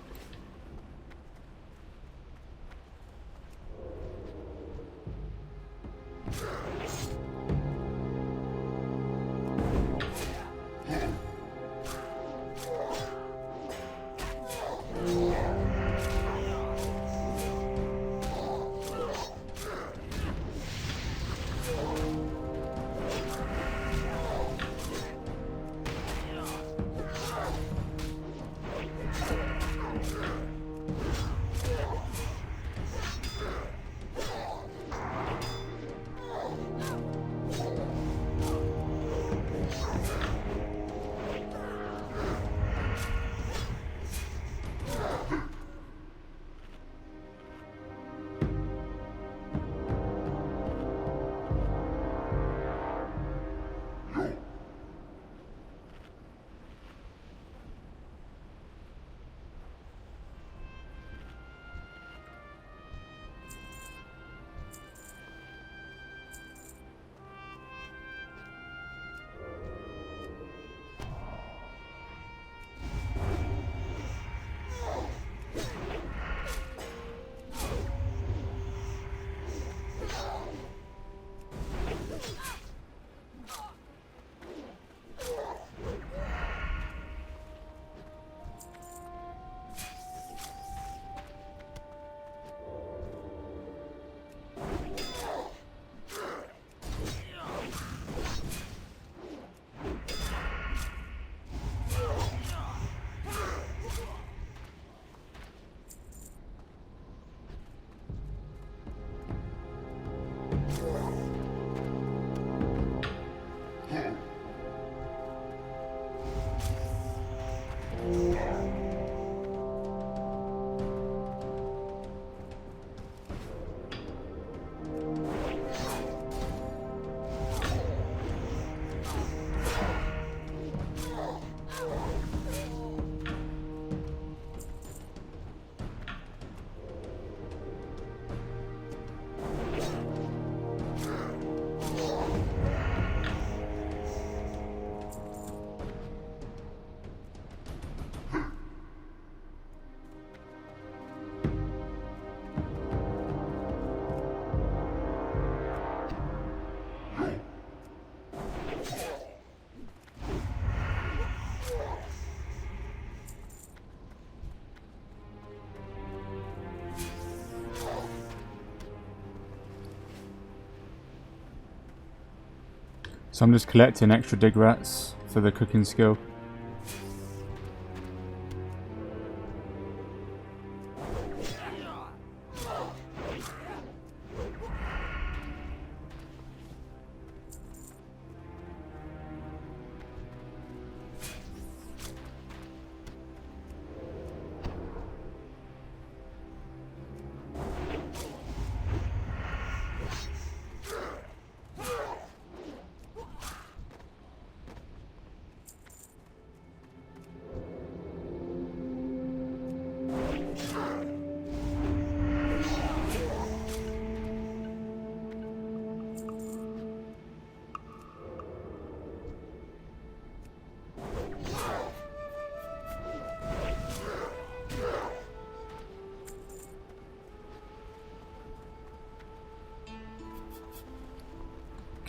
So I'm just collecting extra dig rats for the cooking skill.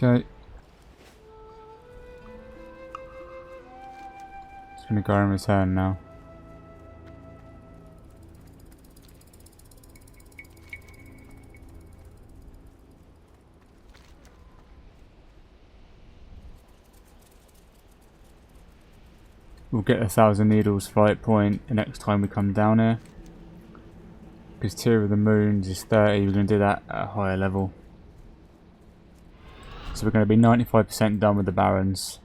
Okay. Just gonna go and return now. We'll get 1,000 needles fight point the next time we come down here. Because Tier of the Moons is 30, we're going to do that at a higher level. So we're going to be 95% done with the Barons.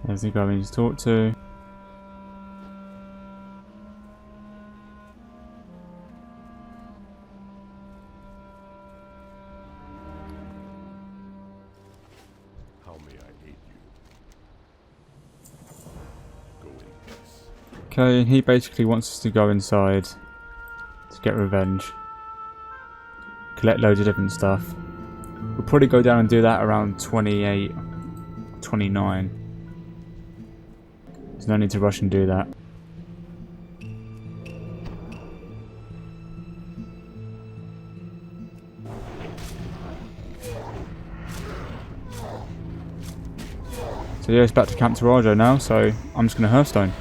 There's the guy we need to talk to. How may I aid you? Go in peace. Okay, he basically wants us to go inside to get revenge. Collect loads of different stuff. We'll probably go down and do that around 28, 29. There's no need to rush and do that. So yeah, it's back to Camp Tarajo now, so I'm just going to Hearthstone.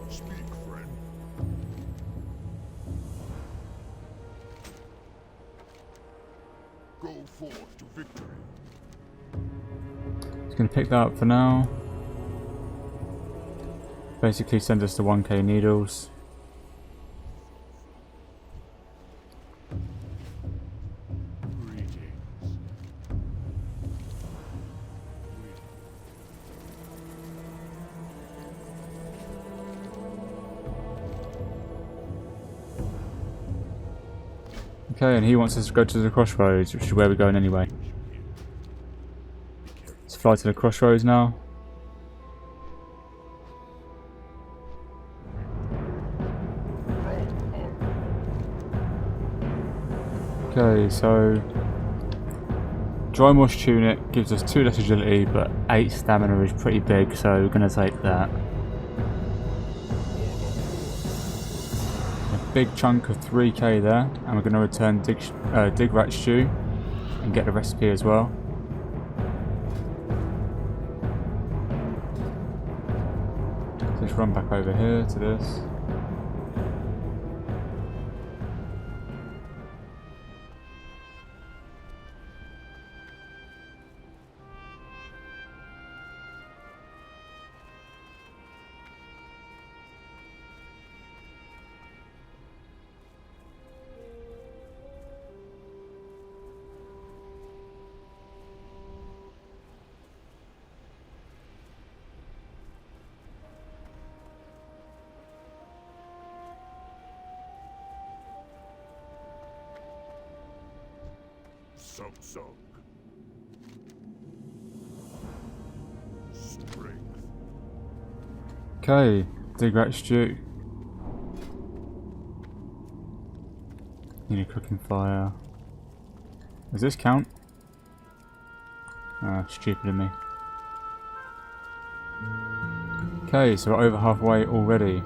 Speak, friend. Go forth to victory. Just going to pick that up for now. Basically send us the 1k needles. Greetings. Okay, and he wants us to go to the crossroads, which is where we're going anyway. Let's fly to the crossroads now. Okay, so Dry Moss Tunic gives us 2 less agility, but 8 stamina is pretty big, so we're going to take that. A big chunk of 3k there, and we're going to return Dig Rat Stew and get the recipe as well. Just run back over here to this. Sung. Strength. Okay, Dig Rat Stew. Need a cooking fire. Does this count? Ah, stupid of me. Okay, so we're over halfway already.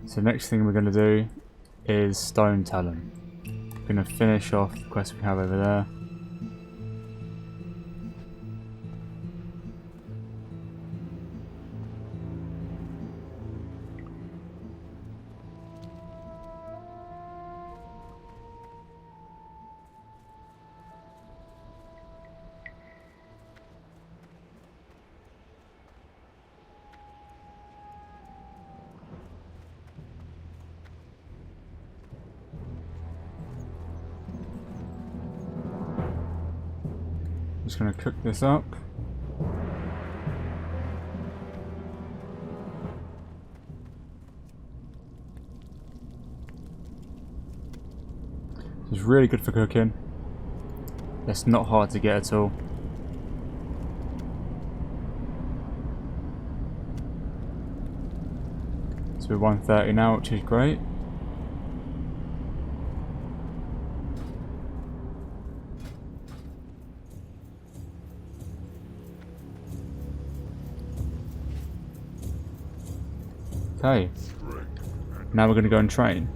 So next thing we're going to do is Stone Talon. We're going to finish off the quest we have over there. Just going to cook this up. It's really good for cooking. It's not hard to get at all. So we're 130 now, which is great. Okay, now we're going to go and train.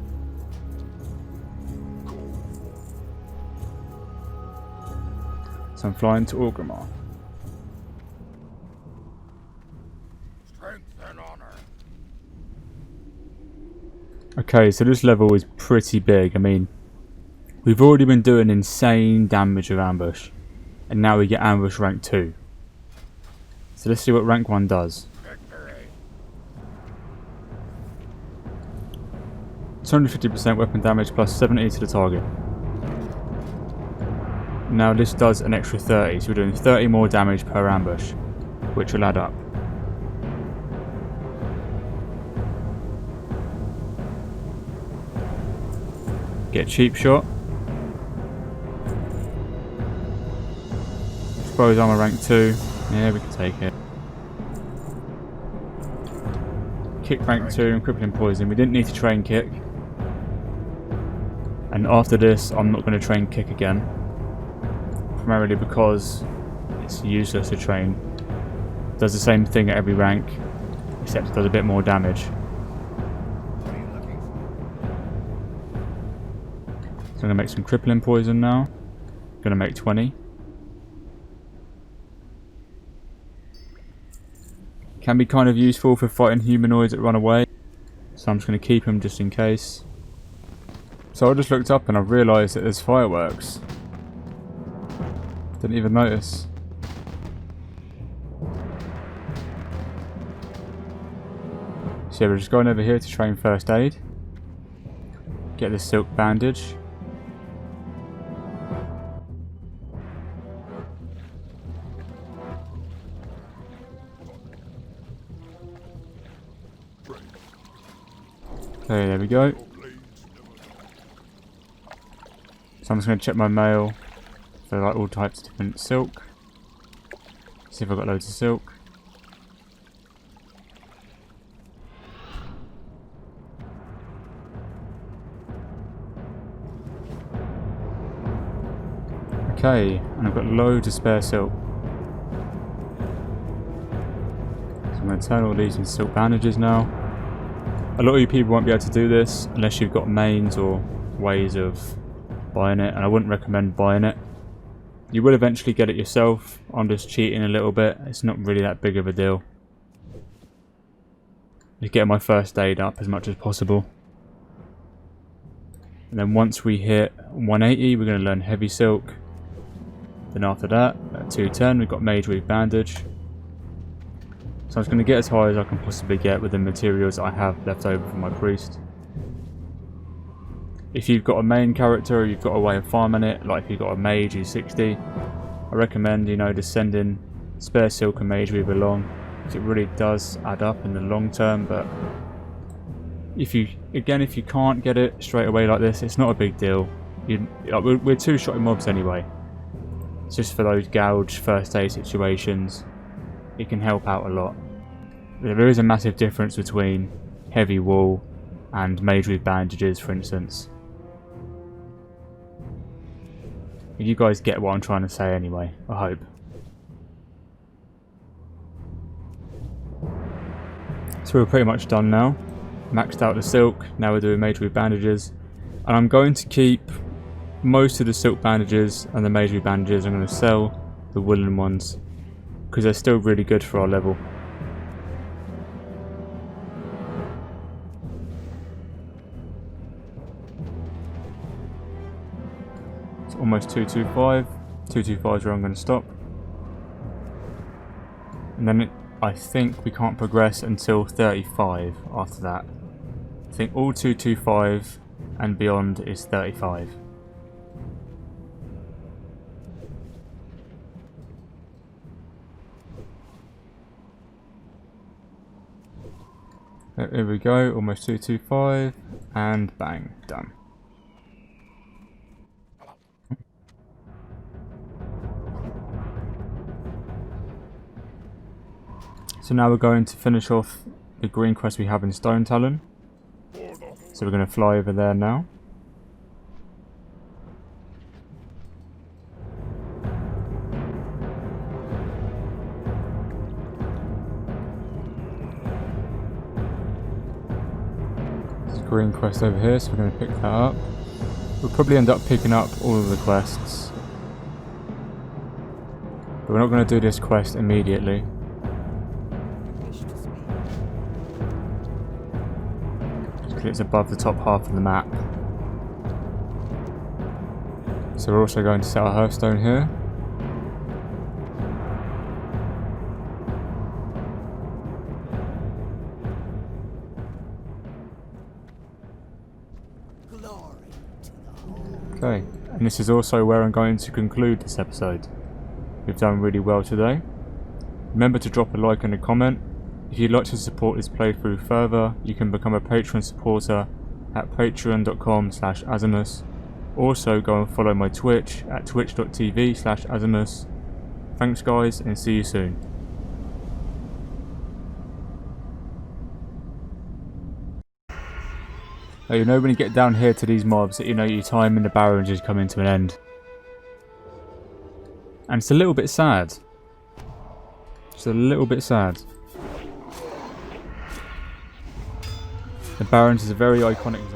So I'm flying to Orgrimmar. Strength and honor. Okay, so this level is pretty big. I mean, we've already been doing insane damage with ambush, and now we get ambush rank 2. So let's see what rank 1 does. 250% weapon damage plus 70 to the target. Now this does an extra 30, so we're doing 30 more damage per ambush, which will add up. Get cheap shot. Suppose armor rank 2. Yeah, we can take it. Kick rank 2 and crippling poison. We didn't need to train kick. And after this, I'm not going to train kick again. Primarily because it's useless to train. It does the same thing at every rank, except it does a bit more damage. So I'm going to make some crippling poison now. I'm going to make 20. Can be kind of useful for fighting humanoids that run away. So I'm just going to keep them just in case. So I just looked up and I realised that there's fireworks. Didn't even notice. So yeah, we're just going over here to train first aid. Get the silk bandage. Okay, there we go. So I'm just going to check my mail for like all types of different silk. See if I've got loads of silk. Okay, and I've got loads of spare silk. So I'm going to turn all these into silk bandages now. A lot of you people won't be able to do this unless you've got mains or ways of buying it, and I wouldn't recommend buying it. You will eventually get it yourself. I'm just cheating a little bit. It's not really that big of a deal. Just getting my first aid up as much as possible. And then once we hit 180, we're going to learn heavy silk. Then after that, at 210, we've got Mage Weave Bandage. So I'm just going to get as high as I can possibly get with the materials I have left over from my priest. If you've got a main character or you've got a way of farming it, like if you've got a mage who's 60, I recommend, you know, just sending spare silk and mage weave along, because it really does add up in the long term. But if you can't get it straight away like this, it's not a big deal. We're two-shotting mobs anyway. It's just for those gouge first aid situations, it can help out a lot. There is a massive difference between heavy wool and mage weave bandages, for instance. You guys get what I'm trying to say anyway, I hope. So we're pretty much done now. Maxed out the silk, now we're doing mage weave bandages. And I'm going to keep most of the silk bandages and the mage weave bandages. I'm going to sell the woolen ones, because they're still really good for our level. It's almost 225. 225 is where I'm going to stop. And then I think we can't progress until 35 after that. I think all 225 and beyond is 35. Here we go, almost 225, and bang, done. So now we're going to finish off the green quest we have in Stone Talon. So we're going to fly over there now. Green quest over here, so we're going to pick that up. We'll probably end up picking up all of the quests, but we're not going to do this quest immediately. Just because it's above the top half of the map. So we're also going to set our hearthstone here. Okay, and this is also where I'm going to conclude this episode. We've done really well today. Remember to drop a like and a comment. If you'd like to support this playthrough further, you can become a Patreon supporter at patreon.com/AzAMOuS. Also go and follow my Twitch at twitch.tv/AzAMOuS. Thanks guys, and see you soon. You know when you get down here to these mobs that you know your time in the barrens is coming to an end. And it's a little bit sad. It's a little bit sad. The barrens is a very iconic zone.